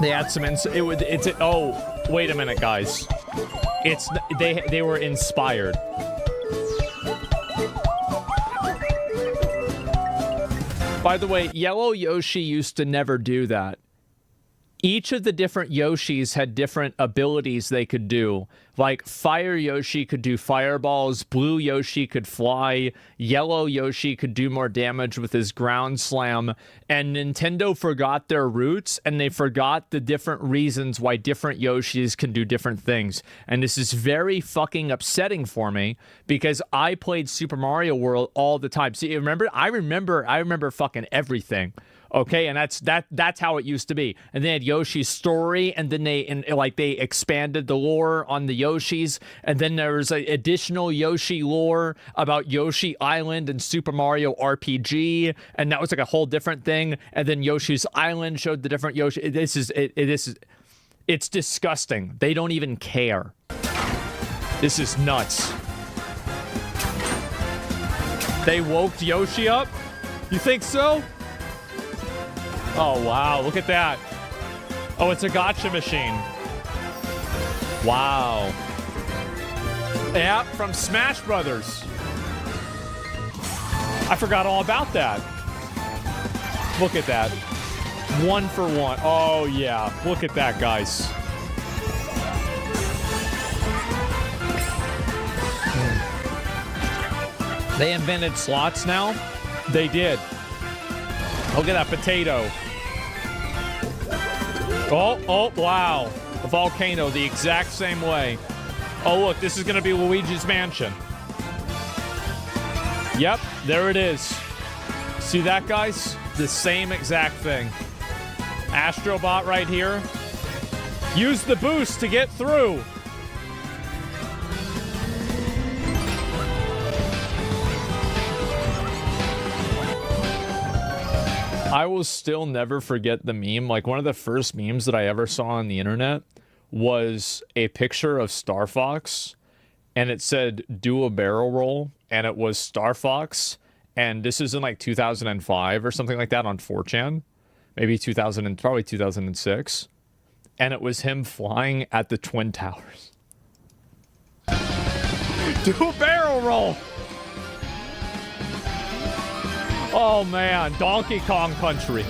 They had some oh, wait a minute, guys. They were inspired. By the way, Yellow Yoshi used to never do that. Each of the different Yoshis had different abilities they could do. Like, Fire Yoshi could do fireballs, Blue Yoshi could fly, Yellow Yoshi could do more damage with his ground slam, and Nintendo forgot their roots, and they forgot the different reasons why different Yoshis can do different things. And this is very fucking upsetting for me, because I played Super Mario World all the time. See, I remember fucking everything. Okay, and that's how it used to be. And they had Yoshi's Story, and then they expanded the lore on the Yoshis, and then there was additional Yoshi lore about Yoshi Island and Super Mario RPG, and that was like a whole different thing. And then Yoshi's Island showed the different Yoshi. It's disgusting. They don't even care. This is nuts. They woke Yoshi up? You think so? Oh, wow. Look at that. Oh, it's a gotcha machine. Wow. Yeah, from Smash Brothers. I forgot all about that. Look at that. 1 for 1. Oh, yeah. Look at that, guys. They invented slots now? They did. Look at that potato. Oh, wow. A volcano the exact same way. Oh, look, this is going to be Luigi's Mansion. Yep, there it is. See that, guys? The same exact thing. Astrobot right here. Use the boost to get through. I will still never forget the meme. Like, one of the first memes that I ever saw on the internet was a picture of Star Fox, and it said, do a barrel roll, and it was Star Fox, and this is in, like, 2005 or something like that on 4chan. Maybe probably 2006. And it was him flying at the Twin Towers. Do a barrel roll! Oh man, Donkey Kong Country.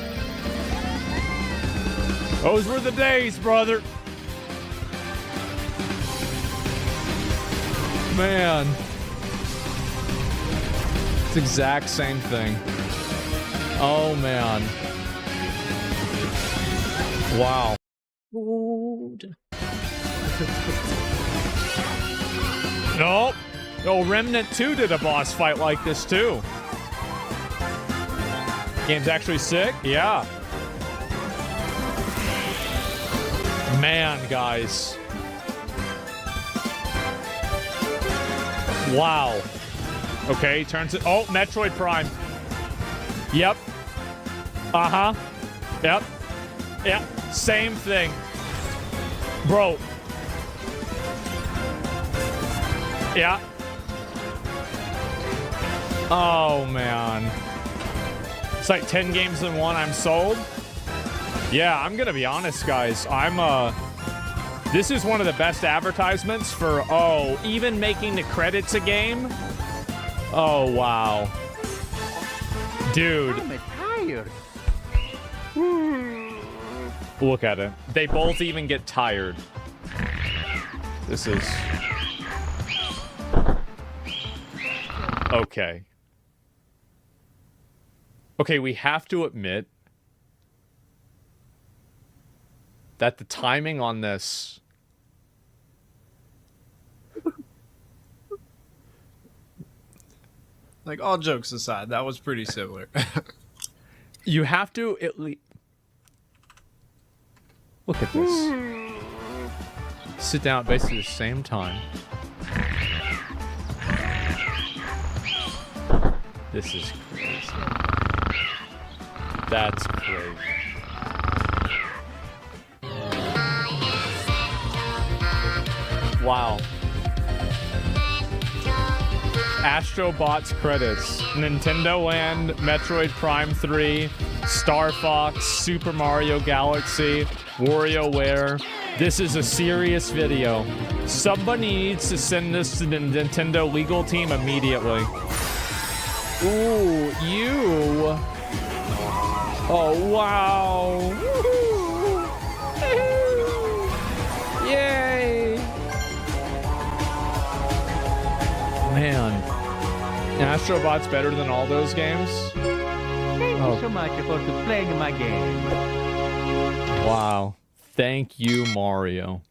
Those were the days, brother. Man. It's the exact same thing. Oh man. Wow. Nope. No, Remnant 2 did a boss fight like this too. Game's actually sick? Yeah. Man, guys. Wow. Okay, turns it. Oh, Metroid Prime. Yep. Uh-huh. Yep. Yep. Same thing. Bro. Yeah. Oh, man. It's like 10 games in one. I'm sold. Yeah, I'm gonna be honest, guys. This is one of the best advertisements for, even making the credits a game. Oh, wow. Dude. I'm tired. Look at it. They both even get tired. This is... Okay. Okay, we have to admit that the timing on this... Like, all jokes aside, that was pretty similar. You have to at least... Look at this. Sit down at basically the same time. This is crazy. That's crazy. Wow. Astrobot's credits. Nintendo Land, Metroid Prime 3, Star Fox, Super Mario Galaxy, WarioWare. This is a serious video. Somebody needs to send this to the Nintendo legal team immediately. Ooh, you. Oh, wow. Yay. Man. Astrobot's better than all those games? Thank you so much for playing my game. Wow. Thank you, Mario.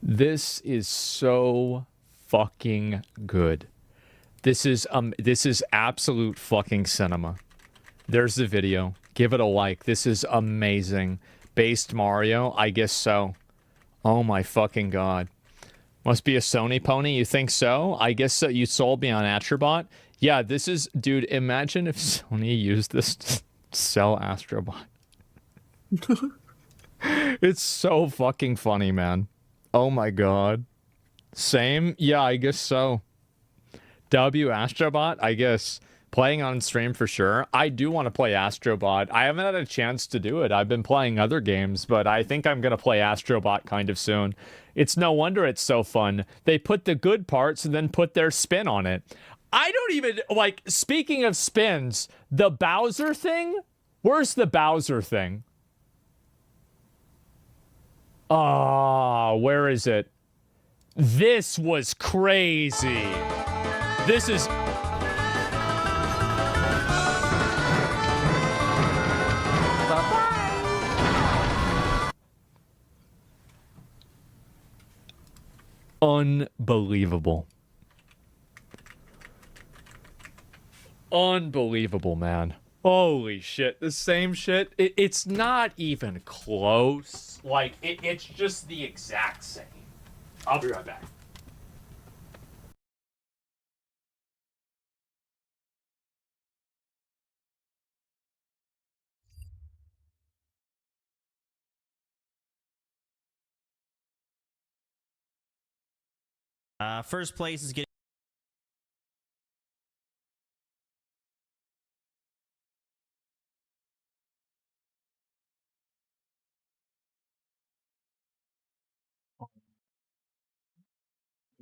This is so fucking good. This is absolute fucking cinema. There's the video. Give it a like. This is amazing. Based Mario? I guess so. Oh my fucking god. Must be a Sony pony? You think so? I guess so. You sold me on Astrobot? Yeah, this is... Dude, imagine if Sony used this to sell Astrobot. It's so fucking funny, man. Oh my god. Same? Yeah, I guess so. W Astrobot? I guess. Playing on stream for sure. I do want to play Astrobot. I haven't had a chance to do it. I've been playing other games, but I think I'm going to play Astrobot kind of soon. It's no wonder it's so fun. They put the good parts and then put their spin on it. I don't even... Like, speaking of spins, the Bowser thing? Where's the Bowser thing? Where is it? This was crazy. This is... Unbelievable. Unbelievable, man. Holy shit. The same shit. It's not even close. Like, it's just the exact same. I'll be right back. First place is getting.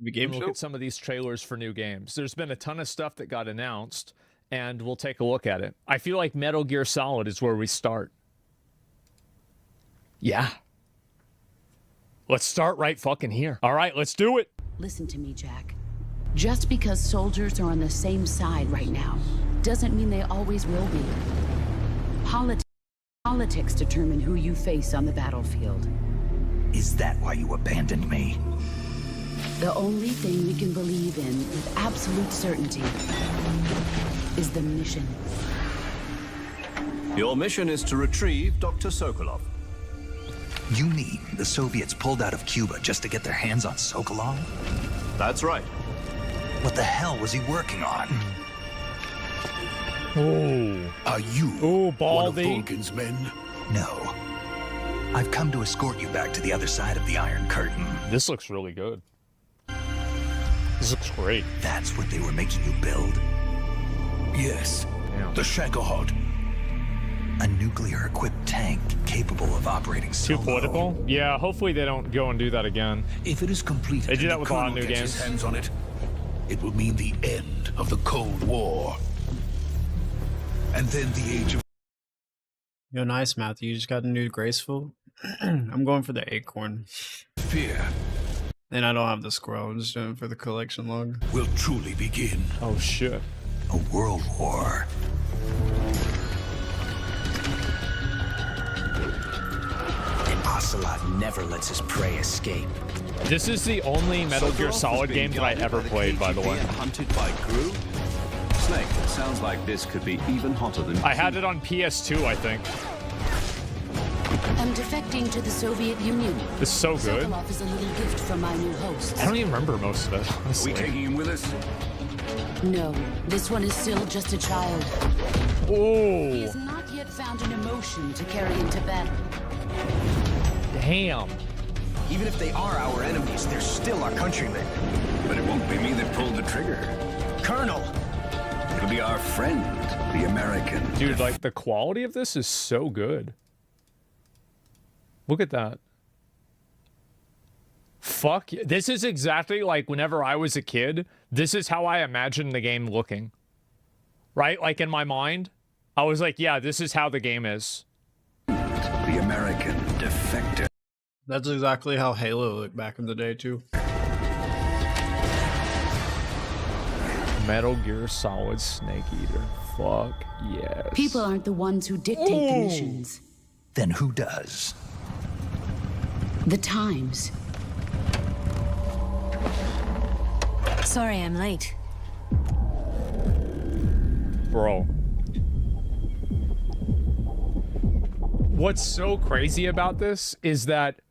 Look at some of these trailers for new games. There's been a ton of stuff that got announced, and we'll take a look at it. I feel like Metal Gear Solid is where we start. Yeah. Let's start right fucking here. All right, let's do it. Listen to me, Jack. Just because soldiers are on the same side right now doesn't mean they always will be. Politics determine who you face on the battlefield. Is that why you abandoned me? The only thing we can believe in with absolute certainty is the mission. Your mission is to retrieve Dr. Sokolov. You mean the Soviets pulled out of Cuba just to get their hands on Sokolov? That's right. What the hell was he working on? Oh. Are you one of Vulcan's men? No. I've come to escort you back to the other side of the Iron Curtain. This looks really good. This looks great. That's what they were making you build? Yes. The Shagohod. A nuclear-equipped tank capable of operating solo. Too political? Yeah, hopefully they don't go and do that again. If it is completed, they do that with a lot of new games. His hands on it, it will mean the end of the Cold War. And then the age of... Yo, nice, Matthew. You just got a new graceful. I'm going for the acorn. Fear. And I don't have the scroll. I'm just doing it for the collection log. Will truly begin. Oh, shit. A world war. Ocelot never lets his prey escape. This is the only Metal Gear Solid game that I ever played, by the way. Hunted by crew? Snake, it sounds like this could be even hotter than... I had it on PS2, I think. I'm defecting to the Soviet Union. This is so good. Sokolov is a little gift from my new host. I don't even remember most of it, honestly. Are we taking him with us? No, this one is still just a child. Oh. He has not yet found an emotion to carry into battle. Damn. Even if they are our enemies, they're still our countrymen. But it won't be me that pulled the trigger. Colonel! It'll be our friend, the American. Dude, like, the quality of this is so good. Look at that. Fuck. This is exactly like whenever I was a kid, this is how I imagined the game looking. Right? Like, in my mind, I was like, yeah, this is how the game is. The American defector. That's exactly how Halo looked back in the day, too. Metal Gear Solid Snake Eater. Fuck yes. People aren't the ones who dictate the missions. Then who does? The times. Sorry I'm late. Bro. What's so crazy about this is that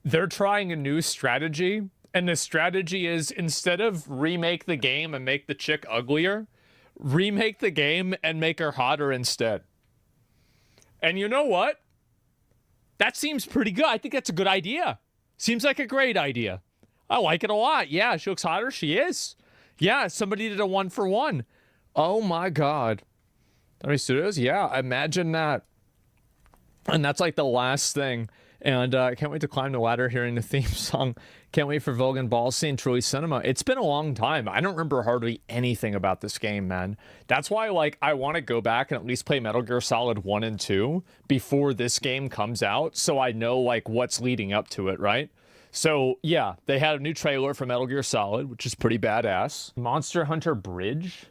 they're trying a new strategy, and the strategy is instead of remake the game and make the chick uglier, remake the game and make her hotter instead. And you know what? That seems pretty good. I think that's a good idea. Seems like a great idea. I like it a lot. Yeah, she looks hotter. She is. Yeah, somebody did a 1-for-1. Oh my God. Are Studios? Yeah, imagine that. And that's like the last thing. And I can't wait to climb the ladder hearing the theme song. Can't wait for Vogan Ball seeing Truly Cinema. It's been a long time. I don't remember hardly anything about this game, man. That's why, like, I want to go back and at least play Metal Gear Solid 1 and 2 before this game comes out, so I know, like, what's leading up to it, right? So, yeah, they had a new trailer for Metal Gear Solid, which is pretty badass. Monster Hunter Bridge?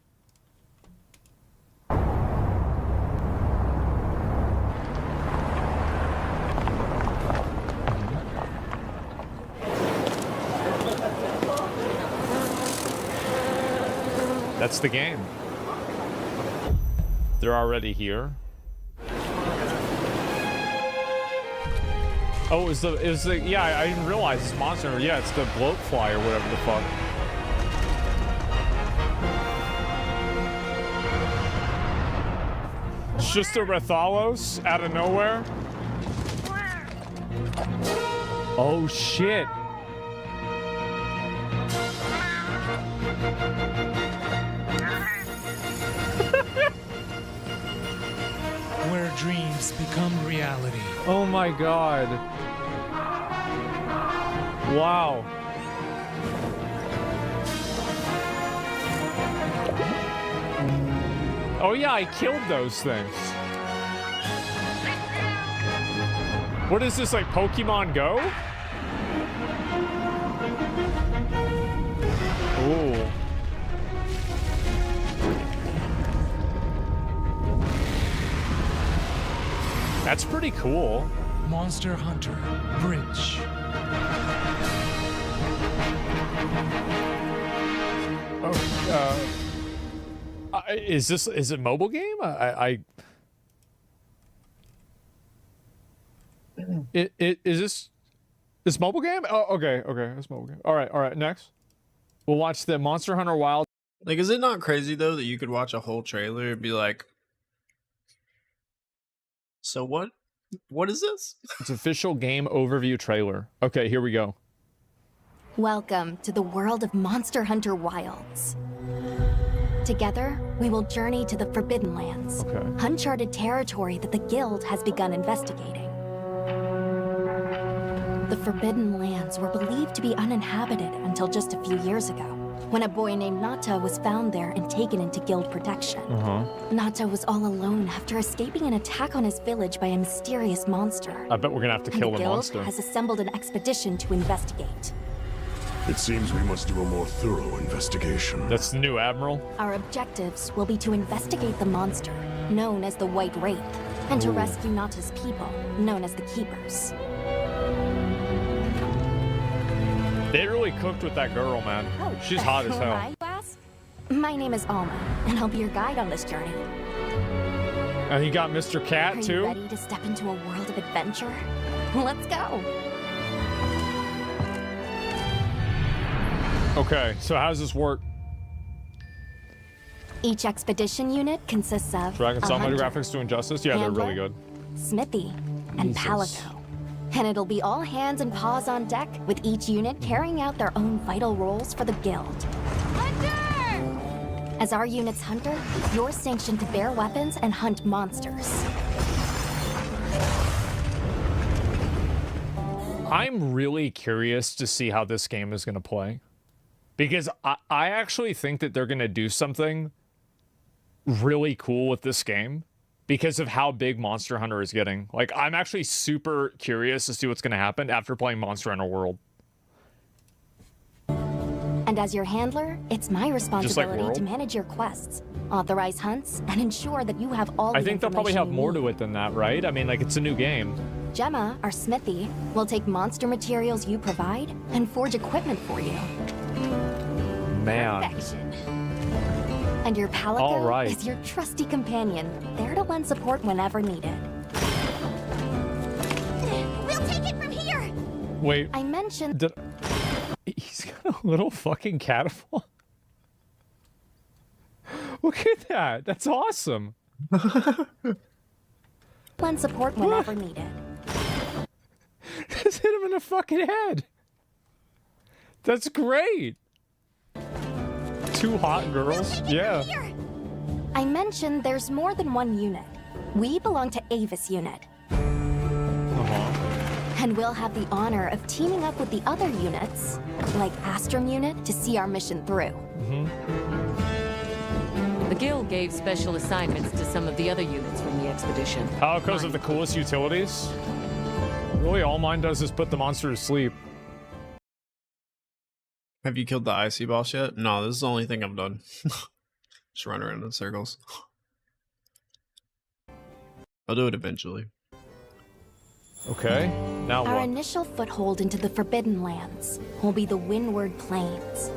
That's the game. They're already here. Oh, it was the yeah, I didn't realize it's monster. Yeah, it's the bloatfly or whatever the fuck. It's just a Rathalos out of nowhere. Oh shit. Where dreams become reality. Oh my god. Wow. Oh yeah, I killed those things. What is this, like Pokemon Go? Ooh. That's pretty cool. Monster Hunter Bridge. Oh, is it mobile game? Is this mobile game? Oh, okay, it's mobile game. All right, next. We'll watch the Monster Hunter Wild. Like, is it not crazy though that you could watch a whole trailer and be like, so what? What is this? It's official game overview trailer. Okay, here we go. Welcome to the world of Monster Hunter Wilds. Together, we will journey to the Forbidden Lands, uncharted territory that the Guild has begun investigating. The Forbidden Lands were believed to be uninhabited until just a few years ago, when a boy named Nata was found there and taken into Guild protection. Nata was all alone after escaping an attack on his village by a mysterious monster. I bet we're gonna have to kill the monster. The Guild has assembled an expedition to investigate. It seems we must do a more thorough investigation. That's the new admiral. Our objectives will be to investigate the monster, known as the White Wraith, and to rescue Nata's people, known as the Keepers. They really cooked with that girl, man. She's hot as hell. Why, you ask? My name is Alma, and I'll be your guide on this journey. And he got Mr. Cat, too? Are you ready to step into a world of adventure? Let's go! Okay, so how does this work? Each expedition unit consists of Dragon a Saw hunter, graphics doing justice? Yeah, they're really handler, good. smithy, and palico. And it'll be all hands and paws on deck, with each unit carrying out their own vital roles for the Guild. Hunter! As our unit's hunter, you're sanctioned to bear weapons and hunt monsters. I'm really curious to see how this game is going to play. Because I actually think that they're going to do something really cool with this game because of how big Monster Hunter is getting. Like, I'm actually super curious to see what's going to happen after playing Monster Hunter World. And as your handler, it's my responsibility World? to manage your quests, authorize hunts, and ensure that you have all the I think they'll probably have more to it than that, right? I mean, like, it's a new game. Gemma, our smithy, will take monster materials you provide and forge equipment for you. Man. Perfection. And your palico is your trusty companion, there to lend support whenever needed. We'll take it from here! Wait. I mentioned... He's got a little fucking catapult. Look at that. That's awesome. Lend support whenever needed. Just hit him in the fucking head. That's great. Two hot girls. Yeah. I mentioned there's more than one unit. We belong to Avis unit. And we'll have the honor of teaming up with the other units, like Astrum unit, to see our mission through. The Guild gave special assignments to some of the other units from the expedition. Oh, because of the coolest utilities? Really, all mine does is put the monster to sleep. Have you killed the IC boss yet? No, this is the only thing I've done. Just run around in circles. I'll do it eventually. Okay, now Our what? initial foothold into the Forbidden Lands will be the Windward Plains.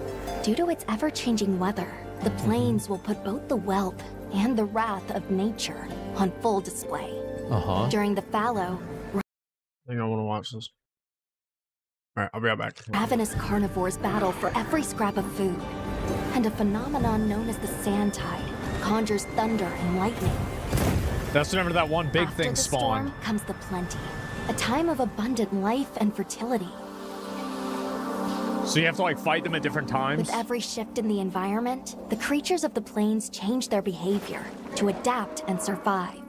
Due to its ever-changing weather, the plains will put both the wealth and the wrath of nature on full display. During the fallow, I think I want to watch this. Alright, I'll be right back. ravenous carnivores battle for every scrap of food. And a phenomenon known as the sand tide conjures thunder and lightning. That's whenever that one big After thing the spawned. storm comes the plenty, a time of abundant life and fertility. So you have to like fight them at different times? With every shift in the environment, the creatures of the plains change their behavior to adapt and survive.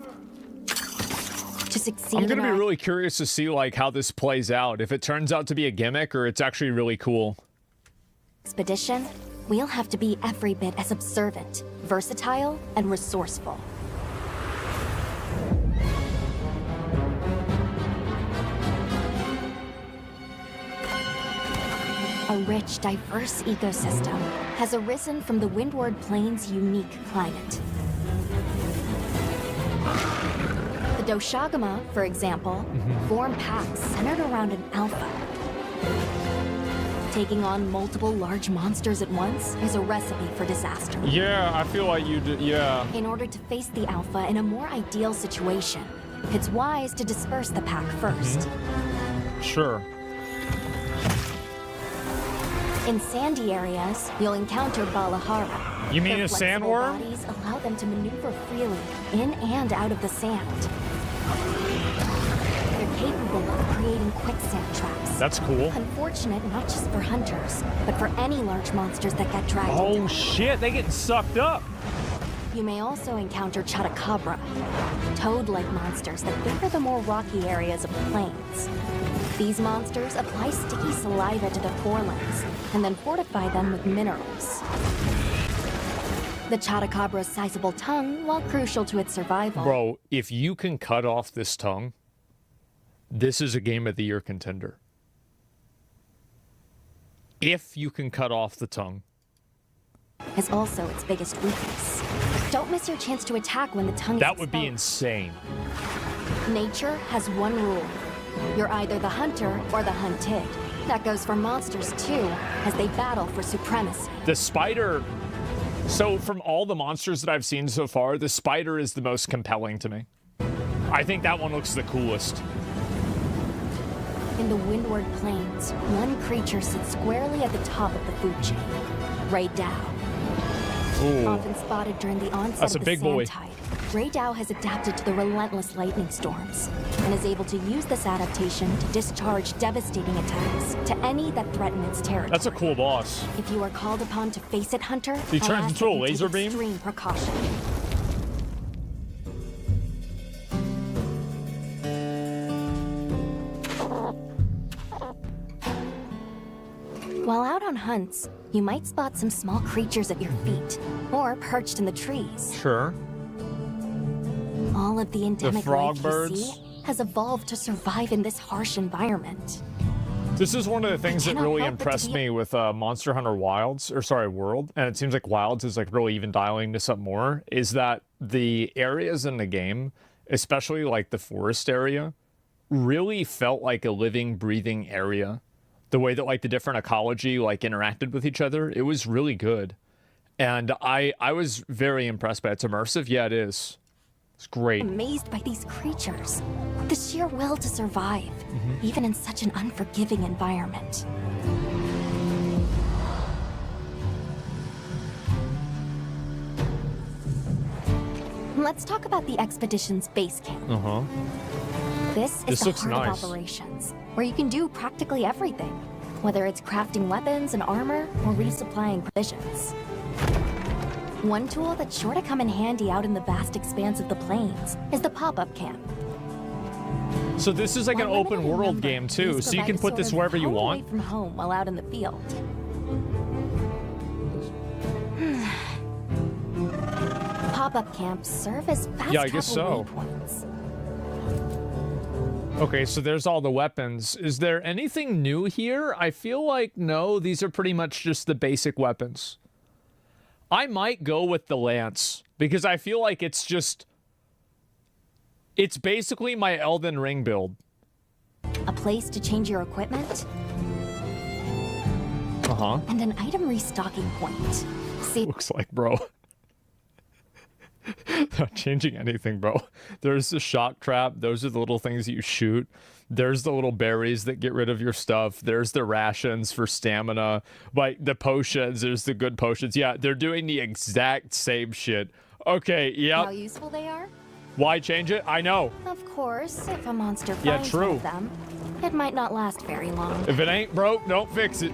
To succeed I'm gonna in be our really curious to see like how this plays out. If it turns out to be a gimmick or it's actually really cool. expedition, we'll have to be every bit as observant, versatile, and resourceful. A rich, diverse ecosystem has arisen from the Windward Plains' unique climate. The Doshagama, for example, form packs centered around an alpha. Taking on multiple large monsters at once is a recipe for disaster. Yeah, I feel like you did, yeah. In order to face the alpha in a more ideal situation, it's wise to disperse the pack first. Sure. In sandy areas, you'll encounter Balahara. You mean Their a flexible sandworm? bodies allow them to maneuver freely in and out of the sand. They're capable of creating quicksand traps. That's cool. Unfortunate not just for hunters, but for any large monsters that get dragged into Oh them. shit, they getting sucked up. You may also encounter Chotacabra, toad-like monsters that favor the more rocky areas of the plains. These monsters apply sticky saliva to their forelimbs and then fortify them with minerals. The Chotacabra's sizable tongue, while crucial to its survival, Bro, if you can cut off this tongue, this is a Game of the Year contender. If you can cut off the tongue. is also its biggest weakness. Don't miss your chance to attack when the tongue That is would be exposed. insane. Nature has one rule. You're either the hunter or the hunted. That goes for monsters too, as they battle for supremacy. The spider... So from all the monsters that I've seen so far, the spider is the most compelling to me. I think that one looks the coolest. In the Windward Plains, one creature sits squarely at the top of the food chain. Ray Dow. Ooh. Often spotted during the onset That's of a the big sand boy. tide, Ray Dow has adapted to the relentless lightning storms and is able to use this adaptation to discharge devastating attacks to any that threaten its territory. That's a cool boss. If you are called upon to face it, Hunter, He I turns ask into that a you take laser beam? extreme precaution. While out on hunts, you might spot some small creatures at your feet, or perched in the trees. Sure. All of the endemic frog life birds? you see has evolved to survive in this harsh environment. This is one of the things that cannot really help but to impressed be- me with Monster Hunter Wilds, or sorry, World, and it seems like Wilds is like really even dialing this up more, is that the areas in the game, especially like the forest area, really felt like a living, breathing area. The way that like the different ecology like interacted with each other, it was really good. And I was very impressed by it. It's immersive? Yeah, it is. It's great. Amazed by these creatures, the sheer will to survive, even in such an unforgiving environment. Let's talk about the expedition's base camp. Uh-huh. This This is the looks heart nice. of operations, where you can do practically everything, whether it's crafting weapons and armor or resupplying provisions. One tool that's sure to come in handy out in the vast expanse of the plains is the pop-up camp. So this is like an While open limited in world number, game too, these so you can provide put a this sort of wherever you home want. away from home while out in the field. Pop-up camps serve as fast Yeah, I guess travel so. waypoints. Okay, so there's all the weapons. Is there anything new here? I feel like no, these are pretty much just the basic weapons. I might go with the lance because I feel like it's basically my Elden Ring build. A place to change your equipment? and an item restocking point. See, Looks like, bro. Not changing anything, bro. There's the shock trap. Those are the little things that you shoot. There's the little berries that get rid of your stuff. There's the rations for stamina. Like the potions, there's the good potions. Yeah, they're doing the exact same shit. Okay, how yep. useful they are? Why change it? I know. Of course, if a monster Yeah, finds true. one of them, it might not last very long. If it ain't broke, don't fix it.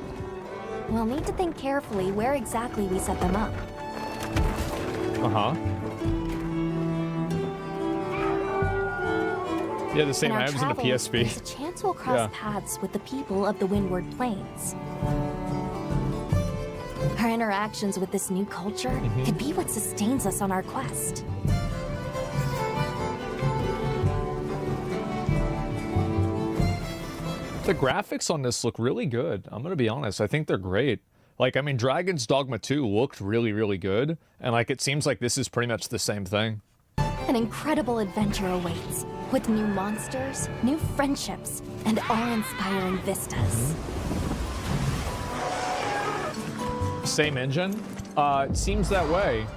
We'll need to think carefully where exactly we set them up. Yeah, the same In our items in the travels, PSP. There's a chance we'll cross Yeah. paths with the people of the Windward Plains. Our interactions with this new culture Mm-hmm. could be what sustains us on our quest. The graphics on this look really good. I'm gonna be honest. I think they're great. Like, I mean, Dragon's Dogma 2 looked really, really good. And like, it seems like this is pretty much the same thing. An incredible adventure awaits, with new monsters, new friendships, and awe-inspiring vistas. Same engine? It seems that way.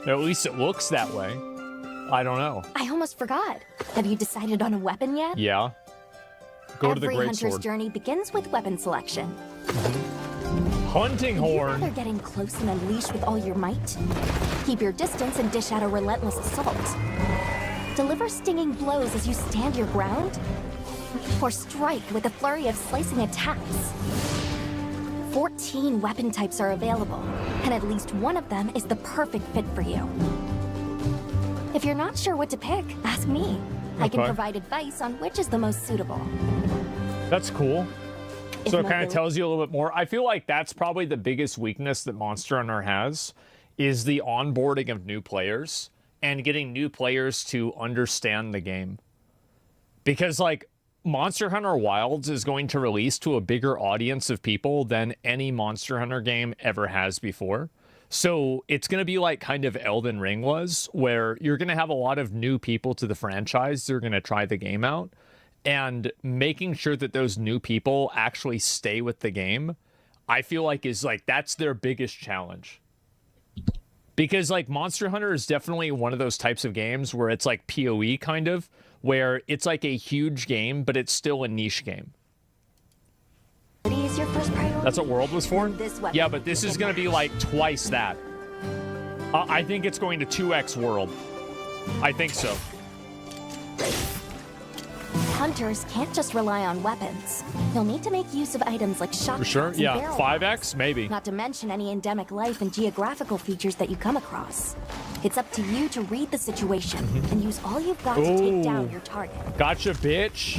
At least it looks that way. I don't know. I almost forgot. Have you decided on a weapon yet? Yeah. Go to the Every Great hunter's Sword. journey begins with weapon selection. Hunting Would you horn. rather get in close and unleash with all your might? Keep your distance and dish out a relentless assault? Deliver stinging blows as you stand your ground? Or strike with a flurry of slicing attacks? 14 weapon types are available, and at least one of them is the perfect fit for you. If you're not sure what to pick, ask me. I can Okay. provide advice on which is the most suitable. That's cool. If So it kind of mobility- tells you a little bit more. I feel like that's probably the biggest weakness that Monster Hunter has, is the onboarding of new players and getting new players to understand the game. Because like Monster Hunter Wilds is going to release to a bigger audience of people than any Monster Hunter game ever has before. So it's going to be like kind of Elden Ring was, where you're going to have a lot of new people to the franchise. They're going to try the game out. And making sure that those new people actually stay with the game, I feel like is like, that's their biggest challenge. Because like Monster Hunter is definitely one of those types of games where it's like PoE kind of, where it's like a huge game, but it's still a niche game. Is your first priority? That's what World was for? This weapon Yeah, but this is going to be like twice that. I think it's going to 2x World. I think so. Hunters can't just rely on weapons. You'll need to make use of items like shock For sure? traps and Yeah, barrel 5x? Maybe. Not to mention any endemic life and geographical features that you come across. It's up to you to read the situation and use all you've got to take down Ooh. your target. Gotcha, bitch.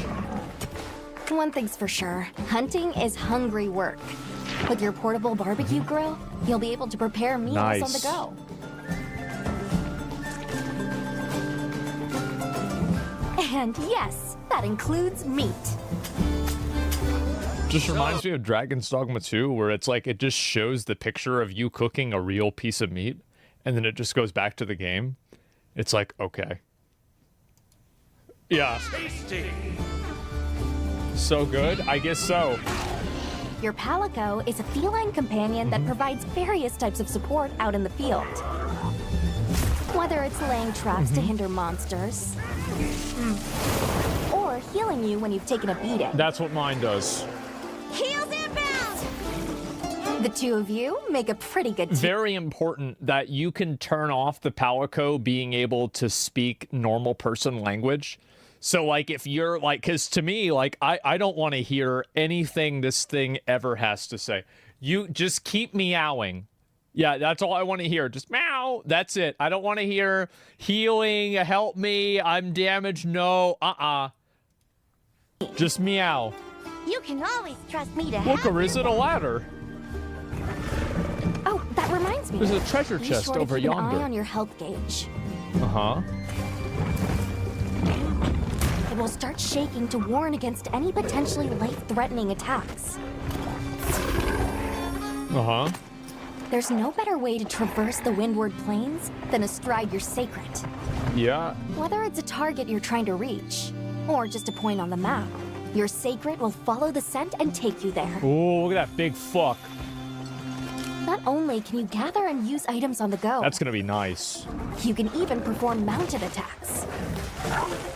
One thing's for sure, hunting is hungry work. With your portable barbecue grill, you'll be able to prepare meals on the Nice. go. And yes, that includes meat. Just reminds me of Dragon's Dogma 2, where it's like it just shows the picture of you cooking a real piece of meat, and then it just goes back to the game. It's like, okay. Yeah. So good? I guess so. Your Palico is a feline companion that provides various types of support out in the field. Whether it's laying traps to hinder monsters, or healing you when you've taken a beating. That's what mine does. Heals inbound! The two of you make a pretty good team. Very important that you can turn off the Palico being able to speak normal person language. So like if you're like, because to me, like I don't want to hear anything this thing ever has to say. You just keep meowing. Yeah, that's all I want to hear. Just meow. That's it. I don't want to hear healing, help me, I'm damaged. No, just meow. You can always trust me to Look, help or is you. it a ladder? Oh, that reminds me. There's a treasure Be chest sure to over keep an yonder. eye on your health gauge. Uh-huh. It will start shaking to warn against any potentially life-threatening attacks. Uh-huh. There's no better way to traverse the Windward Plains than astride your sacred. Yeah. Whether it's a target you're trying to reach, or just a point on the map, Your sacred will follow the scent and take you there. Ooh, look at that big fuck. Not only can you gather and use items on the go, That's gonna be nice. you can even perform mounted attacks.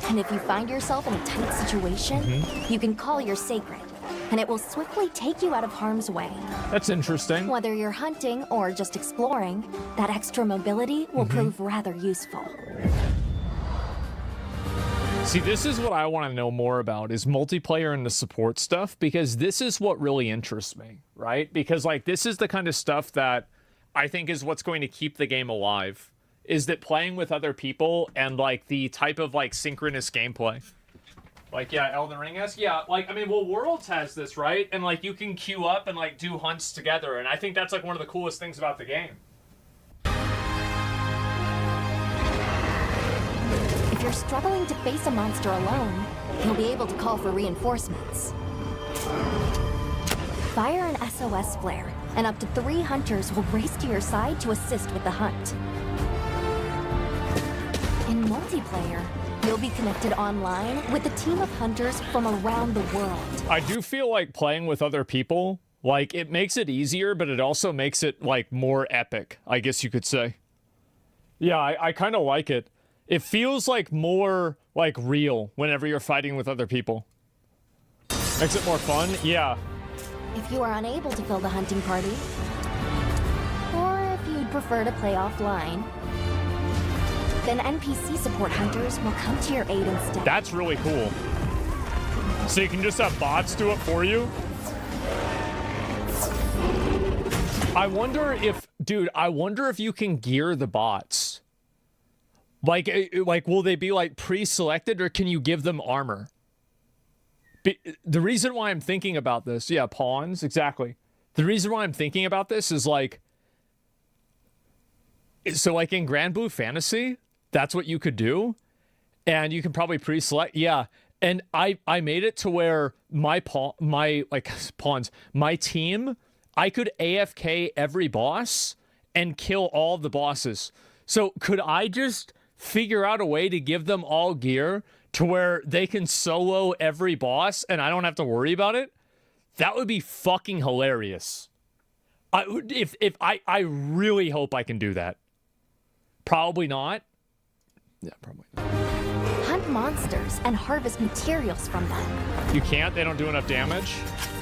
And if you find yourself in a tight situation, you can call your sacred, and it will swiftly take you out of harm's way. That's interesting. Whether you're hunting or just exploring, that extra mobility will prove rather useful. See, this is what I want to know more about, is multiplayer and the support stuff, because this is what really interests me, right? Because, like, this is the kind of stuff that I think is what's going to keep the game alive, is that playing with other people and, like, the type of, like, synchronous gameplay. Like, yeah, Elden Ring-esque? Yeah, like, I mean, well, Worlds has this, right? And, like, you can queue up and, like, do hunts together, and I think that's, like, one of the coolest things about the game. If you're struggling to face a monster alone, you'll be able to call for reinforcements. Fire an SOS flare, and up to 3 hunters will race to your side to assist with the hunt. In multiplayer, you'll be connected online with a team of hunters from around the world. I do feel like playing with other people, like, it makes it easier, but it also makes it, like, more epic, I guess you could say. Yeah, I kind of like it. It feels like more, like, real whenever you're fighting with other people. Makes it more fun? Yeah. If you are unable to fill the hunting party, or if you'd prefer to play offline, then NPC support hunters will come to your aid instead. That's really cool. So you can just have bots do it for you? I wonder if, dude, I wonder if you can gear the bots. Like, will they be, like, pre-selected, or can you give them armor? The reason why I'm thinking about this, yeah, pawns, exactly. The reason why I'm thinking about this is, like, so, like, in Grand Blue Fantasy, that's what you could do, and you can probably pre-select, yeah. And I made it to where my pawns, my team, I could AFK every boss and kill all the bosses. So could I just figure out a way to give them all gear to where they can solo every boss and I don't have to worry about it? That would be fucking hilarious. I really hope I can do that. Probably not. Yeah, probably not. Hunt monsters and harvest materials from them. You can't? They don't do enough damage?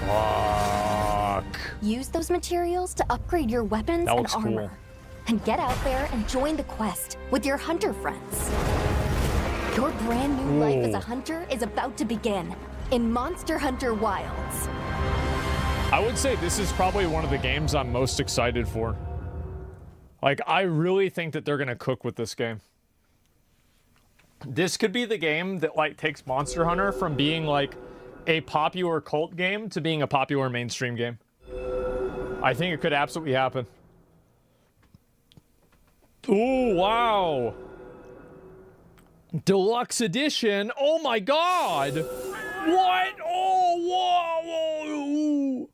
Fuck. Use those materials to upgrade your weapons That and looks armor. cool. And get out there and join the quest with your hunter friends. Your brand new life as a hunter is about to begin in Monster Hunter Wilds. I would say this is probably one of the games I'm most excited for. Like, I really think that they're going to cook with this game. This could be the game that, like, takes Monster Hunter from being, like, a popular cult game to being a popular mainstream game. I think it could absolutely happen. Ooh, wow. Deluxe edition. Oh my god. What? Oh, whoa.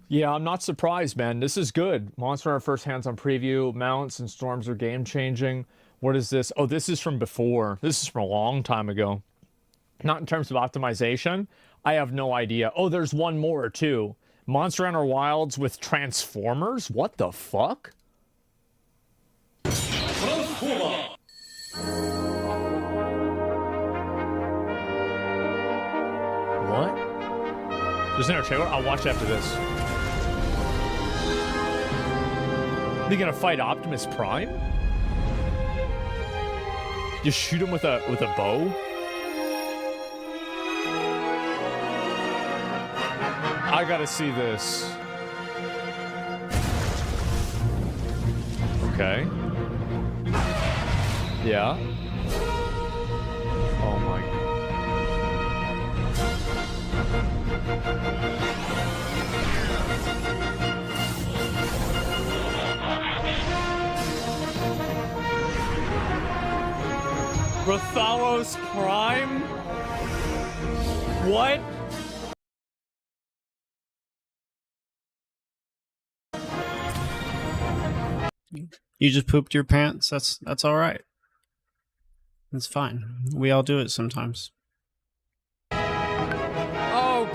Yeah, I'm not surprised, man. This is good. Monster Hunter first hands-on preview. Mounts and storms are game-changing. What is this? Oh, this is from before. This is from a long time ago. Not in terms of optimization. I have no idea. Oh, there's one more, too. Monster Hunter Wilds with Transformers? What the fuck? What? There's another trailer? I'll watch after this. Are you gonna fight Optimus Prime? Just shoot him with a bow? I gotta see this. Okay. Yeah. Oh my. Rathalos Prime? What? You just pooped your pants? That's all right. It's fine. We all do it sometimes.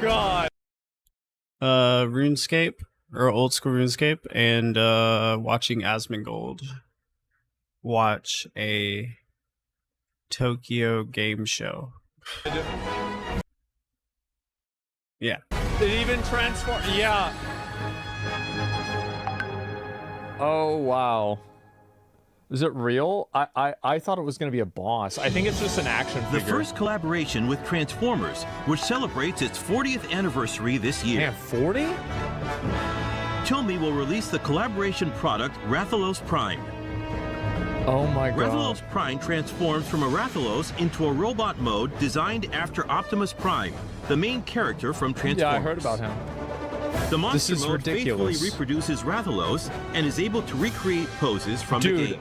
God. RuneScape or old school RuneScape and watching Asmongold watch a Tokyo game show. Yeah. It even transform. Yeah. Oh wow. Is it real? I thought it was going to be a boss. I think it's just an action figure. The first collaboration with Transformers, which celebrates its 40th anniversary this year. Man, 40? Tomy will release the collaboration product Rathalos Prime. Oh my god. Rathalos Prime transforms from a Rathalos into a robot mode designed after Optimus Prime, the main character from Transformers. Yeah, I heard about him. The monster This is mode ridiculous. faithfully reproduces Rathalos and is able to recreate poses from the Dude, game.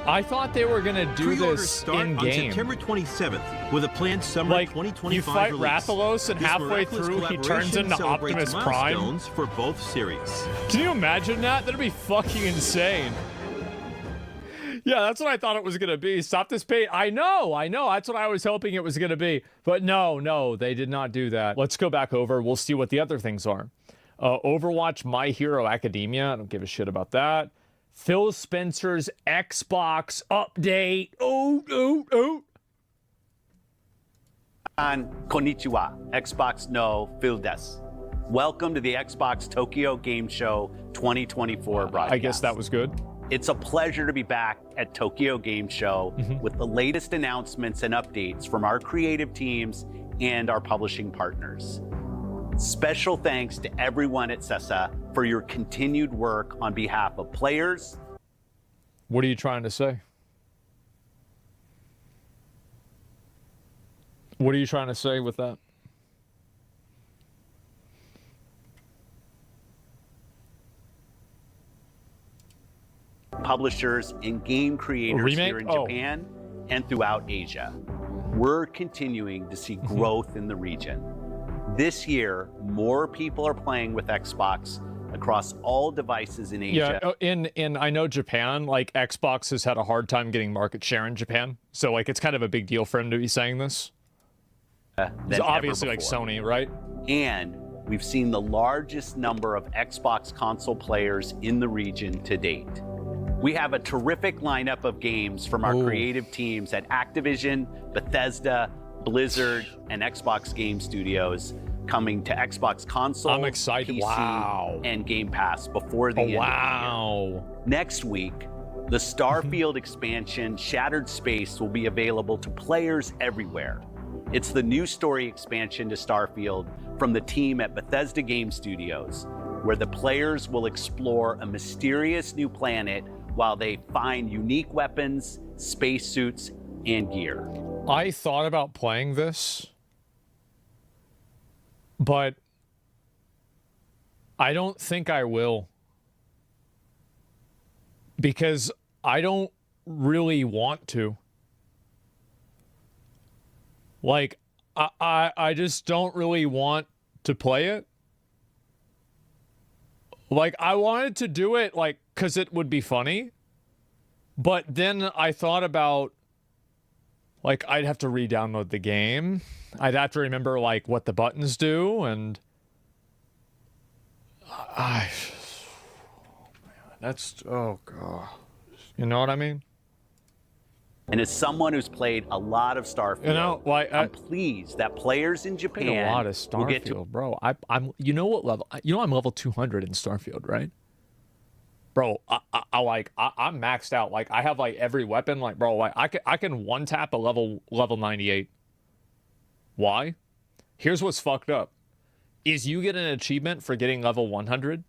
I thought they were gonna do Pre-orders this start in on game. September 27th with a planned summer Like, 2025 you fight release. Rathalos and This halfway miraculous through he turns collaboration into celebrates Optimus Prime. milestones for both series. Can you imagine that? That'd be fucking insane. Yeah, that's what I thought it was gonna be. Stop this bait. I know. That's what I was hoping it was gonna be. But no, they did not do that. Let's go back over. We'll see what the other things are. Overwatch My Hero Academia. I don't give a shit about that. Phil Spencer's Xbox update. Oh. Konnichiwa, Xbox no Phil des. Welcome to the Xbox Tokyo Game Show 2024 broadcast. I guess that was good. It's a pleasure to be back at Tokyo Game Show with the latest announcements and updates from our creative teams and our publishing partners. Special thanks to everyone at CESA for your continued work on behalf of players. What are you trying to say? What are you trying to say with that? Publishers and game creators here in Japan and throughout Asia. We're continuing to see growth in the region. This year, more people are playing with Xbox across all devices in Asia. Yeah, in I know Japan, like Xbox has had a hard time getting market share in Japan. So like it's kind of a big deal for him to be saying this. It's obviously like Sony, right? And we've seen the largest number of Xbox console players in the region to date. We have a terrific lineup of games from our creative teams at Activision, Bethesda, Blizzard, and Xbox Game Studios coming to Xbox console, I'm excited. PC, and Game Pass before the end of the year. Next week, the Starfield expansion Shattered Space will be available to players everywhere. It's the new story expansion to Starfield from the team at Bethesda Game Studios, where the players will explore a mysterious new planet while they find unique weapons, spacesuits, and gear. I thought about playing this, but I don't think I will. Because I don't really want to. Like, I just don't really want to play it. Like, I wanted to do it, like, because it would be funny. But then I thought about, like, I'd have to re-download the game. I'd have to remember, like, what the buttons do, and... That's... Oh, God. You know what I mean? And as someone who's played a lot of Starfield, I'm pleased that players in Japan a lot of will get to... Starfield, bro. I'm you know what level? You know I'm level 200 in Starfield, right? Bro, I'm maxed out. Like I have like every weapon. Like bro, like I can one tap a level 98. Why? Here's what's fucked up: is you get an achievement for getting level 100.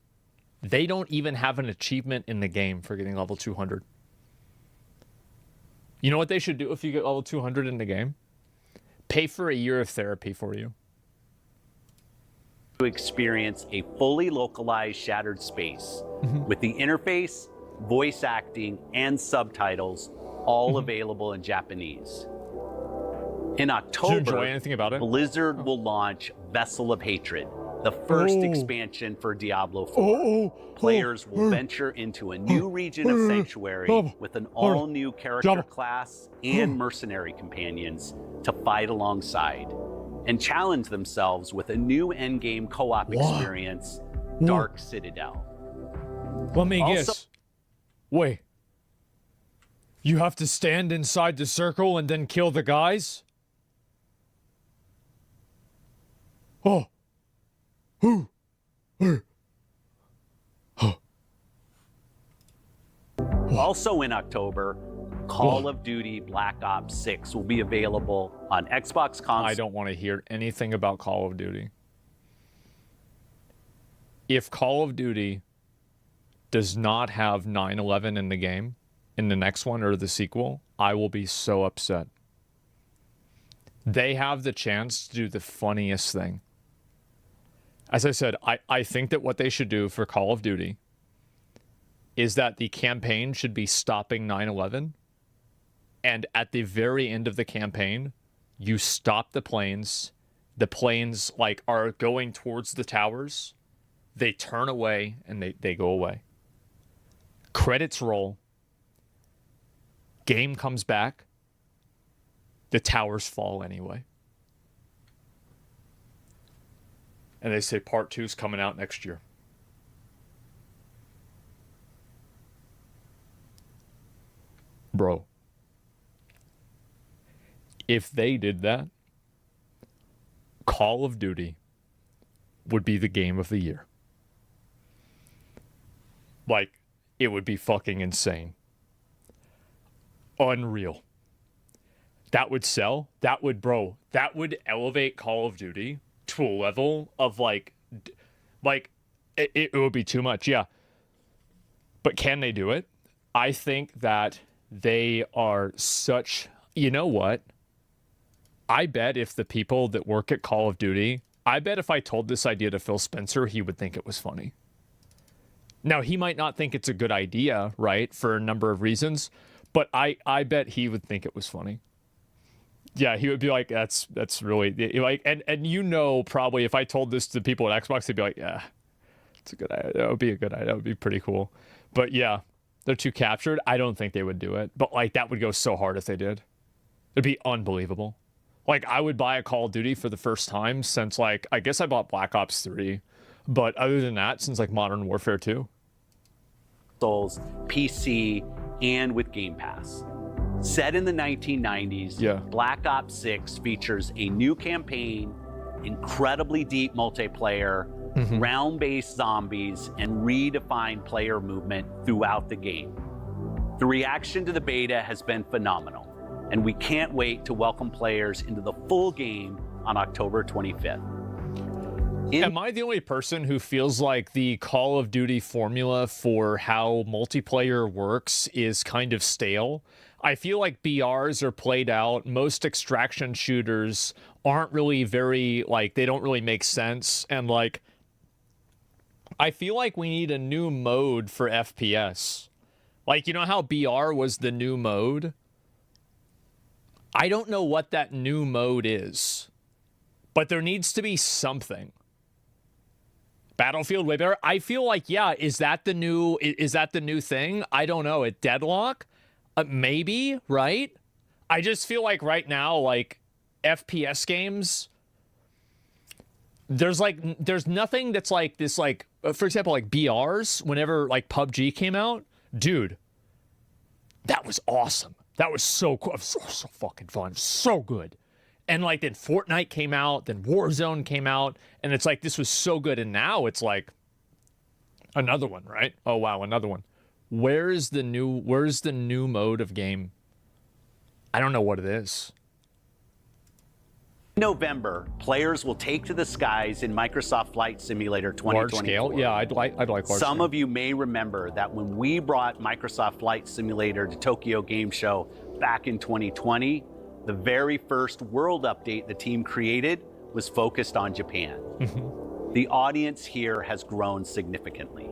They don't even have an achievement in the game for getting level 200. You know what they should do if you get level 200 in the game? Pay for a year of therapy for you. To experience a fully localized Shattered Space with the interface, voice acting, and subtitles all available in Japanese. In October, Did you enjoy anything about it? Blizzard will launch Vessel of Hatred, the first expansion for Diablo 4. Players will venture into a new region of Sanctuary with an all-new character class and mercenary companions to fight alongside. and challenge themselves with a new endgame co-op experience, Dark Citadel. Let me guess. Wait. You have to stand inside the circle and then kill the guys? Oh. Ooh. Also in October, Call of Duty Black Ops 6 will be available on Xbox console. I don't want to hear anything about Call of Duty. If Call of Duty does not have 9/11 in the game, in the next one or the sequel, I will be so upset. They have the chance to do the funniest thing. As I said, I think that what they should do for Call of Duty is that the campaign should be stopping 9/11, and at the very end of the campaign, you stop the planes. The planes like are going towards the towers. They turn away and they go away. Credits roll. Game comes back. The towers fall anyway. And they say part 2's coming out next year. Bro. If they did that, Call of Duty would be the game of the year. Like, it would be fucking insane. Unreal. That would sell. That would elevate Call of Duty to a level of like it would be too much, yeah. But can they do it? I think that they are such, you know what? I bet if the people that work at Call of Duty, I bet if I told this idea to Phil Spencer, he would think it was funny. Now, he might not think it's a good idea, right, for a number of reasons, but I bet he would think it was funny. Yeah, he would be like, that's really, like, and you know, probably if I told this to people at Xbox, they'd be like, yeah, it's a good idea. That would be a good idea. That would be pretty cool. But yeah, they're too captured. I don't think they would do it. But like, that would go so hard if they did. It'd be unbelievable. Like, I would buy a Call of Duty for the first time since, like, I guess I bought Black Ops 3. But other than that, since, like, Modern Warfare 2. Souls, PC, and with Game Pass. Set in the 1990s, Black Ops 6 features a new campaign, incredibly deep multiplayer, round-based zombies, and redefined player movement throughout the game. The reaction to the beta has been phenomenal, and we can't wait to welcome players into the full game on October 25th. Am I the only person who feels like the Call of Duty formula for how multiplayer works is kind of stale? I feel like BRs are played out. Most extraction shooters aren't really very, like, they don't really make sense. And, like, I feel like we need a new mode for FPS. Like, you know how BR was the new mode? I don't know what that new mode is, but there needs to be something. Battlefield way better. I feel like, yeah, is that the new thing? I don't know. At Deadlock? Maybe, right? I just feel like right now, like, FPS games, there's nothing that's like this, like, for example, like BRs, whenever like PUBG came out, dude, that was awesome. That was so cool. So fucking fun. So good. And like then Fortnite came out, then Warzone came out, and it's like this was so good. And now it's like another one, right? Oh wow, another one. Where's the new mode of game? I don't know what it is. In November, players will take to the skies in Microsoft Flight Simulator 2024. Large scale? Yeah, I'd like large scale. Some of you may remember that when we brought Microsoft Flight Simulator to Tokyo Game Show back in 2020, the very first world update the team created was focused on Japan. The audience here has grown significantly.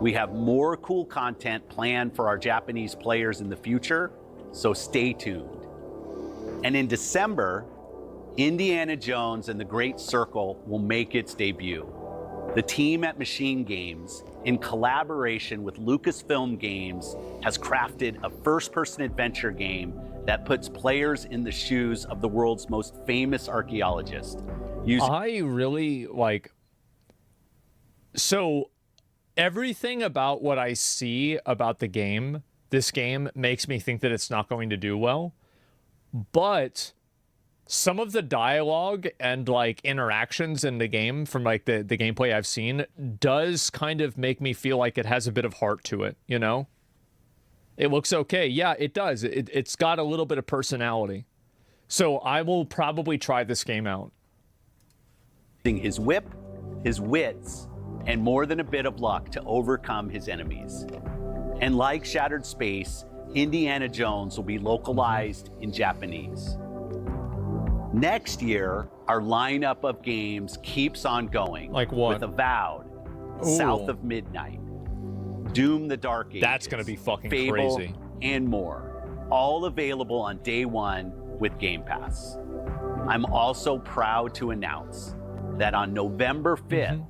We have more cool content planned for our Japanese players in the future, so stay tuned. And in December, Indiana Jones and the Great Circle will make its debut. The team at Machine Games, in collaboration with Lucasfilm Games, has crafted a first-person adventure game that puts players in the shoes of the world's most famous archaeologist. I really like... So, everything about what I see about the game, this game, makes me think that it's not going to do well. But some of the dialogue and like interactions in the game from like the gameplay I've seen does kind of make me feel like it has a bit of heart to it, you know? It looks okay. Yeah, it does. It's got a little bit of personality. So I will probably try this game out. His whip, his wits, and more than a bit of luck to overcome his enemies. And like Shattered Space, Indiana Jones will be localized in Japanese. Next year, our lineup of games keeps on going. Like what? With Avowed, South of Midnight, Doom the Dark Ages. That's gonna be fucking Fable, crazy. And more. All available on day one with Game Pass. I'm also proud to announce that on November 5th,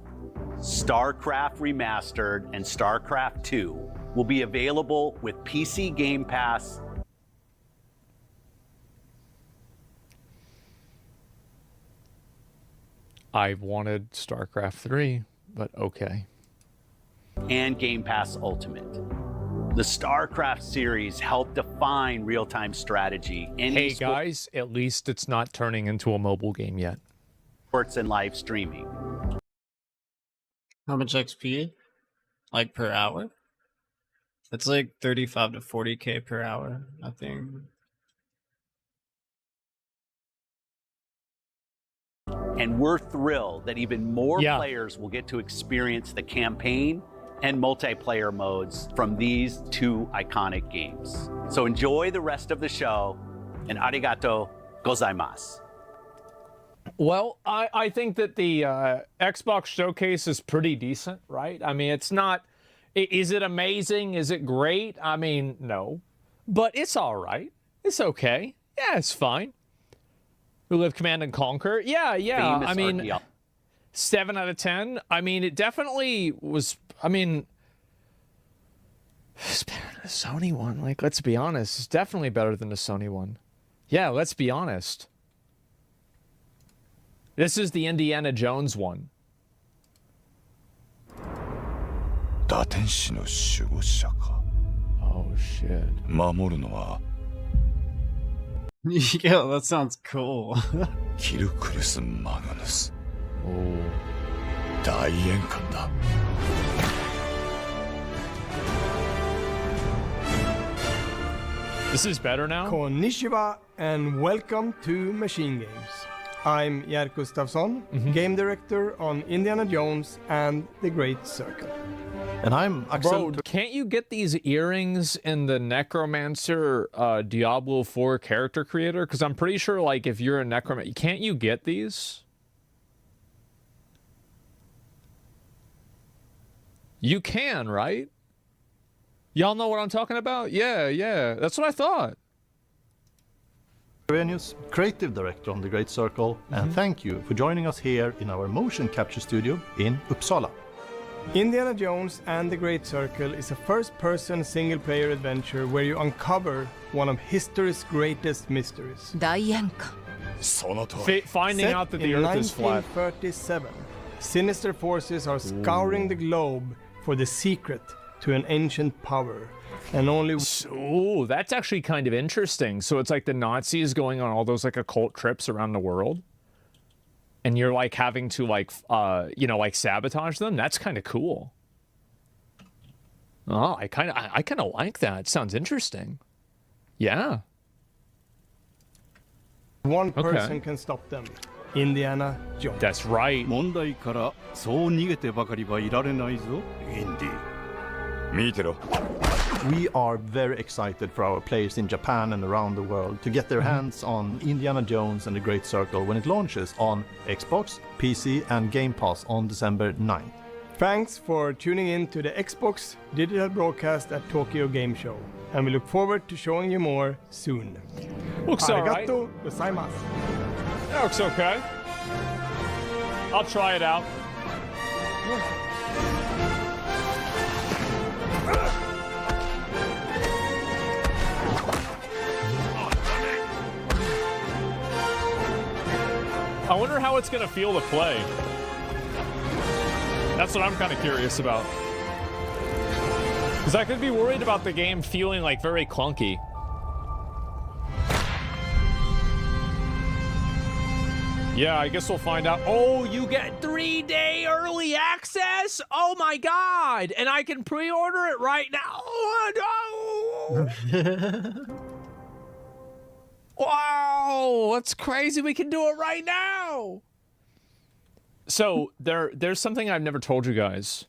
StarCraft Remastered and StarCraft 2 will be available with PC Game Pass. I wanted StarCraft 3, but okay. And Game Pass Ultimate. The StarCraft series helped define real-time strategy. Hey guys, at least it's not turning into a mobile game yet. Sports and live streaming. How much XP? Like per hour? It's like 35 to 40k per hour, I think. And we're thrilled that even more players will get to experience the campaign and multiplayer modes from these two iconic games. So enjoy the rest of the show, and arigato gozaimasu. Well, I think that the Xbox Showcase is pretty decent, right? I mean, it's not... Is it amazing? Is it great? I mean, no. But it's all right. It's okay. Yeah, it's fine. We live Command and Conquer. Yeah. Famous I mean, RPL. 7 out of 10. I mean, it definitely was... I mean... It's better than the Sony one. Like, let's be honest. It's definitely better than the Sony one. Yeah, let's be honest. This is the Indiana Jones one. 打天使の守護者か。 Oh shit. 守るのは Yo, that sounds cool. キルクルス・マグヌス。大円環だ。 This is better now? Konnichiwa and welcome to Machine Games. I'm Jer Gustafsson, game director on Indiana Jones and the Great Circle. And I'm Axel. Bro, can't you get these earrings in the Necromancer Diablo 4 character creator? Because I'm pretty sure, like, if you're a Necromancer, can't you get these? You can, right? Y'all know what I'm talking about? Yeah. That's what I thought. Renius, creative director on the Great Circle, and thank you for joining us here in our motion capture studio in Uppsala. Indiana Jones and the Great Circle is a first-person single-player adventure where you uncover one of history's greatest mysteries. Finding out that the Earth is flat. In 1937, sinister forces are scouring the globe for the secret to an ancient power. And only... Oh, that's actually kind of interesting. So it's like the Nazis going on all those like occult trips around the world. And you're like having to like, you know, like sabotage them. That's kind of cool. Oh, I kind of like that. It sounds interesting. Yeah. One person can stop them. Indiana Jones. That's right. 問題からそう逃げてばかりはいられないぞ、インディ。見てろ。 We are very excited for our players in Japan and around the world to get their hands on Indiana Jones and the Great Circle when it launches on Xbox, PC and Game Pass on December 9th. Thanks for tuning in to the Xbox digital broadcast at Tokyo Game Show. And we look forward to showing you more soon. Looks alright. Arigato gozaimasu. That looks okay. I'll try it out. I wonder how it's gonna feel to play. That's what I'm kind of curious about. Because I could be worried about the game feeling like very clunky. Yeah, I guess we'll find out. Oh, you get 3-day early access? Oh my god! And I can pre-order it right now. Oh, no! Wow, that's crazy. We can do it right now. So there's something I've never told you guys.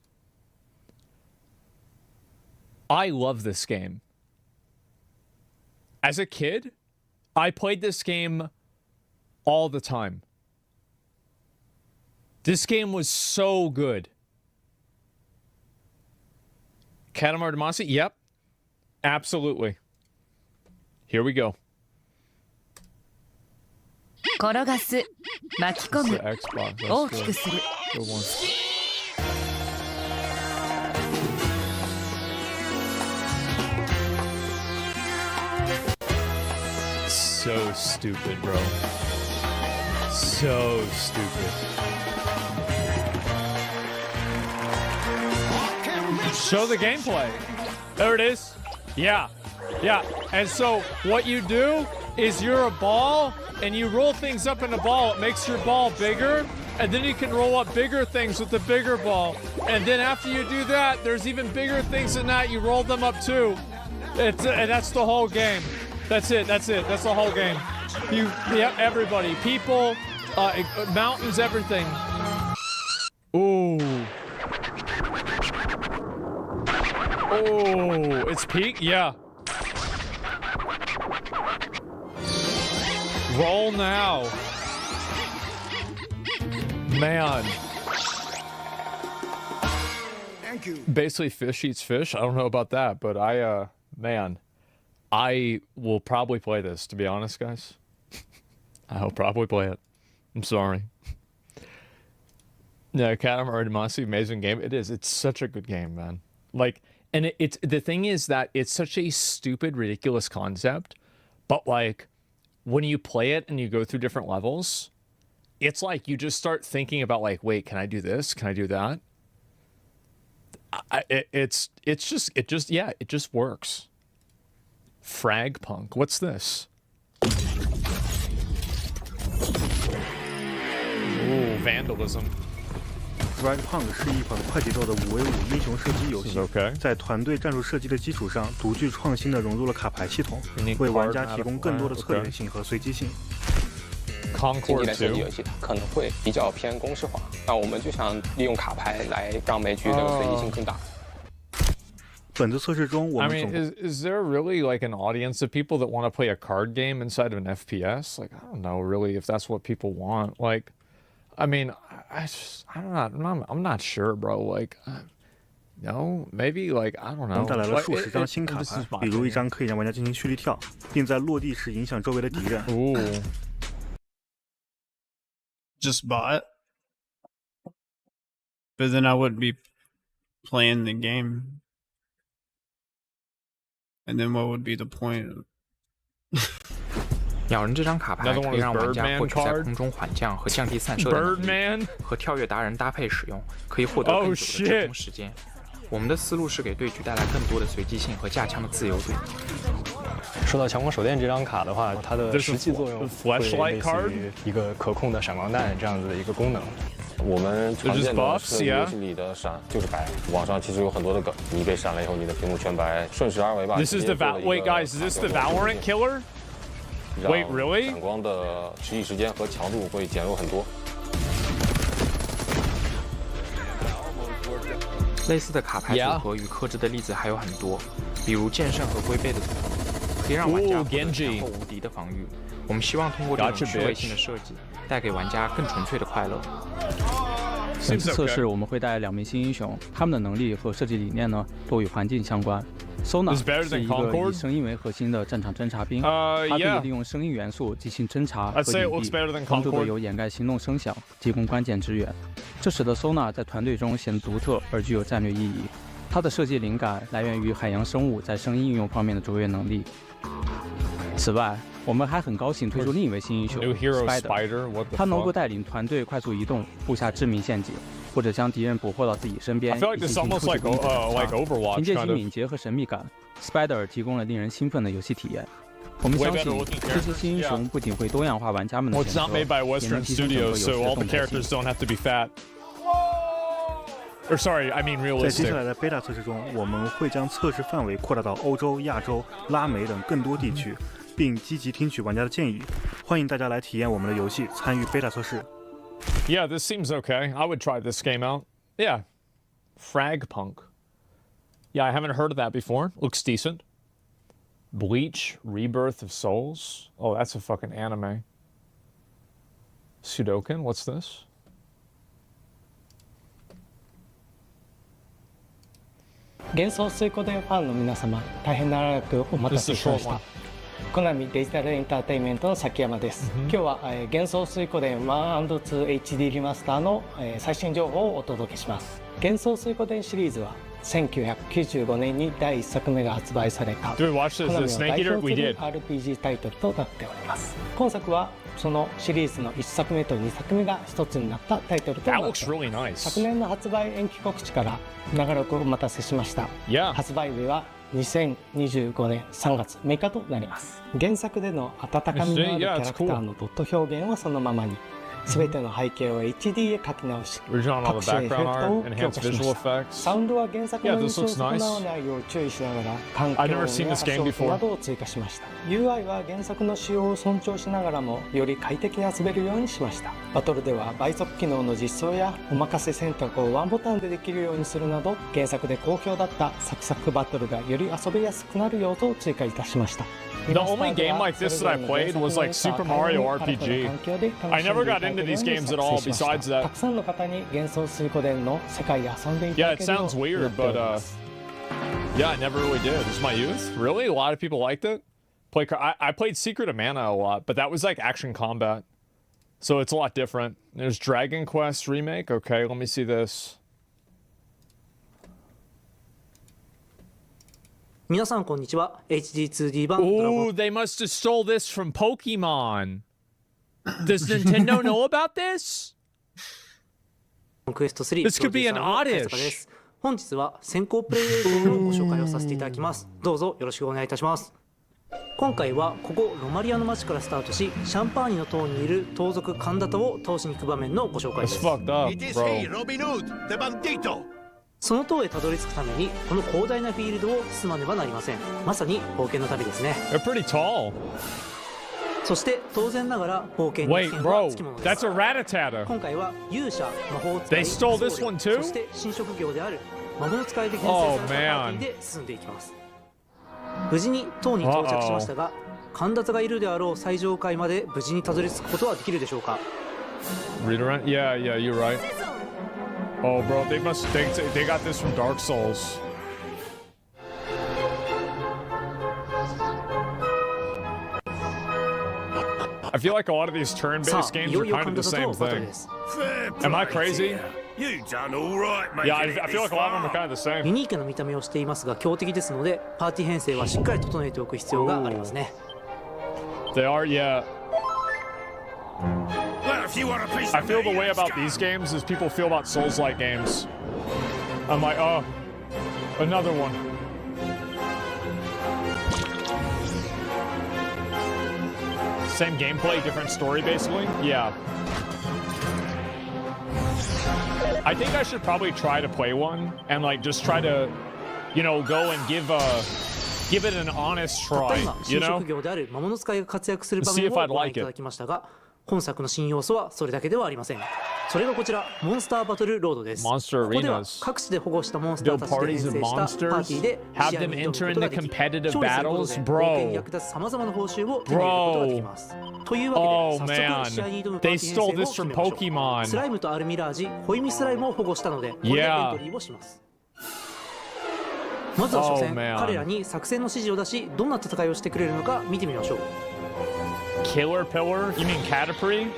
I love this game. As a kid, I played this game all the time. This game was so good. Katamari Damacy? Yep. Absolutely. Here we go. 転がす、巻き込む、大きくする。 So stupid, bro. So stupid. Show the gameplay. There it is. Yeah. Yeah. And so what you do is you're a ball and you roll things up in a ball. It makes your ball bigger. And then you can roll up bigger things with the bigger ball. And then after you do that, there's even bigger things than that. You roll them up too. And that's the whole game. That's it. That's it. That's the whole game. Everybody, people, mountains, everything. Ooh. Oh, it's peak? Yeah. Roll now. Man. Thank you. Basically, fish eats fish. I don't know about that, but man. I will probably play this, to be honest, guys. I'll probably play it. I'm sorry. Yeah, Katamari Damacy, amazing game. It is. It's such a good game, man. Like, and it's the thing is that it's such a stupid, ridiculous concept, but like, when you play it and you go through different levels, it's like you just start thinking about like, wait, can I do this? Can I do that? It just works. FragPunk. What's this? Ooh, vandalism. FragPunk 是一款快节奏的5v5英雄射击游戏，在团队战术设计的基础上，独具创新地融入了卡牌系统，为玩家提供更多的策略性和随机性。竞技类射击游戏它可能会比较偏公式化，那我们就想利用卡牌来让每局的随机性更大。本次测试中，我们 I mean, is there really like an audience of people that want to play a card game inside of an FPS? Like, I don't know really if that's what people want. Like, I mean, I'm not sure, bro. Like, no, maybe like I don't know. 我们带来了数十张新卡牌，比如一张可以让玩家进行蓄力跳，并在落地时影响周围的敌人。Ooh. Just bought, but then I wouldn't be playing the game. And then what would be the point? 鸟人这张卡牌可以让玩家获取在空中缓降和降低散射的能力，和跳跃达人搭配使用，可以获得更久的追踪时间。我们的思路是给对局带来更多的随机性和架枪的自由度。说到强光手电这张卡的话，它的实际作用会类似于一个可控的闪光弹这样子的一个功能。我们常见的是游戏里的闪就是白，网上其实有很多的梗，你被闪了以后，你的屏幕全白，顺势而为吧。 This is the wait, guys, is this the Valorant killer? Wait, really? 闪光的持续时间和强度会减弱很多。类似的卡牌组合与克制的例子还有很多，比如剑圣和龟背的组合，可以让玩家获得前后无敌的防御。我们希望通过这种趣味性的设计，带给玩家更纯粹的快乐。本次测试我们会带2名新英雄，他们的能力和设计理念呢都与环境相关。Sona 是一个以声音为核心的战场侦察兵，它可以利用声音元素进行侦察和隐蔽，帮助队友掩盖行动声响，提供关键支援。这使得 Sona 在团队中显得独特而具有战略意义。它的设计灵感来源于海洋生物在声音应用方面的卓越能力。此外，我们还很高兴推出另一位新英雄 Spider， 他能够带领团队快速移动，布下致命陷阱，或者将敌人捕获到自己身边，凭借其敏捷和神秘感 ，Spider 提供了令人兴奋的游戏体验。我们相信这些新英雄不仅会多样化玩家们的选择，也能提升整个游戏的动态性。在接下来的 beta 测试中，我们会将测试范围扩大到欧洲、亚洲、拉美等更多地区，并积极听取玩家的建议。欢迎大家来体验我们的游戏，参与 beta 测试。Yeah, this seems okay. I would try this game out. Yeah. FragPunk. Yeah, I haven't heard of that before. Looks decent. Bleach, Rebirth of Souls. Oh, that's a fucking anime. Sudoku, what's this? This is the short one. コナミデジタルエンターテインメントの崎山です。今日は幻想水湖伝 1&2HD リマスターの最新情報をお届けします。幻想水湖伝シリーズは1995年に第1作目が発売されたコナミを代表する RPG タイトルとなっております。今作はそのシリーズの1作目と2作目が一つになったタイトルとなっております。昨年の発売延期告知から長らくお待たせしました。発売日は2025年3月6日となります。原作での温かみのあるキャラクターのドット表現はそのままに、全ての背景を HD へ書き直し、各種エフェクトを強化しました。サウンドは原作の印象を損なわないよう注意しながら、環境音や照明などを追加しました。UI は原作の仕様を尊重しながらも、より快適に遊べるようにしました。バトルでは倍速機能の実装やお任せ選択をワンボタンでできるようにするなど、原作で好評だったサクサクバトルがより遊びやすくなる要素を追加いたしました。The only game like this that I played was like Super Mario RPG. I never got into these games at all besides that. Yeah, it sounds weird, but yeah, I never really did. This is my youth. Really? A lot of people liked it? I played Secret of Mana a lot, but that was like action combat. So it's a lot different. There's Dragon Quest Remake. Okay, let me see this. 皆さんこんにちは。HD2D 版 Ooh, they must have stole this from Pokemon. Does Nintendo know about this? This could be an oddish. 本日は先行プレイ映像のご紹介をさせていただきます。どうぞよろしくお願いいたします。今回はここロマリアの街からスタートし、シャンパーニの塔にいる盗賊カンダタを倒しに行く場面のご紹介です。その塔へたどり着くためにこの広大なフィールドを進まねばなりません。まさに冒険の旅ですね。そして当然ながら冒険の危険はつきものです。今回は勇者、魔法使い、僧侶、そして新職業である魔物使いで編成されたパーティーで進んでいきます。無事に塔に到着しましたが、カンダタがいるであろう最上階まで無事にたどり着くことはできるでしょうか。 Yeah, you're right. Oh, bro, they got this from Dark Souls. I feel like a lot of these turn-based games are kind of the same thing. Am I crazy? You done all right, mate. Yeah, I feel like a lot of them are kind of the same. ユニークな見た目をしていますが強敵ですので、パーティー編成はしっかり整えておく必要がありますね。They are, yeah. I feel the way about these games as people feel about Souls-like games. I'm like, oh, another one. Same gameplay, different story, basically? Yeah. I think I should probably try to play one and like just try to, you know, go and give it an honest try, you know? See if I'd like it. 本作の新要素はそれだけではありません。それがこちら、モンスターバトルロードです。ここでは各地で保護したモンスターたちで編成したパーティーで試合に挑むことができ、勝利することで冒険に役立つ様々な報酬を手に入れることができます。というわけで、早速試合に挑むパーティー編成を決めましょう。スライムとアルミラージ、ホイミスライムを保護したので、これでエントリーをします。まずは初戦、彼らに作戦の指示を出し、どんな戦いをしてくれるのか見てみましょう。Killer Pillar? You mean Katamari?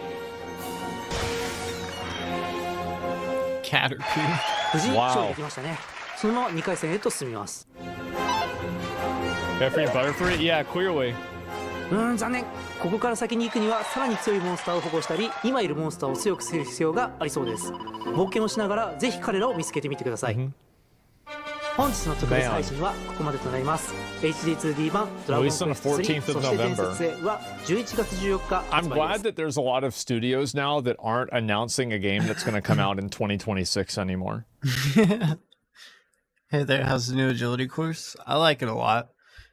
Katamari. 無事勝利できましたね。そのまま2回戦へと進みます。Butterfree? Yeah, clearly. 残念。ここから先に行くにはさらに強いモンスターを保護したり、今いるモンスターを強くする必要がありそうです。冒険をしながらぜひ彼らを見つけてみてください。本日の特別配信はここまでとなります。HD2D 版ドラゴンクエスト3、そして伝説へは11月14日発売です。I'm glad that there's a lot of studios now that aren't announcing a game that's going to come out in 2026 anymore. Hey there, how's the new agility course? I like it a lot.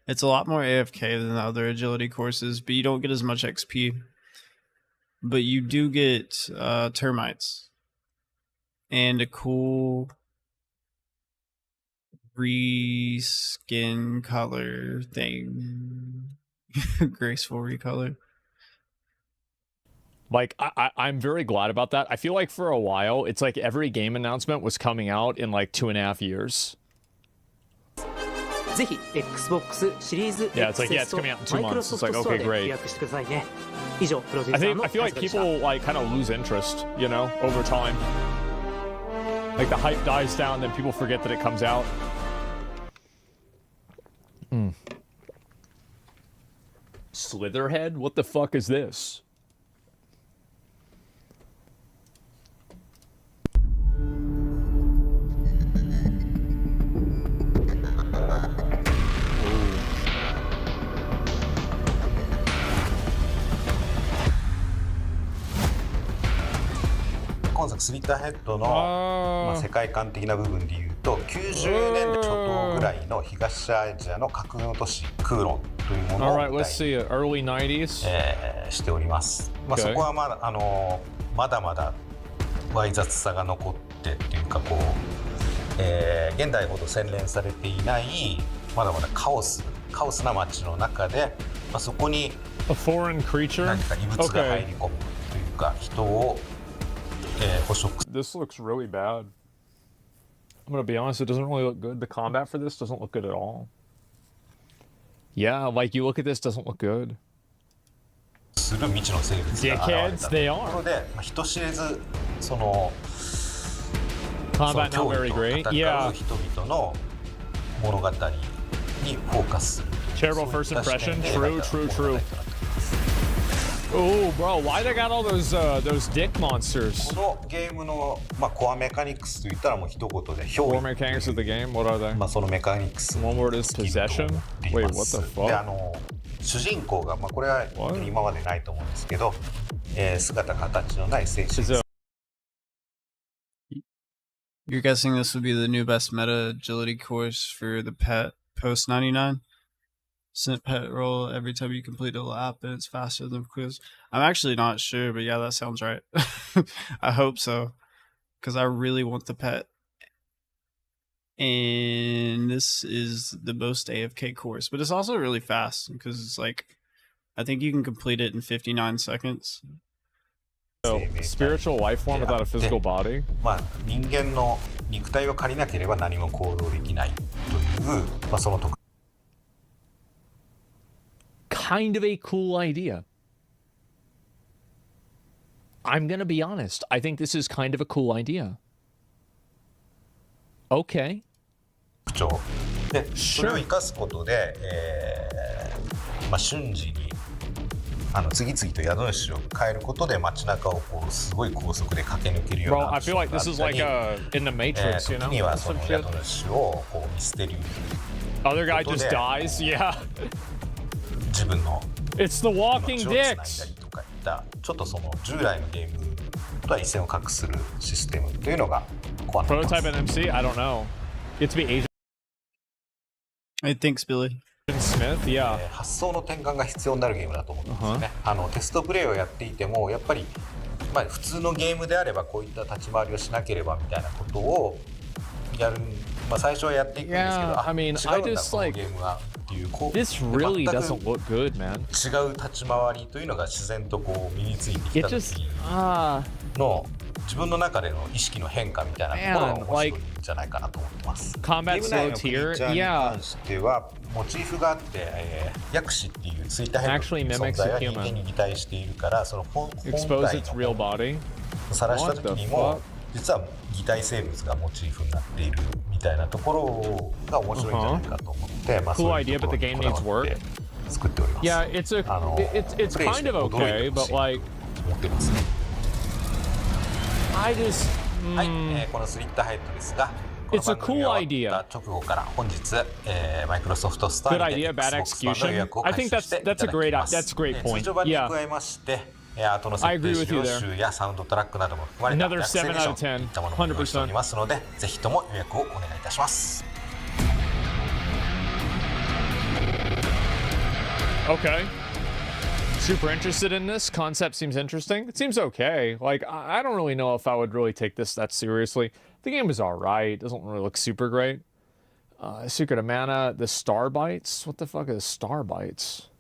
It's a lot more AFK than the other agility courses, but you don't get as much XP. But you do get termites. And a cool reskin color thing. Graceful recolor. Like, I'm very glad about that. I feel like for a while, it's like every game announcement was coming out in like 2.5 years. ぜひ Xbox シリーズ Yeah, it's like, yeah, it's coming out in 2 months. It's like, okay, great. 予約してくださいね。以上、プロデューサーの I feel like people like kind of lose interest, you know, over time. Like the hype dies down, then people forget that it comes out. Slitherhead? What the fuck is this?スリッターヘッドの、世界観的な部分でいうと90年代初頭ぐらいの東アジアの架空の都市クーロンというものを舞台に、しております。そこはまだまだわい雑さが残ってっていうかこう、現代ほど洗練されていないまだまだカオスな街の中で、そこに何か異物が入り込むというか人をThis looks really bad. I'm gonna be honest, it doesn't really look good. The combat for this doesn't look good at all. Yeah, like you look at this, doesn't look good. する未知の生物が現れたというところで、人知れずそのcombat not very great. Yeah. 人々の物語にフォーカスする。Terrible first impression. True. Oh, bro, why they got all those dick monsters? このゲームのコアメカニクスと言ったらもう一言で憑依。Core mechanics of the game, what are they? そのメカニクス。One word is possession. Wait, what the fuck? で主人公がこれは今までないと思うんですけど、姿形のない精神。You're guessing this would be the new best meta agility course for the pet post 99? Sent pet roll every time you complete a lap and it's faster than quiz. I'm actually not sure, but yeah, that sounds right. I hope so, because I really want the pet. And this is the most AFK course, but it's also really fast because it's like, I think you can complete it in 59 seconds. So, spiritual life form without a physical body? 人間の肉体を借りなければ何も行動できないという、その特 Kind of a cool idea. I'm gonna be honest. I think this is kind of a cool idea. Okay. で、それを生かすことで、瞬時に次々と宿主を変えることで街中をこうすごい高速で駆け抜けるような Bro, I feel like this is like in the Matrix, you know? 時にはその宿主をこうミステリー Other guy just dies, yeah. 自分の It's the walking dicks. とかいったちょっとその従来のゲームとは一線を画するシステムというのがこう Prototype NMC? I don't know. It's to be Asian. I think Billy. Smith, yeah. 発想の転換が必要になるゲームだと思うんですよね。テストプレイをやっていてもやっぱり普通のゲームであればこういった立ち回りをしなければみたいなことをやる。最初はやっていくんですけど、I mean, I just like this really doesn't look good, man. 違う立ち回りというのが自然とこう身についてきた時の自分の中での意識の変化みたいなところが面白いんじゃないかなと思ってます。ゲーム内のクリーチャーに関してはモチーフがあって、ヤクシっていうツイッターヘッドの存在は人間に擬態しているからその本体のさらした時にも実は擬態生物がモチーフになっているみたいなところが面白いんじゃないかと思って、そういうところにこだわって作っております。 Yeah, it's kind of okay, but like 持ってますね。 I just はい、このスリッターヘッドですが、 It's a cool idea. 直後から本日、マイクロソフトストア Good にて idea, bad Xbox One の予 execution. 約を I 開 think 始していただきます。 that's a great point. 通常版に Yeah. 加えまして、後の設定資料集やサウンドトラックなども含まれた Another 学生エディションと7 out of 10. いったものも用意しておりますので、ぜひとも予約をお願いいたします。 Okay. Super interested in this. Concept seems interesting. It seems okay. Like, I don't really know if I would really take this that seriously. The game is alright. Doesn't really look super great. Secret of Mana. The Star Bites? What the fuck is Star Bites?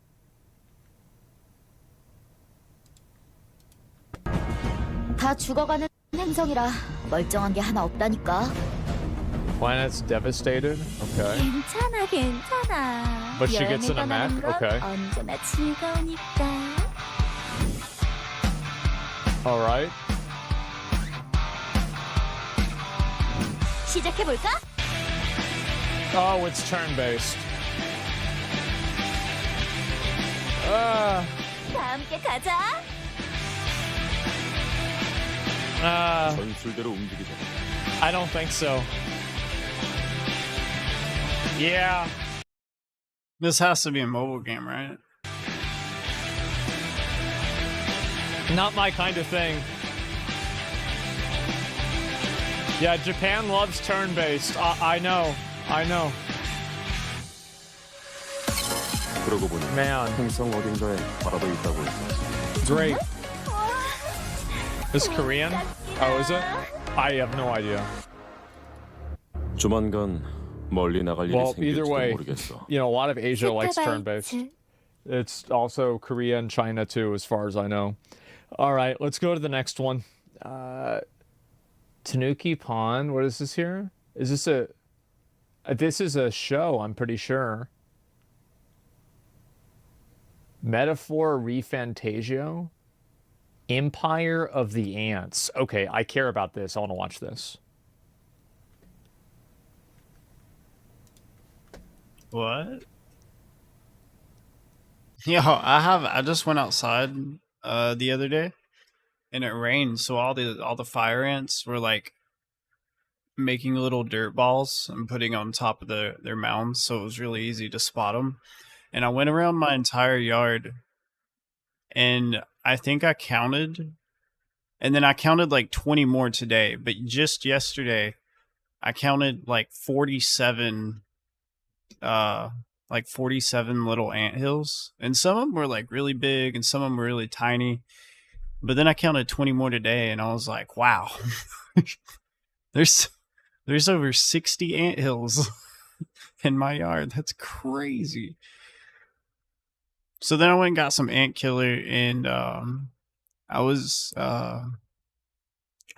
다 죽어가는 행성이라 멀쩡한 게 하나 없다니까. Planet's devastated? Okay. 괜찮아, 괜찮아. But she gets in a mech? Okay. 언제나 즐거우니까. Alright. 시작해볼까? Oh, it's turn-based. 다 함께 가자. I don't think so. Yeah. This has to be a mobile game, right? Not my kind of thing. Yeah, Japan loves turn-based. I know. I know. Man. Great. This Korean? Oh, is it? I have no idea. Well, either way, you know, a lot of Asia likes turn-based. It's also Korea and China too, as far as I know. All right, let's go to the next one. Tanuki Pond. What is this here? Is this a... this is a show, I'm pretty sure. Metaphor Refantasio? Empire of the Ants. Okay, I care about this. I want to watch this. What? Yo, I just went outside the other day and it rained, so all the fire ants were like making little dirt balls and putting on top of their mounds, so it was really easy to spot them. And I went around my entire yard and I think I counted, and then I counted like 20 more today, but just yesterday I counted like 47 little anthills, and some of them were like really big and some of them were really tiny. But then I counted 20 more today and I was like, wow. there's over 60 anthills in my yard. That's crazy. So then I went and got some ant killer, and I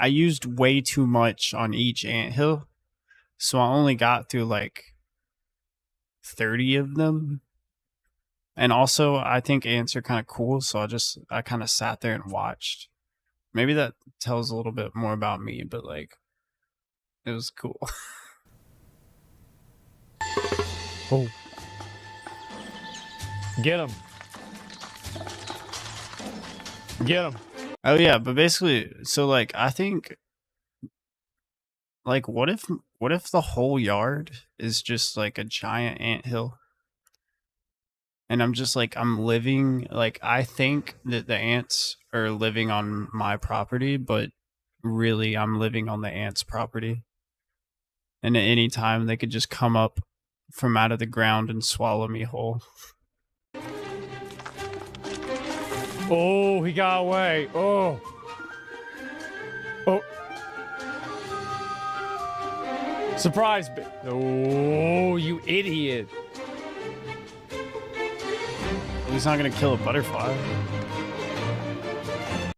used way too much on each anthill, so I only got through like 30 of them. And also, I think ants are kind of cool, so I kind of sat there and watched. Maybe that tells a little bit more about me, but like, it was cool. Oh. Get him. Get him. Oh yeah, but basically, so like, I think, like, what if the whole yard is just like a giant anthill? And I'm just like, I'm living, like, I think that the ants are living on my property, but really I'm living on the ants' property. And at any time they could just come up from out of the ground and swallow me whole. Oh, he got away. Oh. Oh. Surprise. Oh, you idiot. He's not gonna kill a butterfly.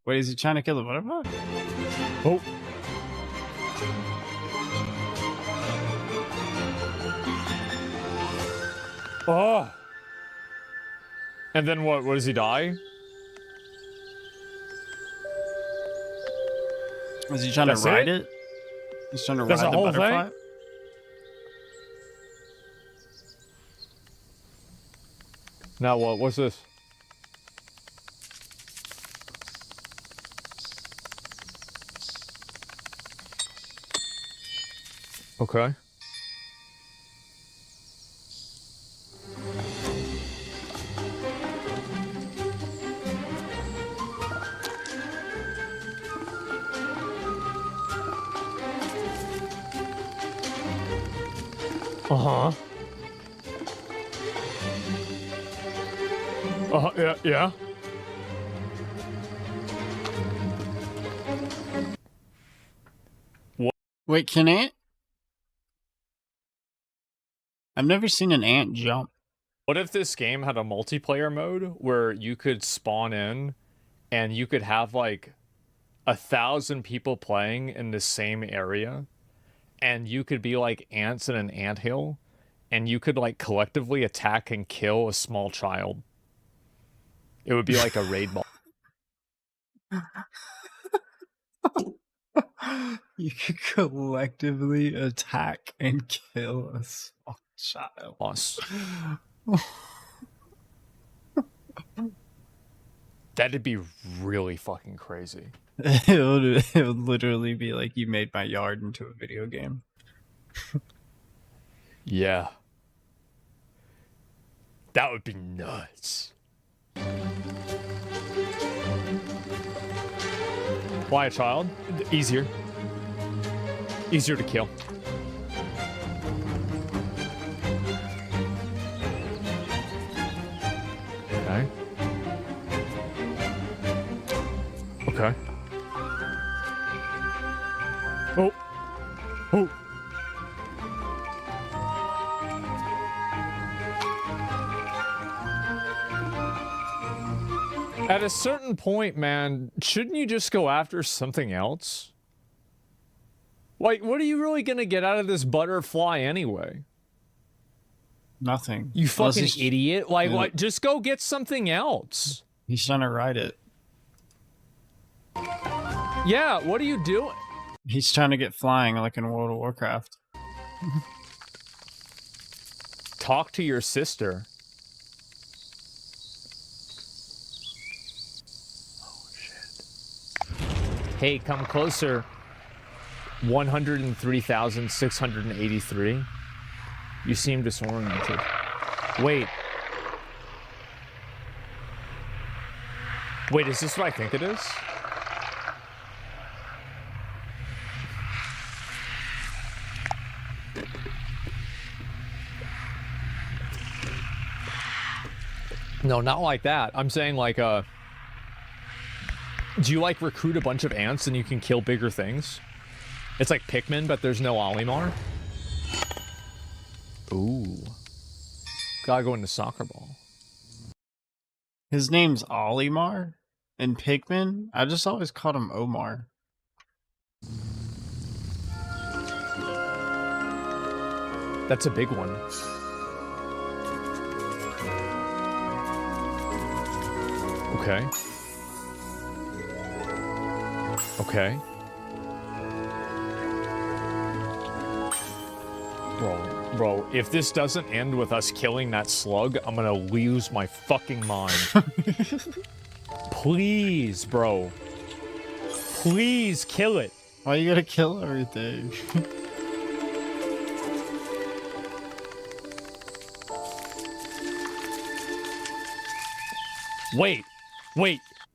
Wait, is he trying to kill a butterfly? Oh. Oh. And then what? What, does he die? Is he trying to ride it? He's trying to ride the butterfly? Thing? Now what? What's this? Okay. Uh-huh. Yeah, yeah. What? Wait, can ant? I've never seen an ant jump. What if this game had a multiplayer mode where you could spawn in and you could have like 1,000 people playing in the same area, and you could be like ants in an anthill, and you could like collectively attack and kill a small child? It would be like a raid ball. You could collectively attack and kill a small child. That'd be really fucking crazy. It would literally be like you made my yard into a video game. Yeah. That would be nuts. Why a child? Easier. Easier to kill. Okay. Okay. Oh. Oh. At a certain point, man, shouldn't you just go after something else? Like, what are you really gonna get out of this butterfly anyway? Nothing. You fucking idiot. Like, what? Just go get something else. He's trying to ride it. Yeah, what are you doing? He's trying to get flying like in World of Warcraft. Talk to your sister. Hey, come closer. 103,683. You seem disoriented. Wait. Wait, is this what I think it is? No, not like that. I'm saying like, do you like recruit a bunch of ants and you can kill bigger things? It's like Pikmin, but there's no Olimar. Ooh. Gotta go into soccer ball. His name's Olimar in Pikmin? I just always called him Omar. That's a big one. Okay. Okay. Bro, if this doesn't end with us killing that slug, I'm gonna lose my fucking mind. Please, bro. Please kill it. Why you gotta kill everything? Wait,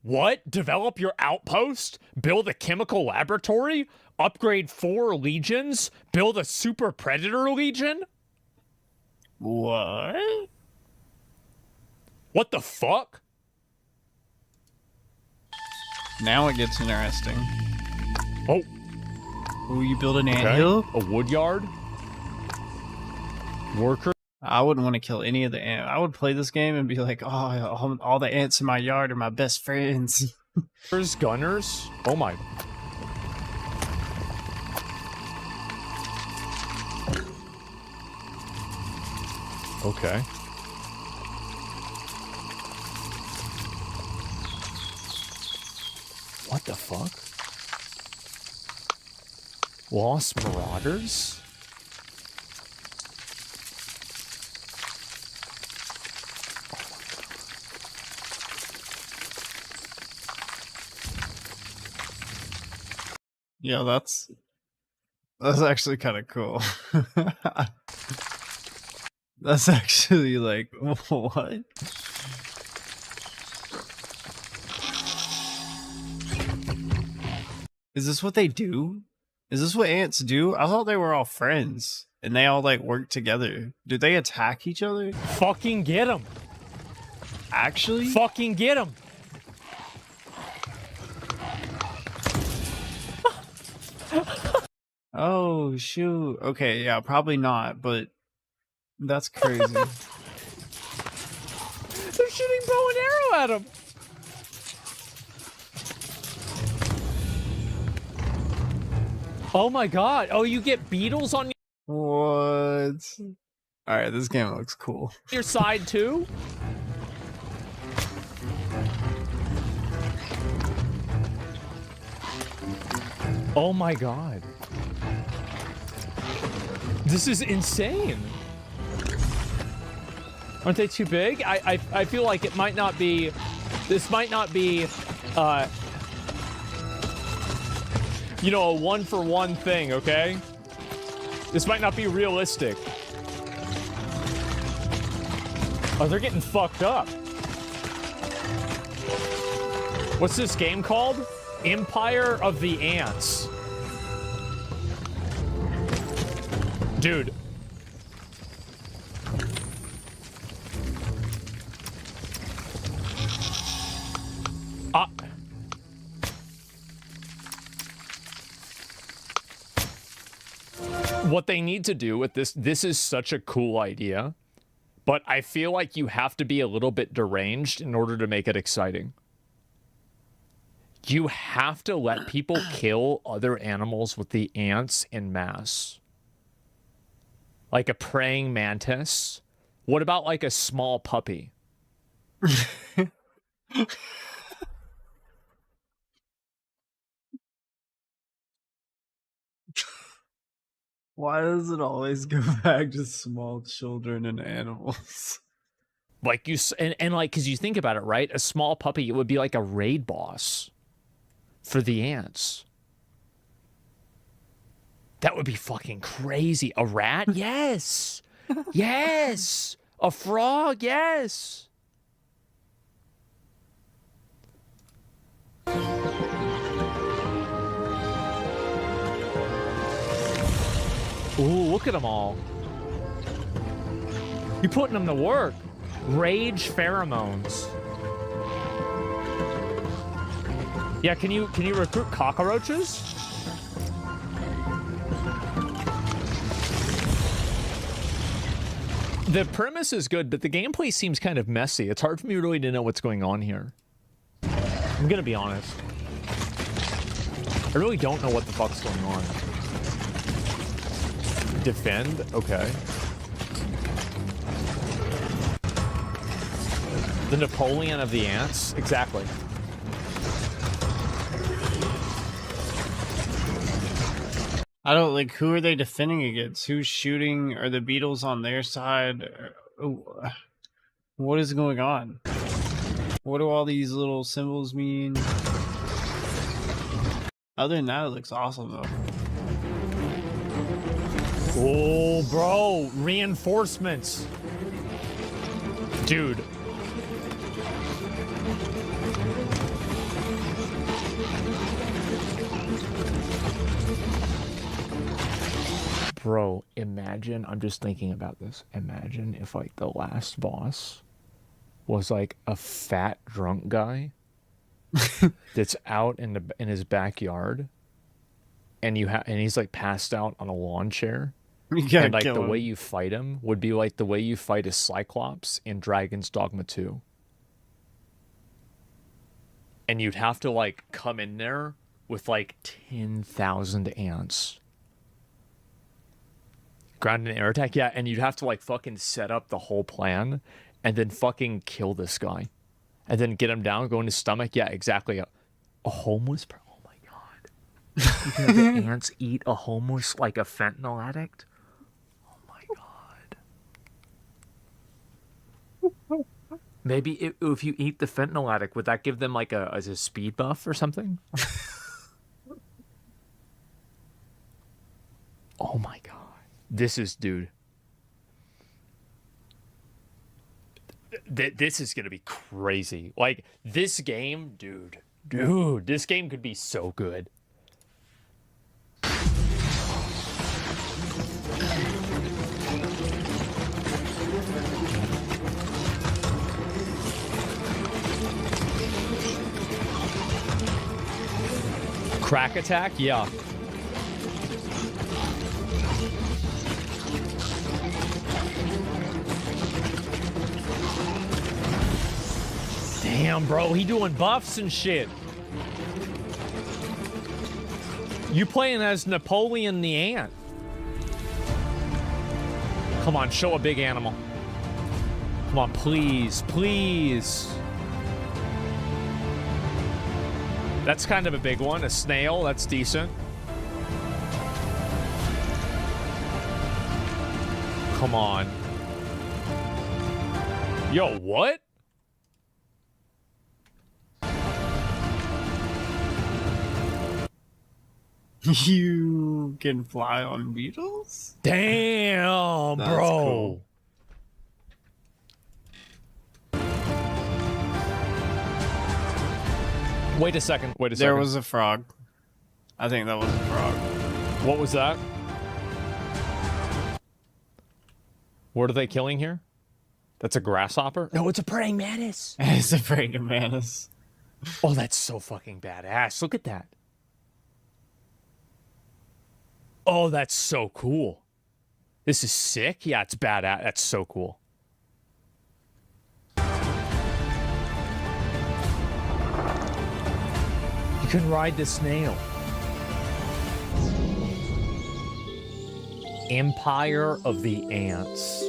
what? Develop your outpost? Build a chemical laboratory? Upgrade 4 legions? Build a super predator legion? What? What the fuck? Now it gets interesting. Oh. Will you build an anthill? A wood yard? Worker? I wouldn't want to kill any of the ants. I would play this game and be like, oh, all the ants in my yard are my best friends. There's gunners? Oh my. Okay. What the fuck? Lost Marauders? Yeah, that's actually kind of cool. That's actually like, what? Is this what they do? Is this what ants do? I thought they were all friends and they all like work together. Do they attack each other? Fucking get them. Actually? Fucking get them. Oh, shoot. Okay, yeah, probably not, but that's crazy. They're shooting bow and arrow at him. Oh my god. Oh, you get beetles on What? Alright, this game looks cool. your side too? Oh my god. This is insane. Aren't they too big? I feel like it might not be... This might not be... you know, a one-for-one thing, okay? This might not be realistic. Oh, they're getting fucked up. What's this game called? Empire of the Ants. Dude. What they need to do with this is such a cool idea, but I feel like you have to be a little bit deranged in order to make it exciting. You have to let people kill other animals with the ants en masse. Like a praying mantis. What about like a small puppy? Why does it always go back to small children and animals? Like you, and like, cause you think about it, right? A small puppy, it would be like a raid boss for the ants. That would be fucking crazy. A rat? Yes. Yes. A frog? Yes. Ooh, look at them all. You're putting them to work. Rage pheromones. Yeah, can you recruit cockroaches? The premise is good, but the gameplay seems kind of messy. It's hard for me really to know what's going on here. I'm gonna be honest. I really don't know what the fuck's going on. Defend? Okay. The Napoleon of the ants? Exactly. I don't like, who are they defending against? Who's shooting? Are the beetles on their side? What is going on? What do all these little symbols mean? Other than that, it looks awesome though. Oh, bro, reinforcements. Dude. Bro, imagine, I'm just thinking about this. Imagine if like the last boss was like a fat drunk guy that's out in his backyard and he's like passed out on a lawn chair. And like the way you fight him would be like the way you fight a Cyclops in Dragon's Dogma 2. And you'd have to like come in there with like 10,000 ants. Ground and air attack, yeah, and you'd have to like fucking set up the whole plan and then fucking kill this guy. And then get him down, go in his stomach. Yeah, exactly. A homeless person. Oh my god. You can have the ants eat a homeless, like a fentanyl addict? Oh my god. Maybe if you eat the fentanyl addict, would that give them like a speed buff or something? Oh my god. This is, dude. This is gonna be crazy. Like, this game, dude, this game could be so good. Crack attack? Yeah. Damn, bro, he doing buffs and shit. You playing as Napoleon the Ant. Come on, show a big animal. Come on, please, please. That's kind of a big one. A snail, that's decent. Come on. Yo, what? You can fly on beetles? Damn, That's bro. Cool. Wait a second. Wait a second. There was a frog. I think that was a frog. What was that? What are they killing here? That's a grasshopper? No, it's a praying mantis. It's a praying mantis. Oh, that's so fucking badass. Look at that. Oh, that's so cool. This is sick. Yeah, it's badass. That's so cool. You can ride the snail. Empire of the Ants.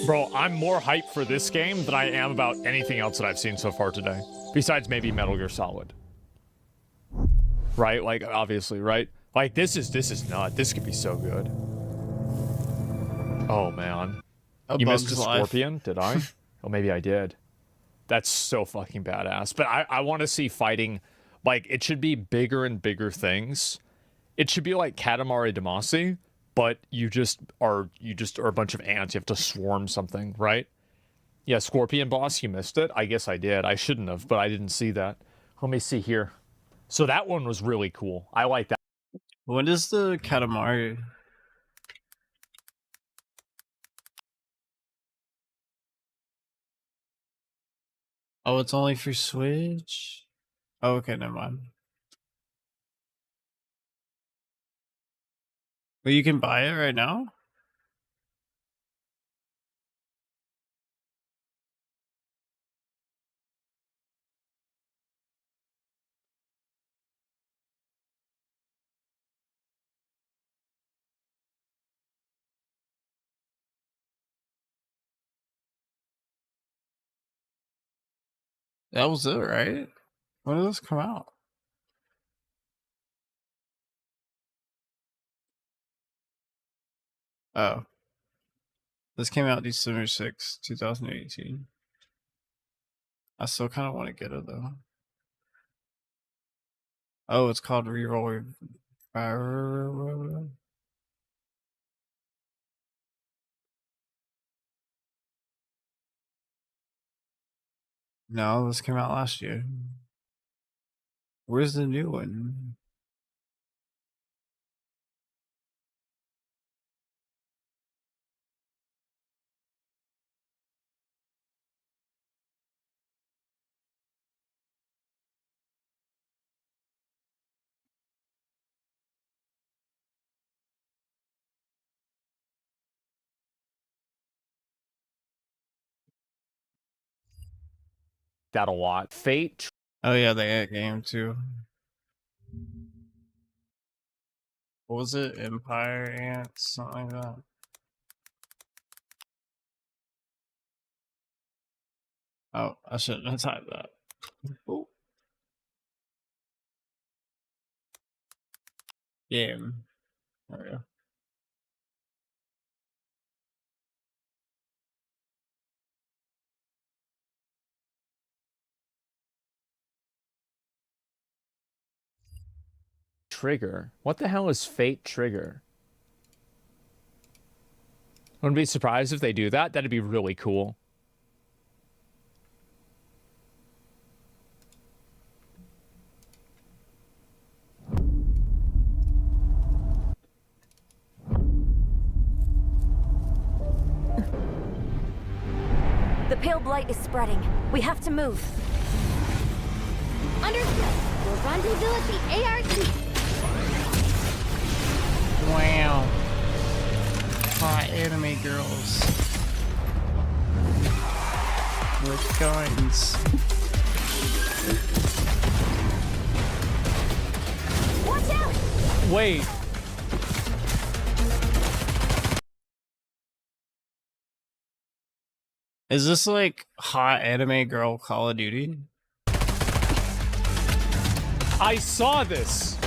Bro, I'm more hyped for this game than I am about anything else that I've seen so far today. Besides maybe Metal Gear Solid. Right? Like, obviously, right? Like, this is not. This could be so good. Oh, man. You missed a scorpion? Did I? Oh, maybe I did. That's so fucking badass. But I want to see fighting. Like, it should be bigger and bigger things. It should be like Katamari Damacy, but you just are a bunch of ants. You have to swarm something, right? Yeah, scorpion boss, you missed it. I guess I did. I shouldn't have, but I didn't see that. Let me see here. So that one was really cool. I like that. What is the Katamari? Oh, it's only for Switch? Oh, okay, never mind. But you can buy it right now? That was it, right? When did this come out? Oh. This came out December 6th, 2018. I still kind of want to get it, though. Oh, it's called Reroll. No, this came out last year. Where's the new one? That a lot. Fate. Oh yeah, they had a game too. What was it? Empire Ants? Something like that. Oh, I shouldn't have typed that. Oh. Game. There we go. Trigger. What the hell is Fate Trigger? Wouldn't be surprised if they do that. That'd be really cool. The pale blight is spreading. We have to move. Understood. We'll rendezvous at the ARC. Wow. Hot anime girls. With guns. Watch out! Wait. Is this like hot anime girl Call of Duty? I saw this.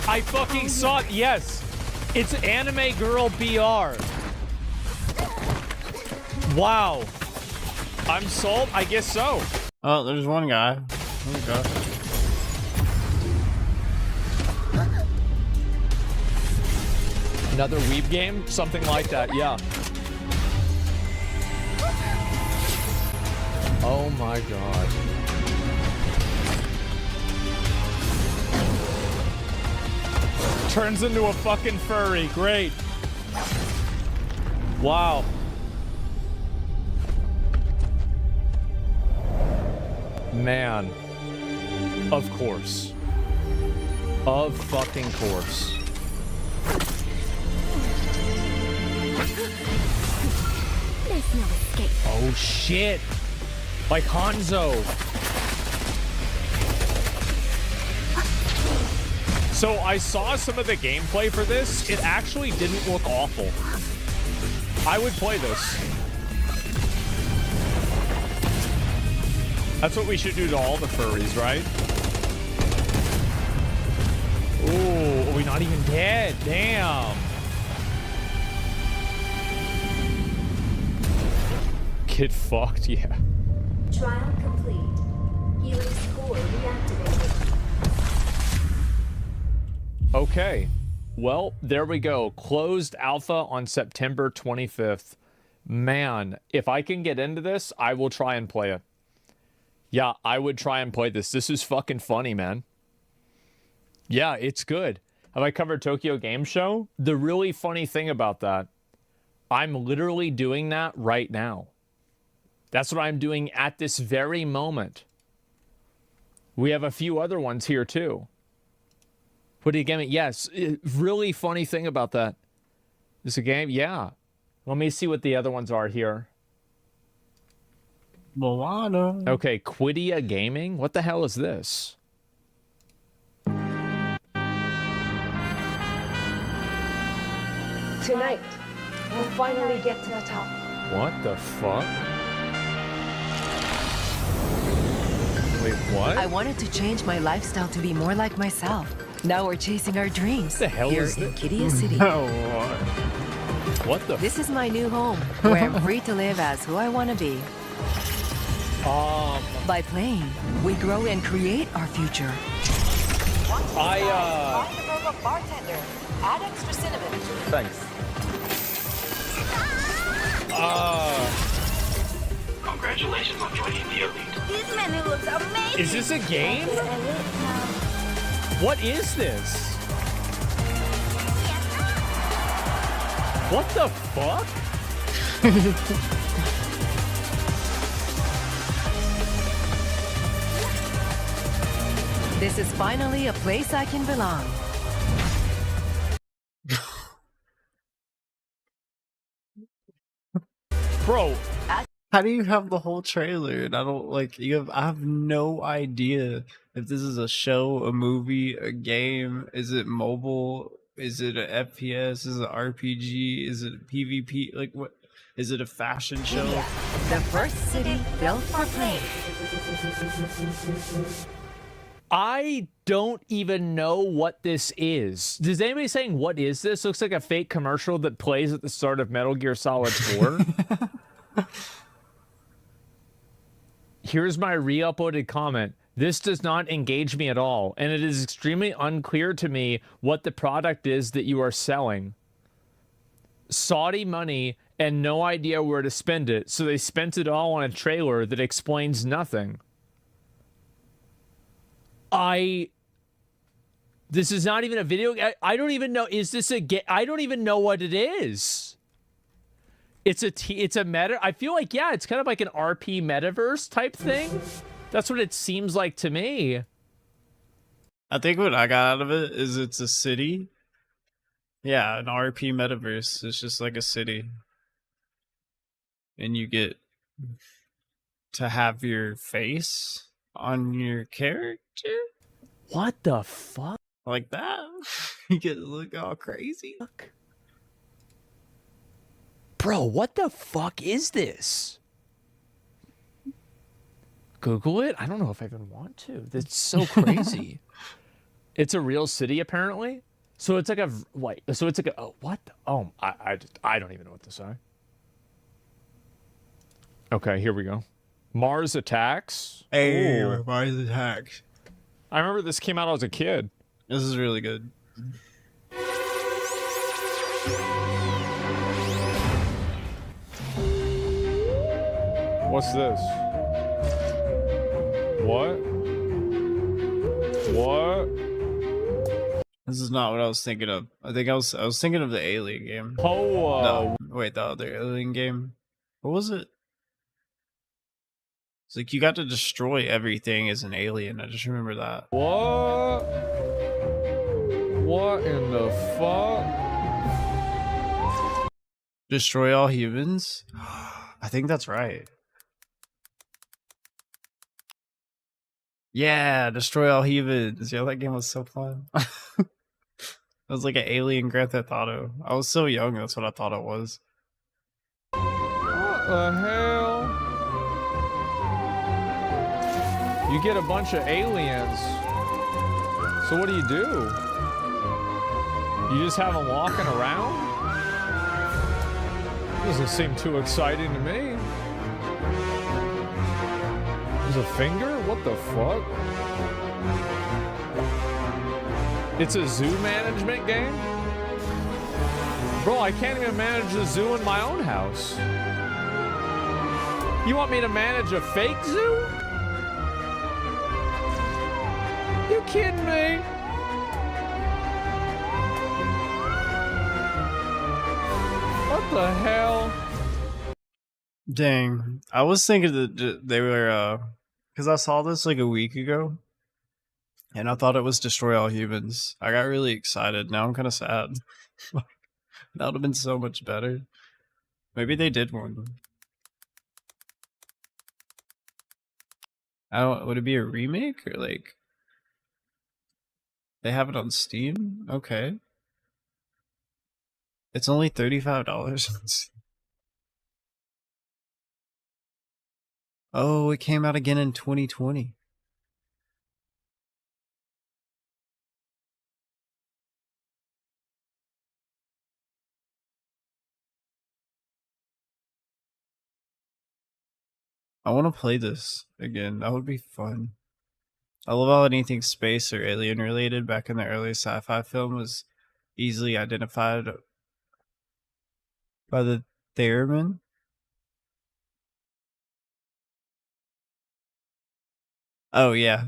I fucking saw it. Yes. It's Anime Girl BR. Wow. I'm sold? I guess so. Oh, there's one guy. Oh god. Another weeb game? Something like that, yeah. Oh my god. Turns into a fucking furry. Great. Wow. Man. Of course. Of fucking course. There's no escape. Oh shit. Like Hanzo. So I saw some of the gameplay for this. It actually didn't look awful. I would play this. That's what we should do to all the furries, right? Ooh, are we not even dead? Damn. Get fucked, yeah. Trial complete. Helix core reactivated. Okay. Well, there we go. Closed alpha on September 25th. Man, if I can get into this, I will try and play it. Yeah, I would try and play this. This is fucking funny, man. Yeah, it's good. Have I covered Tokyo Game Show? The really funny thing about that, I'm literally doing that right now. That's what I'm doing at this very moment. We have a few other ones here too. What do you get me? Yes, really funny thing about that. Is a game? Yeah. Let me see what the other ones are here. Moana. Okay, Quidia Gaming? What the hell is this? Tonight, we'll finally get to the top. What the fuck? Wait, what? I wanted to change my lifestyle to be more like myself. Now we're chasing our dreams. What the hell here is in this? Kidia City. What the? This is my new home, where I'm free to live as who I want to be. By playing, we grow and create our future. Find the robot bartender. Add extra cinnamon. Thanks. Congratulations on joining the elite. This menu looks amazing. Is this a game? What is this? What the fuck? This is finally a place I can belong. Bro, how do you have the whole trailer? And I don't like you have. I have no idea if this is a show, a movie, a game. Is it mobile? Is it an FPS? Is it an RPG? Is it PvP? Like what? Is it a fashion show? The first city built for play. I don't even know what this is. Does anybody saying what is this? Looks like a fake commercial that plays at the start of Metal Gear Solid 4. Here's my re-uploaded comment. This does not engage me at all, and it is extremely unclear to me what the product is that you are selling. Saudi money and no idea where to spend it, so they spent it all on a trailer that explains nothing. This is not even a video. I don't even know. Is this a I don't even know what it is. It's a meta. I feel like, yeah, it's kind of like an RP metaverse type thing. That's what it seems like to me. I think what I got out of it is it's a city. Yeah, an RP metaverse. It's just like a city. And you get to have your face on your character. What the fuck? Like that? You get to look all crazy. Bro, what the fuck is this? Google it? I don't know if I even want to. That's so crazy. It's a real city, apparently. So it's like a So it's like a what? Oh, I don't even know what to say. Okay, here we go. Mars Attacks. Hey, Mars Attacks. I remember this came out as a kid. This is really good. What's this? What? What? This is not what I was thinking of. I was thinking of the Alien game. Oh, no, wait, the other Alien game. What was it? It's like you got to destroy everything as an alien. I just remember that. What? What in the fuck? Destroy all humans? I think that's right. Yeah, destroy all humans. Yeah, that game was so fun. It was like an alien Grand Theft Auto. I was so young, that's what I thought it was. What the hell? You get a bunch of aliens. So what do? You just have them walking around? Doesn't seem too exciting to me. There's a finger? What the fuck? It's a zoo management game? Bro, I can't even manage the zoo in my own house. You want me to manage a fake zoo? You kidding me? What the hell? Dang. I was thinking that they were, because I saw this like a week ago, and I thought it was Destroy All Humans. I got really excited. Now I'm kind of sad. That would have been so much better. Maybe they did one. I don't, would it be a remake or like they have it on Steam? Okay. It's only $35. Oh, it came out again in 2020. I want to play this again. That would be fun. I love how anything space or alien related back in the early sci-fi film was easily identified by the theremin. Oh yeah.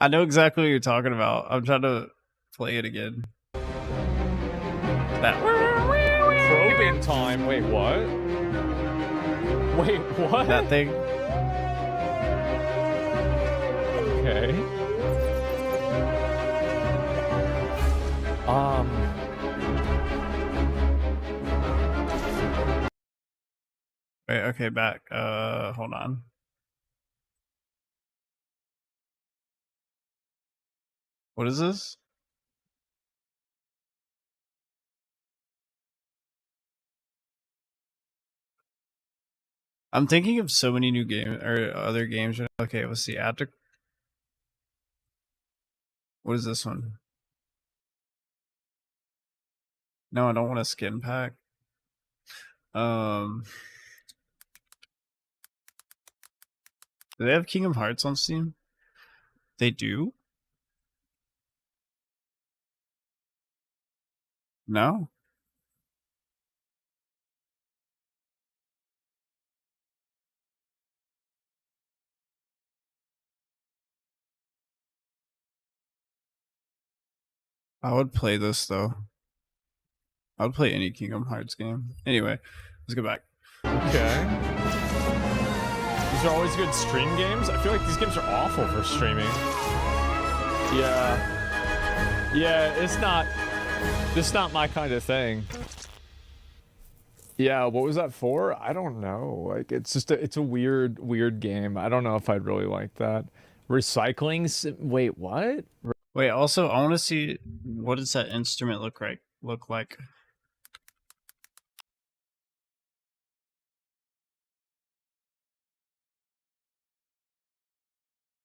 I know exactly what you're talking about. I'm trying to play it again. That Probing time. Wait, what? Wait, what? That thing. Okay. Wait, okay, back. Hold on. What is this? I'm thinking of so many new games or other games. Okay, let's see. After. What is this one? No, I don't want a skin pack. Do they have Kingdom Hearts on Steam? They do? No? I would play this though. I would play any Kingdom Hearts game. Anyway, let's go back. Okay. These are always good stream games. I feel like these games are awful for streaming. Yeah. Yeah, it's not my kind of thing. Yeah, what was that for? I don't know. Like, it's just it's a weird game. I don't know if I'd really like that. Wait, what? Wait, also, I want to see, what does that instrument look like?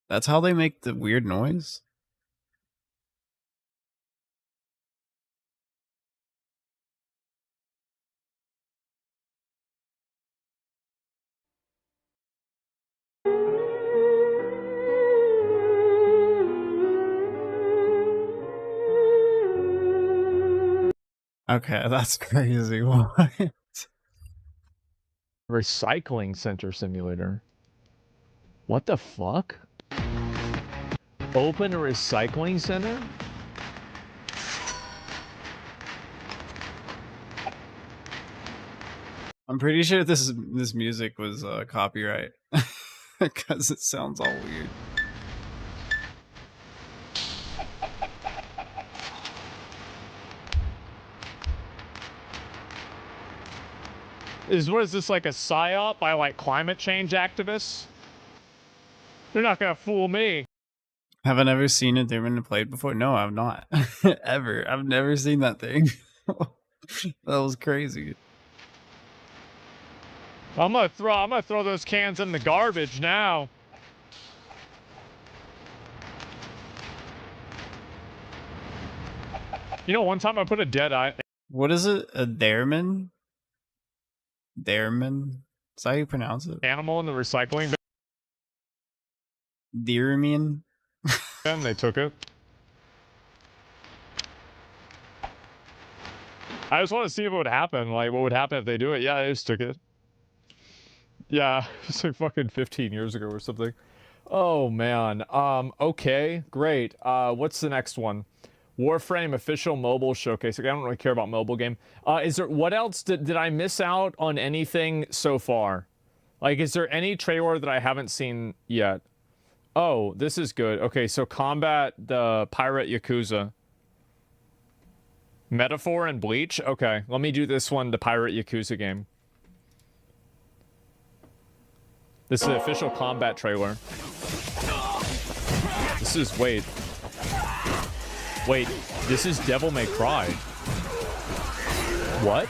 That's how they make the weird noise? Okay, that's crazy. What? Recycling center simulator. What the fuck? Open a recycling center? I'm pretty sure this music was copyright because it sounds all weird. What is this, like a psyop by like climate change activists? They're not gonna fool me. Have I never seen a Demon played before? No, I've not. Ever. I've never seen that thing. That was crazy. I'm gonna throw those cans in the garbage now. You know, one time I put a dead eye. What is it? A Dareman? Dareman? Is that how you pronounce it? Animal in the recycling bin. Deerman? And they took it. I just want to see what would happen. Like, what would happen if they do it? Yeah, they just took it. Yeah, it's like fucking 15 years ago or something. Oh, man. Okay, great. What's the next one? Warframe official mobile showcase. Okay, I don't really care about mobile game. What else did I miss out on anything so far? Like, is there any trailer that I haven't seen yet? Oh, this is good. Okay, so combat the pirate Yakuza. Metaphor and Bleach? Okay, let me do this one, the pirate Yakuza game. This is the official combat trailer. This is, wait, this is Devil May Cry. What?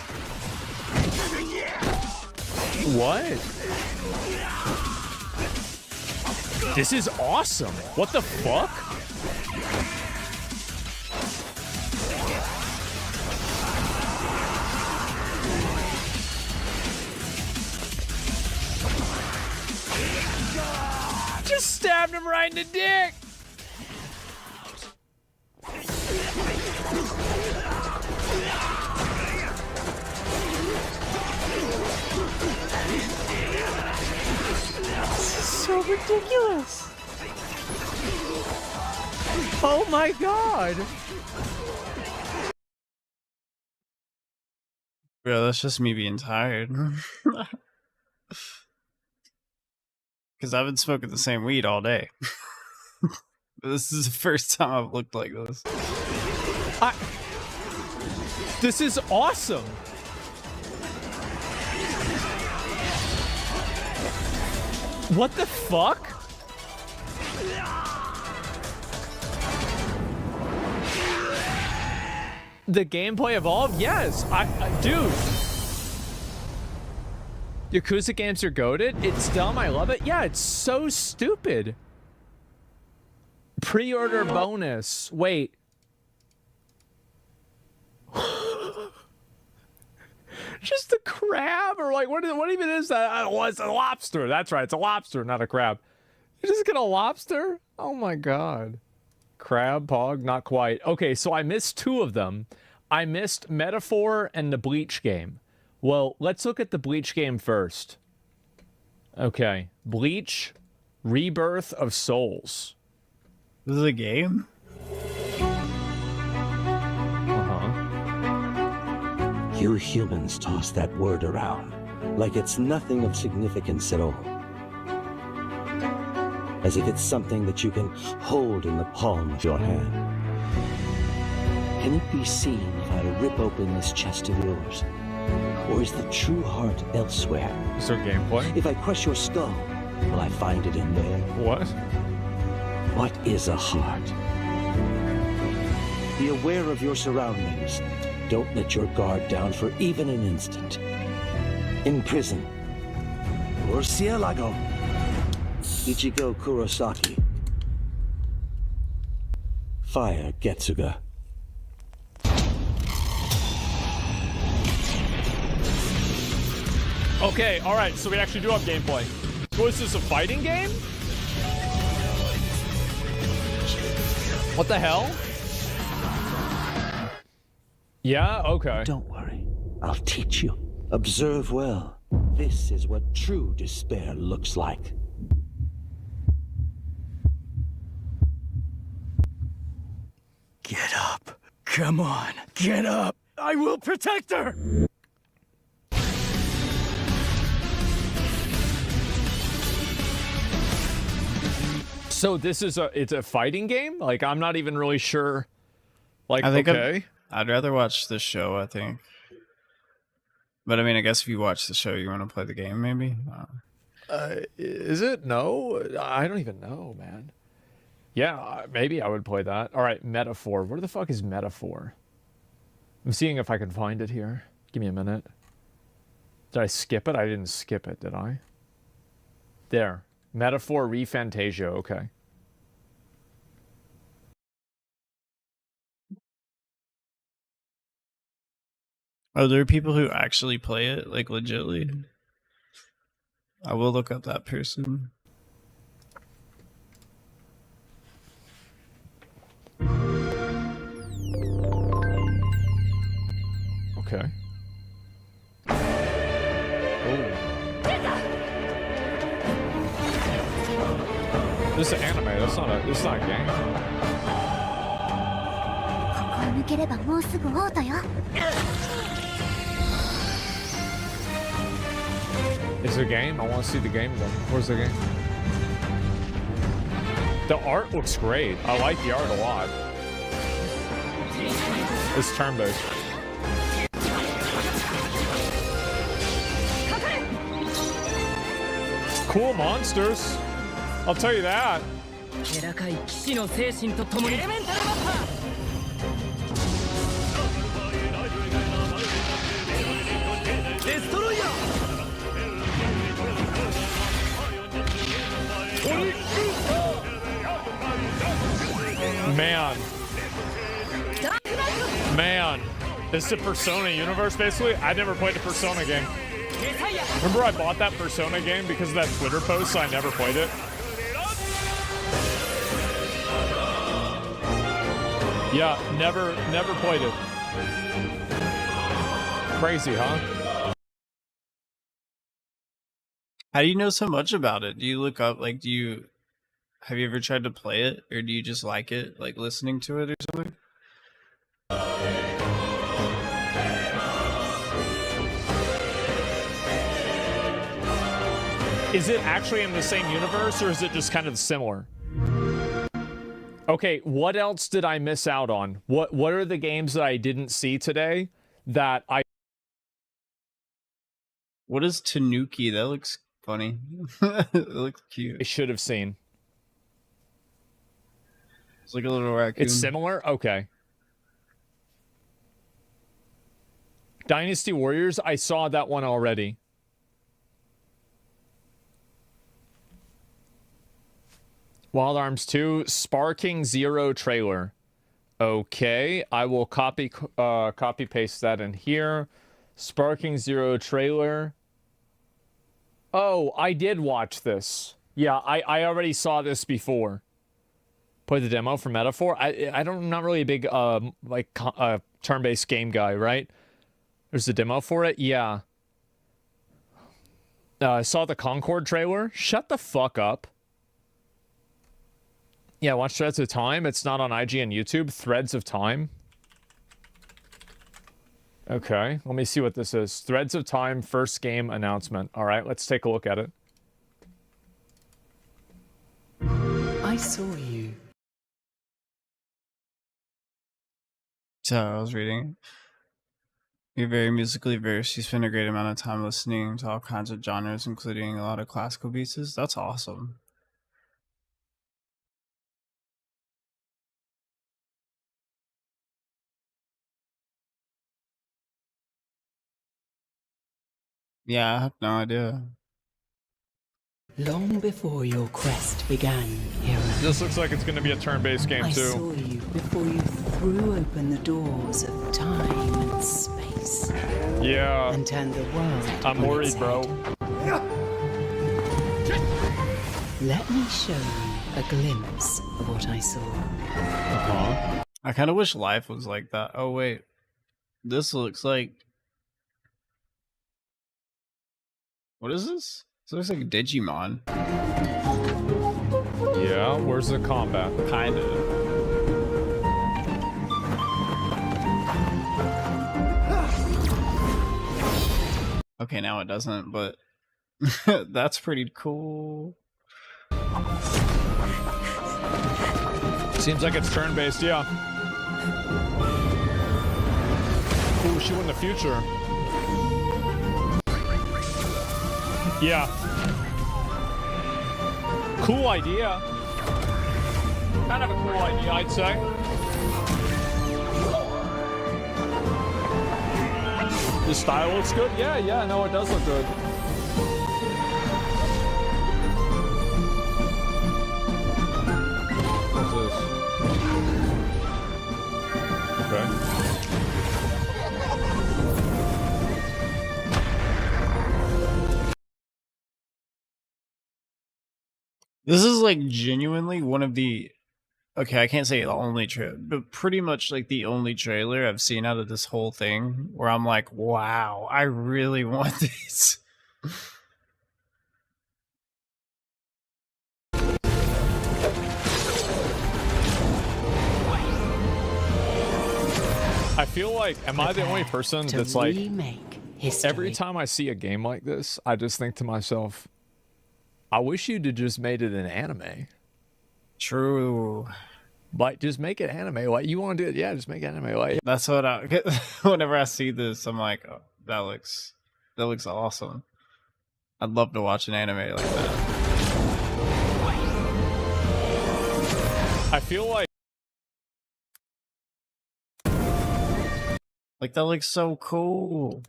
What? This is awesome. What the fuck? Just stabbed him right in the dick. This is so ridiculous. Oh my god. Bro, that's just me being tired. Because I've been smoking the same weed all day. This is the first time I've looked like this. This is awesome. What the fuck? The gameplay evolved? Yes. Dude. Yakuza games are goated. It's dumb. I love it. Yeah, it's so stupid. Pre-order bonus. Wait. Just a crab, or like what even is that? Oh, it's a lobster. That's right, it's a lobster, not a crab. You're just gonna lobster? Oh my god. Crab, Pog, not quite. Okay, so I missed 2 of them. I missed Metaphor and the Bleach game. Well, let's look at the Bleach game first. Okay, Bleach, Rebirth of Souls. This is a game? You humans toss that word around like it's nothing of significance at all. As if it's something that you can hold in the palm of your hand. Can it be seen if I rip open this chest of yours? Or is the true heart elsewhere? Is there gameplay? If I crush your skull, will I find it in there? What? What is a heart? Be aware of your surroundings. Don't let your guard down for even an instant. In prison. Murcielago. Ichigo Kurosaki. Fire Getsuga. Okay, alright, so we actually do have gameplay. So is this a fighting game? What the hell? Yeah, okay. Don't worry. I'll teach you. Observe well. This is what true despair looks like. Get up. Come on. Get up. I will protect her. So this is it's a fighting game? Like, I'm not even really sure. Like, I think okay. I'd rather watch the show, I think. But I mean, I guess if you watch the show, you want to play the game, maybe? Is it? No? I don't even know, man. Yeah, maybe I would play that. All right, Metaphor. Where the fuck is Metaphor? I'm seeing if I can find it here. Give me a minute. Did I skip it? I didn't skip it, did I? There. Metaphor ReFantasia. Okay. Are there people who actually play it, like, legitly? I will look up that person. Okay. Oh. This is an anime. That's not a. This is not a game. Is it a game? I want to see the game though. Where's the game? The art looks great. I like the art a lot. It's turn-based. Cool monsters. I'll tell you that. Man, this is a Persona universe, basically. I never played a Persona game. Remember I bought that Persona game because of that Twitter post, so I never played it? Yeah, never played it. Crazy, huh? How do you know so much about it? Do you look up, like, have you ever tried to play it? Or do you just like it, like, listening to it or something? Is it actually in the same universe, or is it just kind of similar? Okay, what else did I miss out on? What are the games that I didn't see today that I... What is Tanuki? That looks funny. It looks cute. I should have seen. It's like a little raccoon. It's similar? Okay. Dynasty Warriors, I saw that one already. Wild Arms 2, Sparking Zero trailer. Okay, I will copy paste that in here. Sparking Zero trailer. Oh, I did watch this. Yeah, I already saw this before. Play the demo for Metaphor. I'm not really a big turn-based game guy, right? There's a demo for it. Yeah. I saw the Concord trailer. Shut the fuck up. Yeah, watch Threads of Time. It's not on IG and YouTube. Threads of Time. Okay, let me see what this is. Threads of Time first game announcement. All right, let's take a look at it. I saw you. So I was reading. You're very musically versed. You spend a great amount of time listening to all kinds of genres, including a lot of classical pieces. That's awesome. Yeah, I have no idea. Long before your quest began, hero. This looks like it's going to be a turn-based game, I too. saw you before you threw open the doors of time and space. Yeah. And turned the world. I'm worried, bro. Let me show you a glimpse of what I saw. I kind of wish life was like that. Oh, wait. This looks like... What is this? This looks like Digimon. Yeah, where's the combat? Kind of. Okay, now it doesn't, but that's pretty cool. Seems like it's turn-based, yeah. Ooh, she went in the future. Yeah. Cool idea. Kind of a cool idea, I'd say. The style looks good? Yeah, no, it does look good. What's this? Okay. This is like genuinely one of the... Okay, I can't say the only trailer, but pretty much like the only trailer I've seen out of this whole thing where I'm like, wow, I really want this. I feel like, am I the only person that's like, every time I see a game like this, I just think to myself, I wish you'd have just made it an anime. True. Like, just make it anime. Like, you want to do it? Yeah, just make it anime. Like, that's what I... Whenever I see this, I'm like, oh, that looks awesome. I'd love to watch an anime like that. I feel like... Like, that looks so cool.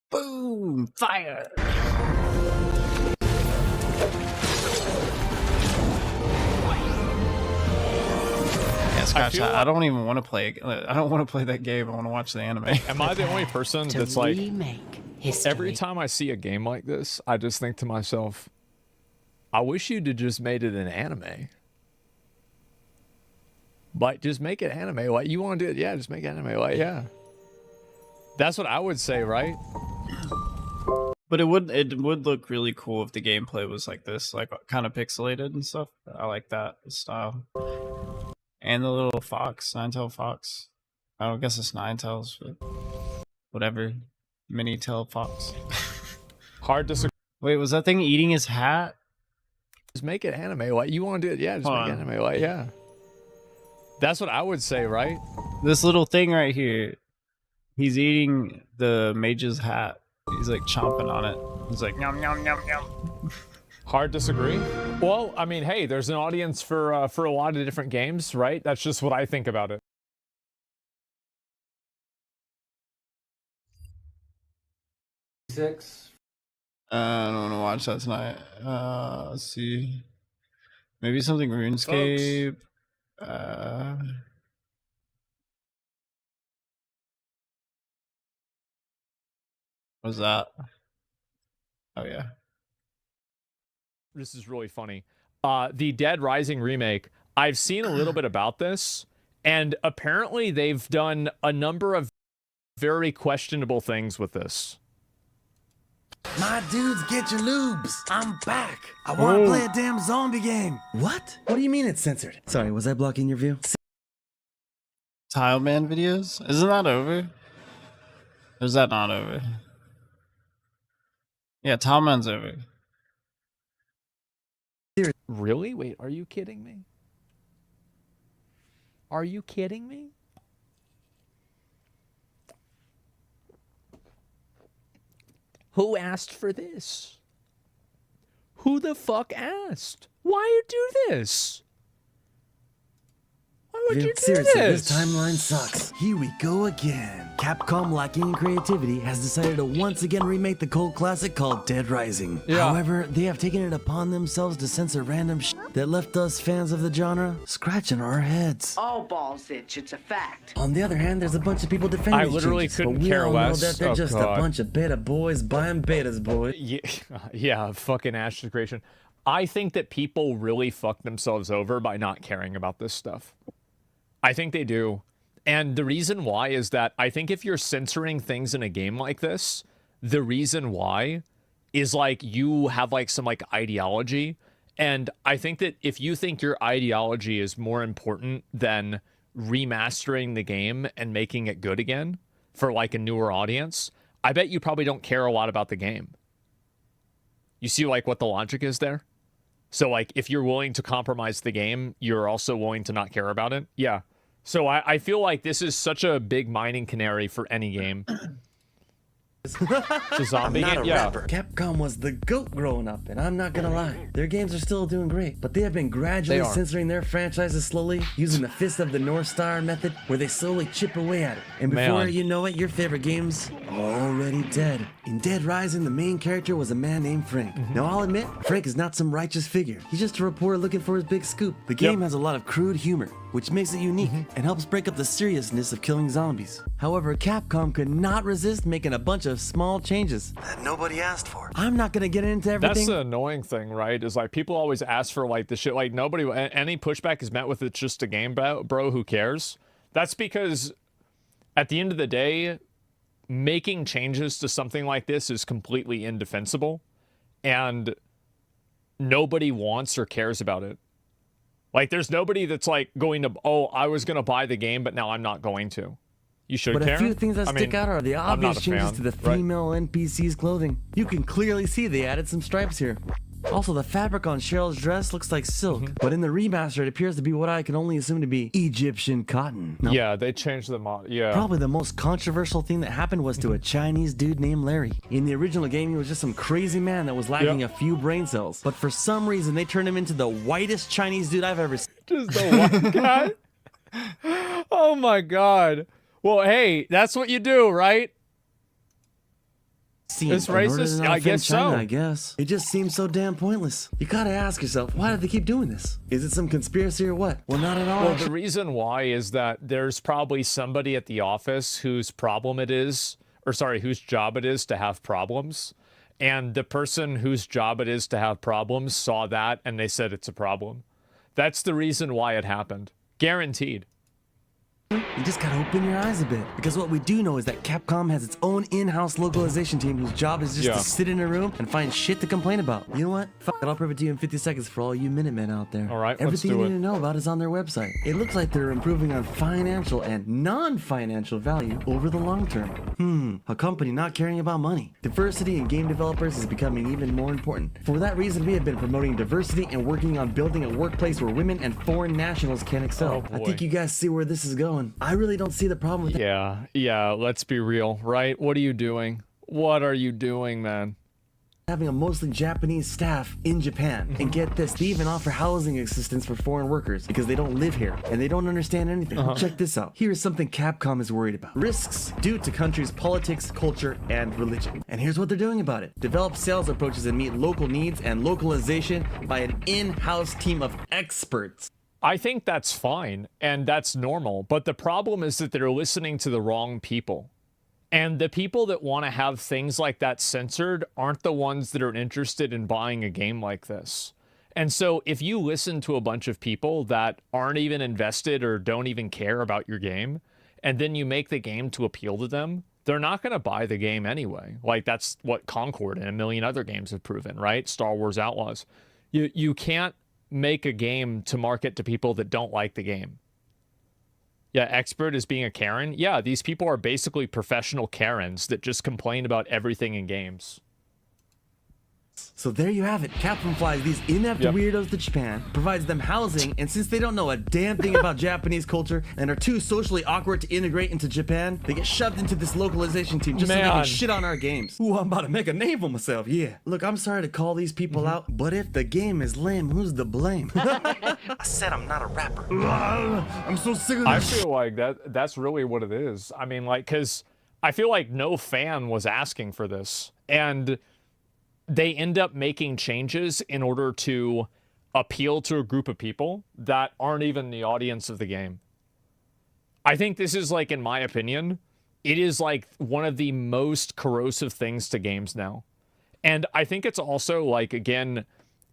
Boom! Fire! Scotch, I don't even want to play. I don't want to play that game. I want to watch the anime. Am I the only person that's like, every time I see a game like this, I just think to myself, I wish you'd have just made it an anime. Like, just make it anime. Like, you want to do it? Yeah, just make it anime. Like, yeah. That's what I would say, right? But it would look really cool if the gameplay was like this, like kind of pixelated and stuff. I like that style. And the little fox, nine-tailed fox. I don't guess it's nine-tails, but whatever. Mini-tailed fox. Hard to... Wait, was that thing eating his hat? Just make it anime. Like, you want to do it? Yeah, just make it anime. Like, yeah. That's what I would say, right? This little thing right here. He's eating the mage's hat. He's like chomping on it. He's like, yum, yum, yum, yum. Hard disagree. Well, I mean, hey, there's an audience for a lot of different games, right? That's just what I think about it. I don't want to watch that tonight. Let's see. Maybe something RuneScape. What's that? Oh yeah. This is really funny. The Dead Rising remake, I've seen a little bit about this, and apparently they've done a number of very questionable things with this. My dudes, get your lubes. I'm back. I want to play a damn zombie game. What? What do you mean it's censored? Sorry, was I blocking your view? Tile Man videos? Isn't that over? Or is that not over? Yeah, Tile Man's over. Really? Wait, are you kidding me? Are you kidding me? Who asked for this? Who the fuck asked? Why you do this? Why would you do Seriously, this? this timeline sucks. Here we go again. Capcom, lacking in creativity, has decided to once again remake the cult classic called Dead Rising. Yeah. However, they have taken it upon themselves to censor random shit that left us fans of the genre scratching our heads. All balls itch, it's a fact. On the other hand, there's a bunch of people defending I these literally changes, couldn't but we care all less. know that they're Oh, just God. a bunch of beta boys buying betas, boy. Yeah, fucking Ash creation. I think that people really fuck themselves over by not caring about this stuff. I think they do. And the reason why is that I think if you're censoring things in a game like this, the reason why is like you have like some like ideology. And I think that if you think your ideology is more important than remastering the game and making it good again for like a newer audience, I bet you probably don't care a lot about the game. You see like what the logic is there? So like if you're willing to compromise the game, you're also willing to not care about it? Yeah. So I feel like this is such a big mining canary for any game. The zombie I'm not game? a Yeah. rapper. Capcom was the GOAT growing up, and I'm not gonna lie. Their games are still doing great, but they have been gradually They are. censoring their franchises slowly, using the Fist of the North Star method, where they slowly chip away at it. And before Man. you know it, your favorite game's already dead. In Dead Rising, the main character was a man named Frank. Now, I'll admit, Frank is not some righteous figure. He's just a reporter looking for his big scoop. The game has a lot of crude humor, which makes it unique and helps break up the seriousness of killing zombies. However, Capcom could not resist making a bunch of small changes that nobody asked for. I'm not gonna get into everything. That's the annoying thing, right? Is like people always ask for like the shit. Like nobody, any pushback is met with it's just a game, bro. Who cares? That's because at the end of the day, making changes to something like this is completely indefensible, and nobody wants or cares about it. Like, there's nobody that's like going to, oh, I was gonna buy the game, but now I'm not going to. You should But care. a few things that I stick mean, out are the I'm not obvious a changes fan, to the right? female NPC's clothing. You can clearly see they added some stripes here. Also, the fabric on Cheryl's dress looks like silk, but in the remaster, it appears to be what I can only assume to be Egyptian cotton. Now, Yeah, they changed the mod. Yeah. probably the most controversial thing that happened was to a Chinese dude named Larry. In the original game, he was just some crazy man that was lacking a few brain cells. But for some reason, they turned him into the whitest Chinese dude I've ever seen. Just the white guy? Oh my god. Well, hey, that's what you do, right? It's In order to racist? not I offend guess China, so. I guess. It just seems so damn pointless. You gotta ask yourself, why do they keep doing this? Is it some conspiracy or what? Well, not at all. Well, the reason why is that there's probably somebody at the office whose problem it is, or sorry, whose job it is to have problems. And the person whose job it is to have problems saw that and they said it's a problem. That's the reason why it happened. Guaranteed. You just gotta open your eyes a bit. Because what we do know is that Capcom has its own in-house localization team whose job is just Yeah. to sit in a room and find shit to complain about. You know what? Fuck it, I'll prove it to you in 50 seconds for all you Minutemen out there. All right, let's Everything do you it. need to know about is on their website. It looks like they're improving on financial and non-financial value over the long term. A company not caring about money. Diversity in game developers is becoming even more important. For that reason, we have been promoting diversity and working on building a workplace where women and foreign nationals can excel. Oh, I boy. think you guys see where this is going. I really don't see the problem with Yeah, let's be real, right? What are you doing? What are you doing, man? having a mostly Japanese staff in Japan. And get this, they even offer housing assistance for foreign workers because they don't live here and they don't understand anything. Check this out. Here is something Capcom is worried about. Risks due to country's politics, culture, and religion. And here's what they're doing about it. Develop sales approaches that meet local needs and localization by an in-house team of experts. I think that's fine and that's normal, but the problem is that they're listening to the wrong people. And the people that want to have things like that censored aren't the ones that are interested in buying a game like this. And so if you listen to a bunch of people that aren't even invested or don't even care about your game, and then you make the game to appeal to them, they're not going to buy the game anyway. Like, that's what Concord and a million other games have proven, right? Star Wars Outlaws. You can't make a game to market to people that don't like the game. Yeah, expert is being a Karen. Yeah, these people are basically professional Karens that just complain about everything in games. So there you have it. Capcom flies these inept weirdos to Japan, provides them housing, and since they don't know a damn thing about Japanese culture and are too socially awkward to integrate into Japan, they get shoved into this localization team just so they can shit on our games. Ooh, I'm about to make a name for myself, yeah. Look, I'm sorry to call these people out, but if the game is lame, who's to blame? I said I'm not a rapper. I'm so sick of this. I feel like that's really what it is. I mean, like, because I feel like no fan was asking for this, and they end up making changes in order to appeal to a group of people that aren't even the audience of the game. I think this is, like, in my opinion, it is like one of the most corrosive things to games now. And I think it's also, like, again,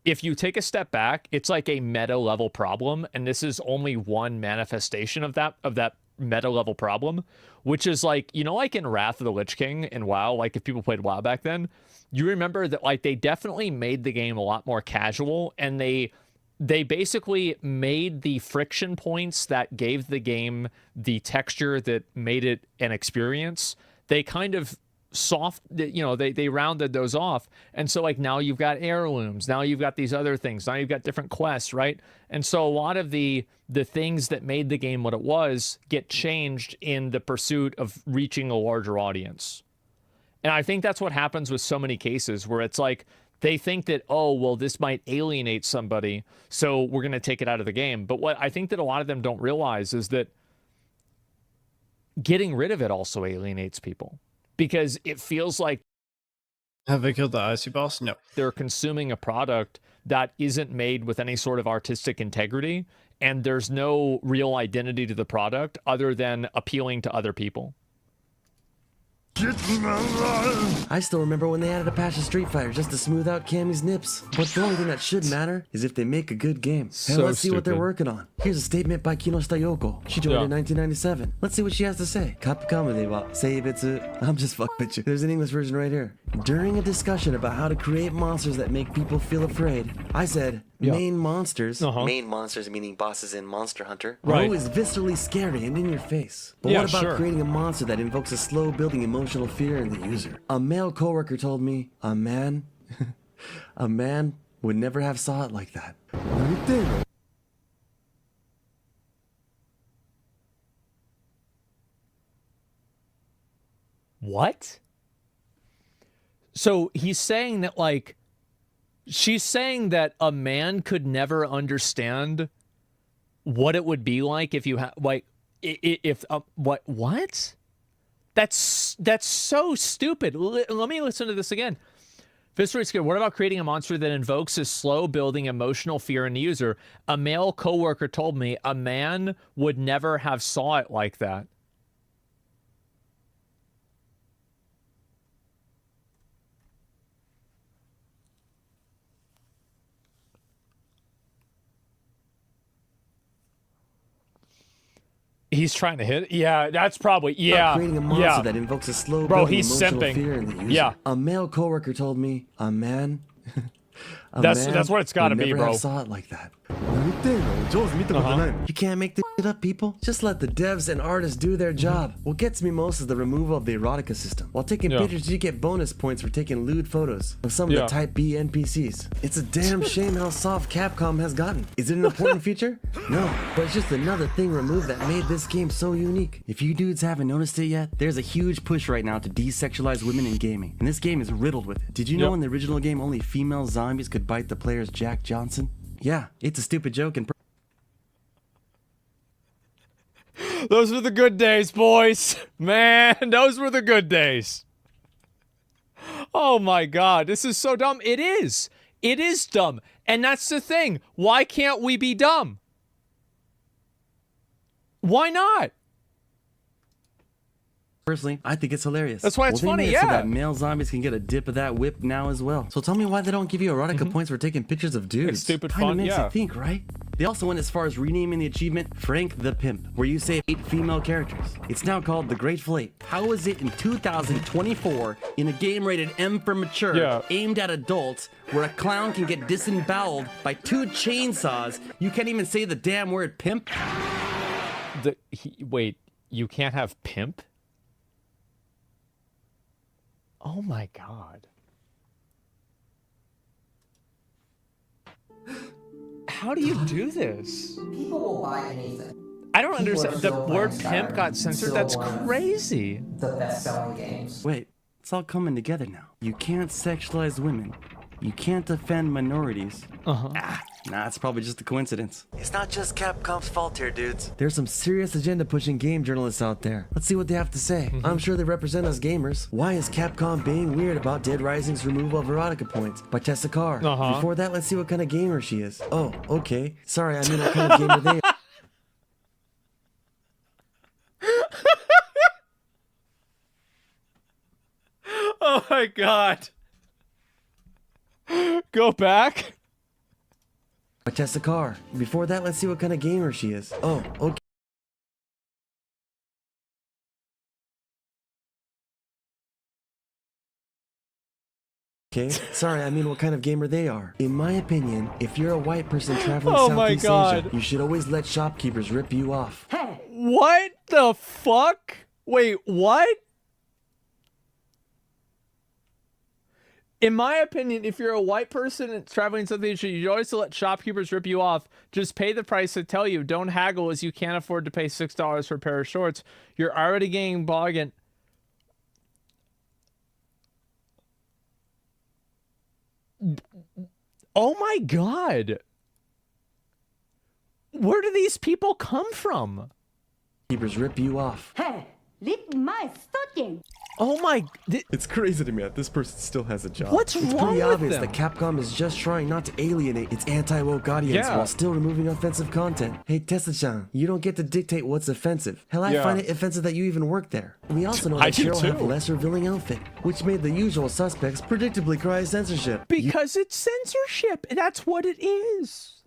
if you take a step back, it's like a meta level problem, and this is only one manifestation of that meta level problem, which is, like, you know, like in Wrath of the Lich King in WoW, like if people played WoW back then, you remember that, like, they definitely made the game a lot more casual, and they basically made the friction points that gave the game the texture that made it an experience. They kind of they rounded those off. And so, like, now you've got heirlooms, now you've got these other things, now you've got different quests, right? And so a lot of the things that made the game what it was get changed in the pursuit of reaching a larger audience. And I think that's what happens with so many cases where it's like they think that, oh, well, this might alienate somebody, so we're going to take it out of the game. But what I think that a lot of them don't realize is that getting rid of it also alienates people, because it feels like, have they killed the IC boss? No. They're consuming a product that isn't made with any sort of artistic integrity, and there's no real identity to the product other than appealing to other people. I still remember when they added a patch of Street Fighter just to smooth out Cammy's nips. But the only thing that should matter is if they make a good game. Hey, let's see what they're working on. Here's a statement by Kinoshita Yoko. She joined in 1997. Let's see what she has to say. Capcom de wa seibetsu. I'm just fuck with you. There's an English version right here. During a discussion about how to create monsters that make people feel afraid, I said, main monsters, main monsters meaning bosses in Monster Hunter, are always viscerally scary and in your face. But what about creating a monster that invokes a slow building emotional fear in the user? A male coworker told me, a man would never have saw it like that. What? So he's saying that, like, she's saying that a man could never understand what it would be like if you had, like, what? That's so stupid. Let me listen to this again. Fistory, what about creating a monster that invokes a slow building emotional fear in the user? A male coworker told me a man would never have saw it like that. He's trying to hit. Yeah, that's probably creating a monster that invokes a slow building emotional fear in the user. Yeah. A male coworker told me a man. That's what it's got to be, bro. Never saw it like that. You can't make this shit up, people. Just let the devs and artists do their job. What gets me most is the removal of the erotica system. While taking pictures, you get bonus points for taking lewd photos of some of the Type B NPCs. It's a damn shame how soft Capcom has gotten. Is it an important feature? No, but it's just another thing removed that made this game so unique. If you dudes haven't noticed it yet, there's a huge push right now to desexualize women in gaming, and this game is riddled with it. Did you know in the original game only female zombies could bite the player's Jack Johnson? Yeah, it's a stupid joke and those were the good days, boys. Man, those were the good days. Oh my god, this is so dumb. It is. It is dumb. And that's the thing. Why can't we be dumb? Why not? Personally, I think it's hilarious. That's why it's they funny, made it yeah. So that male zombies can get a dip of that whip now as well. So tell me why they don't give you erotica points for taking pictures of dudes. It's stupid Kinda fun, makes yeah. you think, right? They also went as far as renaming the achievement Frank the Pimp, where you save 8 female characters. It's now called the Grateful Eight. How is it in 2024 in a game rated M for mature, aimed at adults, where a clown can get disemboweled by 2 chainsaws, you can't even say the damn word pimp? Wait, you can't have pimp? Oh my god. How do you do this? People will buy anything. I don't understand. The word pimp got censored? That's crazy. The best-selling games. Wait, it's all coming together now. You can't sexualize women. You can't offend minorities. Nah, it's probably just a coincidence. It's not just Capcom's fault here, dudes. There's some serious agenda-pushing game journalists out there. Let's see what they have to say. I'm sure they represent us gamers. Why is Capcom being weird about Dead Rising's removal of erotica points by Tessa Carr? Before that, let's see what kind of gamer she is. Oh, okay. Sorry, I mean what kind of gamer they are. Oh my god. Go back. By Tessa Carr. Before that, let's see what kind of gamer she is. Oh, okay. Okay, sorry, I mean what kind of gamer they are. In my opinion, if you're a white person traveling Southeast Asia, you should always let shopkeepers rip you off. What the fuck? Wait, what? In my opinion, if you're a white person traveling to Southeast Asia, you always let shopkeepers rip you off. Just pay the price to tell you. Don't haggle as you can't afford to pay $6 for a pair of shorts. You're already getting bargain. Oh my god. Where do these people come from? Shopkeepers rip you off. Hey, leave my stocking. Oh my... It's crazy to me that this person still has a job. What's it's wrong pretty with obvious them? that Capcom is just trying not to alienate its anti-woke audience while still removing offensive content. Hey, Tessa-chan, you don't get to dictate what's offensive. Hell, I find it offensive that you even work there. We also know that Cheryl had a less revealing outfit, which made the usual suspects predictably cry censorship. Because it's censorship. That's what it is.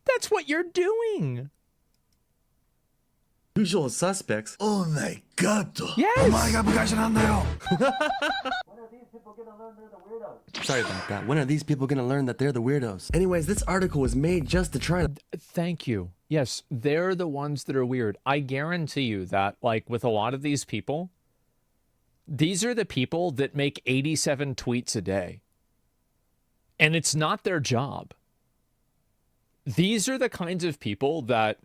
That's what you're doing. Usual suspects? Oh my god. Yes. Sorry about that. When are these people gonna learn that they're the weirdos? Anyways, this article was made just to try to... Thank you. Yes, they're the ones that are weird. I guarantee you that, like, with a lot of these people, these are the people that make 87 tweets a day. And it's not their job. These are the kinds of people that...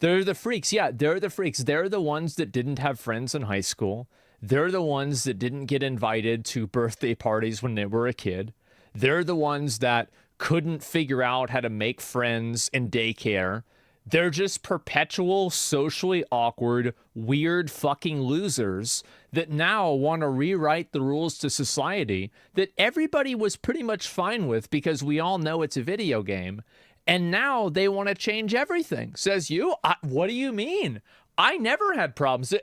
They're the freaks. Yeah, they're the freaks. They're the ones that didn't have friends in high school. They're the ones that didn't get invited to birthday parties when they were a kid. They're the ones that couldn't figure out how to make friends in daycare. They're just perpetual, socially awkward, weird fucking losers that now want to rewrite the rules to society that everybody was pretty much fine with because we all know it's a video game. And now they want to change everything. Says you? What do you mean? I never had problems.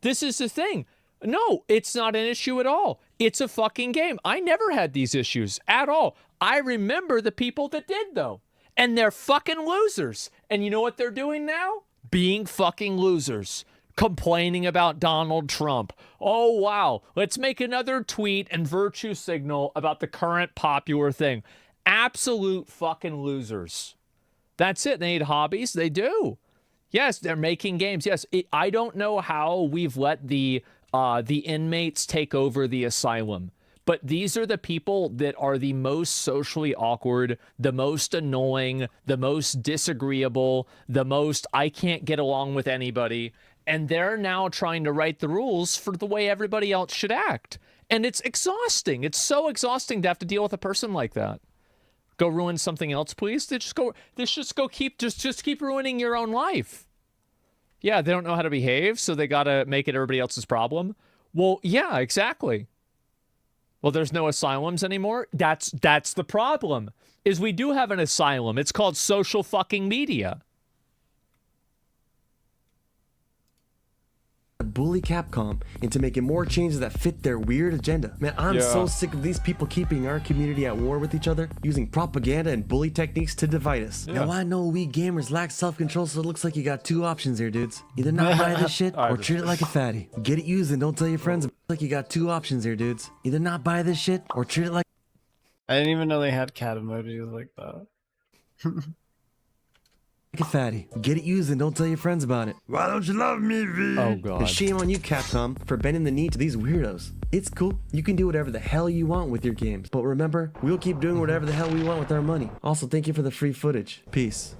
This is the thing. No, it's not an issue at all. It's a fucking game. I never had these issues at all. I remember the people that did, though. And they're fucking losers. And you know what they're doing now? Being fucking losers. Complaining about Donald Trump. Oh, wow. Let's make another tweet and virtue signal about the current popular thing. Absolute fucking losers. That's it. They need hobbies. They do. Yes, they're making games. Yes, I don't know how we've let the inmates take over the asylum, but these are the people that are the most socially awkward, the most annoying, the most disagreeable, the most I can't get along with anybody, and they're now trying to write the rules for the way everybody else should act. And it's exhausting. It's so exhausting to have to deal with a person like that. Go ruin something else, please. Just keep ruining your own life. Yeah, they don't know how to behave, so they gotta make it everybody else's problem. Well, yeah, exactly. Well, there's no asylums anymore. That's the problem. Is we do have an asylum. It's called social fucking media. bully Capcom into making more changes that fit their weird agenda. Man, I'm so sick of these people keeping our community at war with each other, using propaganda and bully techniques to divide us. Now I know we gamers lack self-control, so it looks like you got two options here, dudes. Either not buy this shit or treat it like a fatty. Get it used and don't tell your friends. Like you got two options here, dudes. Either not buy this shit or treat it like I didn't even know they had cat emojis like that. like a fatty. Get it used and don't tell your friends about it. Why don't you love me, V? Oh god. And shame on you, Capcom, for bending the knee to these weirdos. It's cool. You can do whatever the hell you want with your games. But remember, we'll keep doing whatever the hell we want with our money. Also, thank you for the free footage. Peace.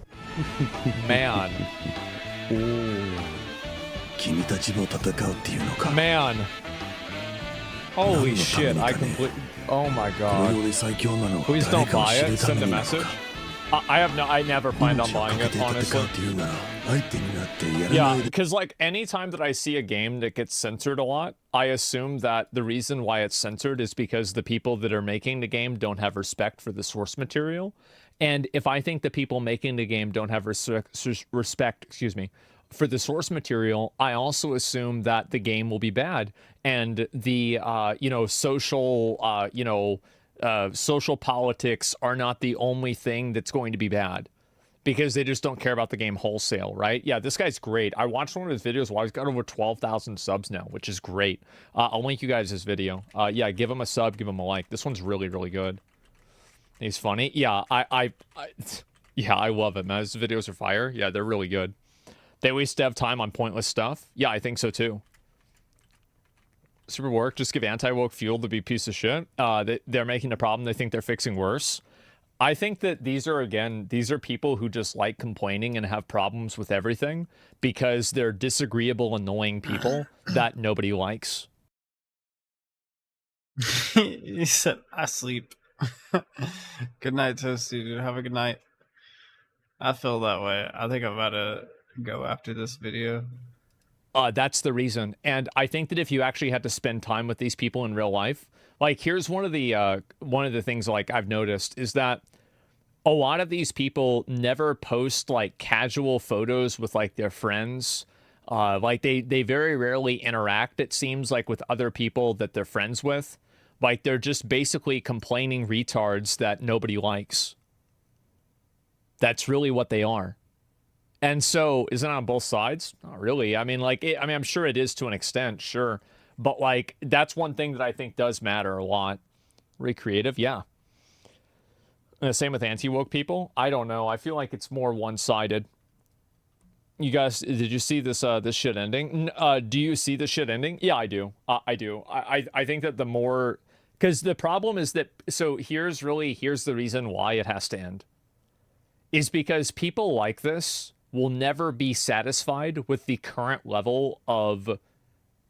Man. Man. Holy shit, I completely... Oh my god. Please don't buy it, send a message. I never planned on buying it, honestly. Yeah, because like anytime that I see a game that gets censored a lot, I assume that the reason why it's censored is because the people that are making the game don't have respect for the source material. And if I think the people making the game don't have respect, excuse me, for the source material, I also assume that the game will be bad, and the social politics are not the only thing that's going to be bad, because they just don't care about the game wholesale, right? Yeah, this guy's great. I watched one of his videos while he's got over 12,000 subs now, which is great. I'll link you guys this video. Yeah, give him a sub, give him a like. This one's really, really good. He's funny. Yeah, yeah, I love it, man. His videos are fire. Yeah, they're really good. They waste dev time on pointless stuff. Yeah, I think so too. Super work. Just give anti-woke fuel to be a piece of shit. They're making a problem. They think they're fixing worse. I think that these are people who just like complaining and have problems with everything because they're disagreeable, annoying people that nobody likes. He said, I sleep. Good night, Toasty, dude. Have a good night. I feel that way. I think I'm about to go after this video. That's the reason. And I think that if you actually had to spend time with these people in real life, like here's one of the things like I've noticed is that a lot of these people never post like casual photos with like their friends. Like they very rarely interact, it seems like, with other people that they're friends with. Like they're just basically complaining retards that nobody likes. That's really what they are. And so, is it on both sides? Not really. I mean, like, I'm sure it is to an extent, sure. But, like, that's one thing that I think does matter a lot. Recreative, yeah. And the same with anti-woke people? I don't know. I feel like it's more one-sided. You guys, did you see this this shit ending? Do you see the shit ending? Yeah, I do. I do. I think that the more... Because the problem is that... So, here's the reason why it has to end. Is because people like this will never be satisfied with the current level of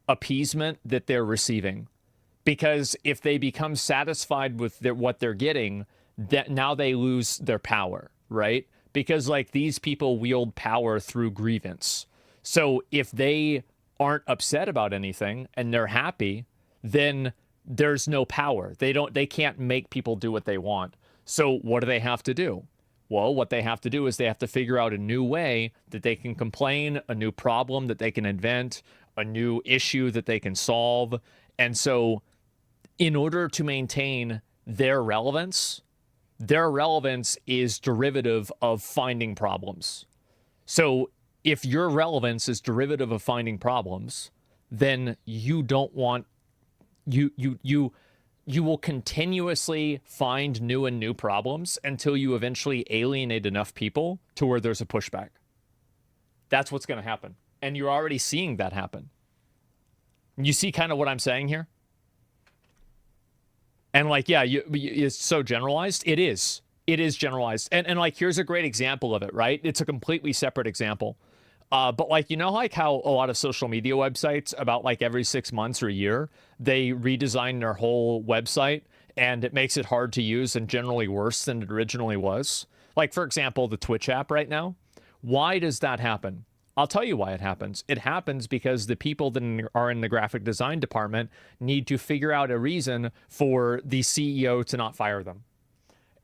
appeasement that they're receiving. Because if they become satisfied with what they're getting, that now they lose their power, right? Because like these people wield power through grievance. So if they aren't upset about anything and they're happy, then there's no power. They can't make people do what they want. So what do they have to do? Well, what they have to do is they have to figure out a new way that they can complain, a new problem that they can invent, a new issue that they can solve. And so in order to maintain their relevance is derivative of finding problems. So if your relevance is derivative of finding problems, then you don't want, you will continuously find new and new problems until you eventually alienate enough people to where there's a pushback. That's what's going to happen. And you're already seeing that happen. You see kind of what I'm saying here? And like, yeah, it's so generalized. It is. It is generalized. And like, here's a great example of it, right? It's a completely separate example. But like, you know, like how a lot of social media websites about like every 6 months or a year, they redesign their whole website and it makes it hard to use and generally worse than it originally was. Like, for example, the Twitch app right now. Why does that happen? I'll tell you why it happens. It happens because the people that are in the graphic design department need to figure out a reason for the CEO to not fire them.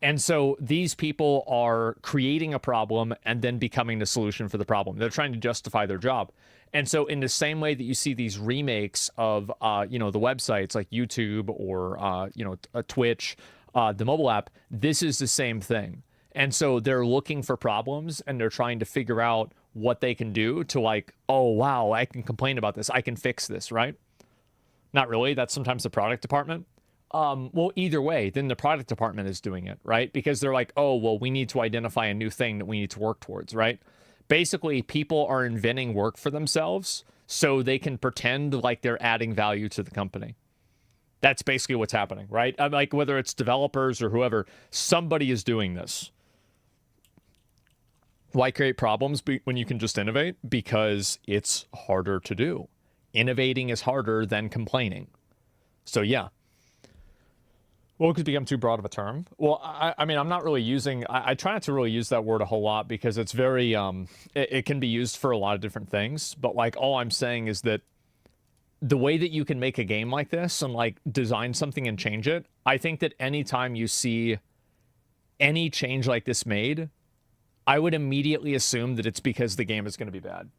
And so these people are creating a problem and then becoming the solution for the problem. They're trying to justify their job. And so in the same way that you see these remakes of, you know, the websites like YouTube or, you know, Twitch, the mobile app, this is the same thing. And so they're looking for problems and they're trying to figure out what they can do to like, oh, wow, I can complain about this. I can fix this, right? Not really. That's sometimes the product department. Well, either way, then the product department is doing it, right? Because they're like, oh, well, we need to identify a new thing that we need to work towards, right? Basically, people are inventing work for themselves so they can pretend like they're adding value to the company. That's basically what's happening, right? Like whether it's developers or whoever, somebody is doing this. Why create problems when you can just innovate? Because it's harder to do. Innovating is harder than complaining. So yeah. Well, could become too broad of a term. Well, I mean, I'm not really using, I try not to really use that word a whole lot because it's very, it can be used for a lot of different things. But like, all I'm saying is that the way that you can make a game like this and like design something and change it, I think that anytime you see any change like this made, I would immediately assume that it's because the game is going to be bad.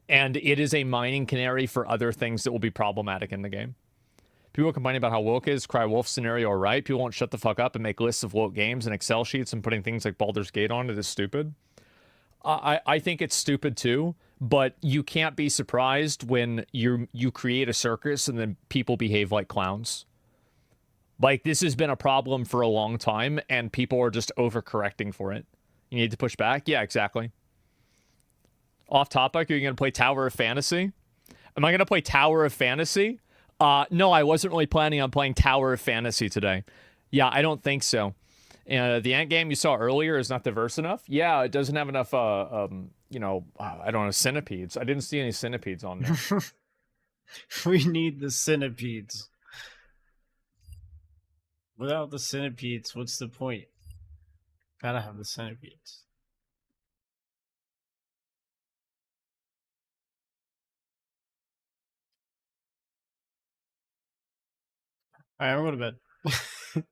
And it is a mining canary for other things that will be problematic in the game. People complaining about how woke is, cry wolf scenario, all right. People won't shut the fuck up and make lists of woke games and Excel sheets and putting things like Baldur's Gate on it is stupid. I think it's stupid too, but you can't be surprised when you create a circus and then people behave like clowns. Like, this has been a problem for a long time and people are just overcorrecting for it. You need to push back? Yeah, exactly. Off topic, are you going to play Tower of Fantasy? Am I going to play Tower of Fantasy? No, I wasn't really planning on playing Tower of Fantasy today. Yeah, I don't think so. The end game you saw earlier is not diverse enough. Yeah, it doesn't have enough, you know, I don't know, centipedes. I didn't see any centipedes on there. We need the centipedes. Without the centipedes, what's the point? Gotta have the centipedes. All right, I'm going to bed.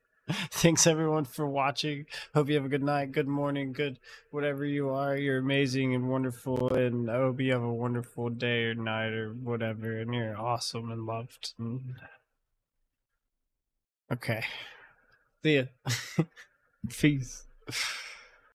Thanks everyone for watching. Hope you have a good night, good morning, good whatever you are. You're amazing and wonderful, and I hope you have a wonderful day or night or whatever, and you're awesome and loved. Okay. See ya. Peace.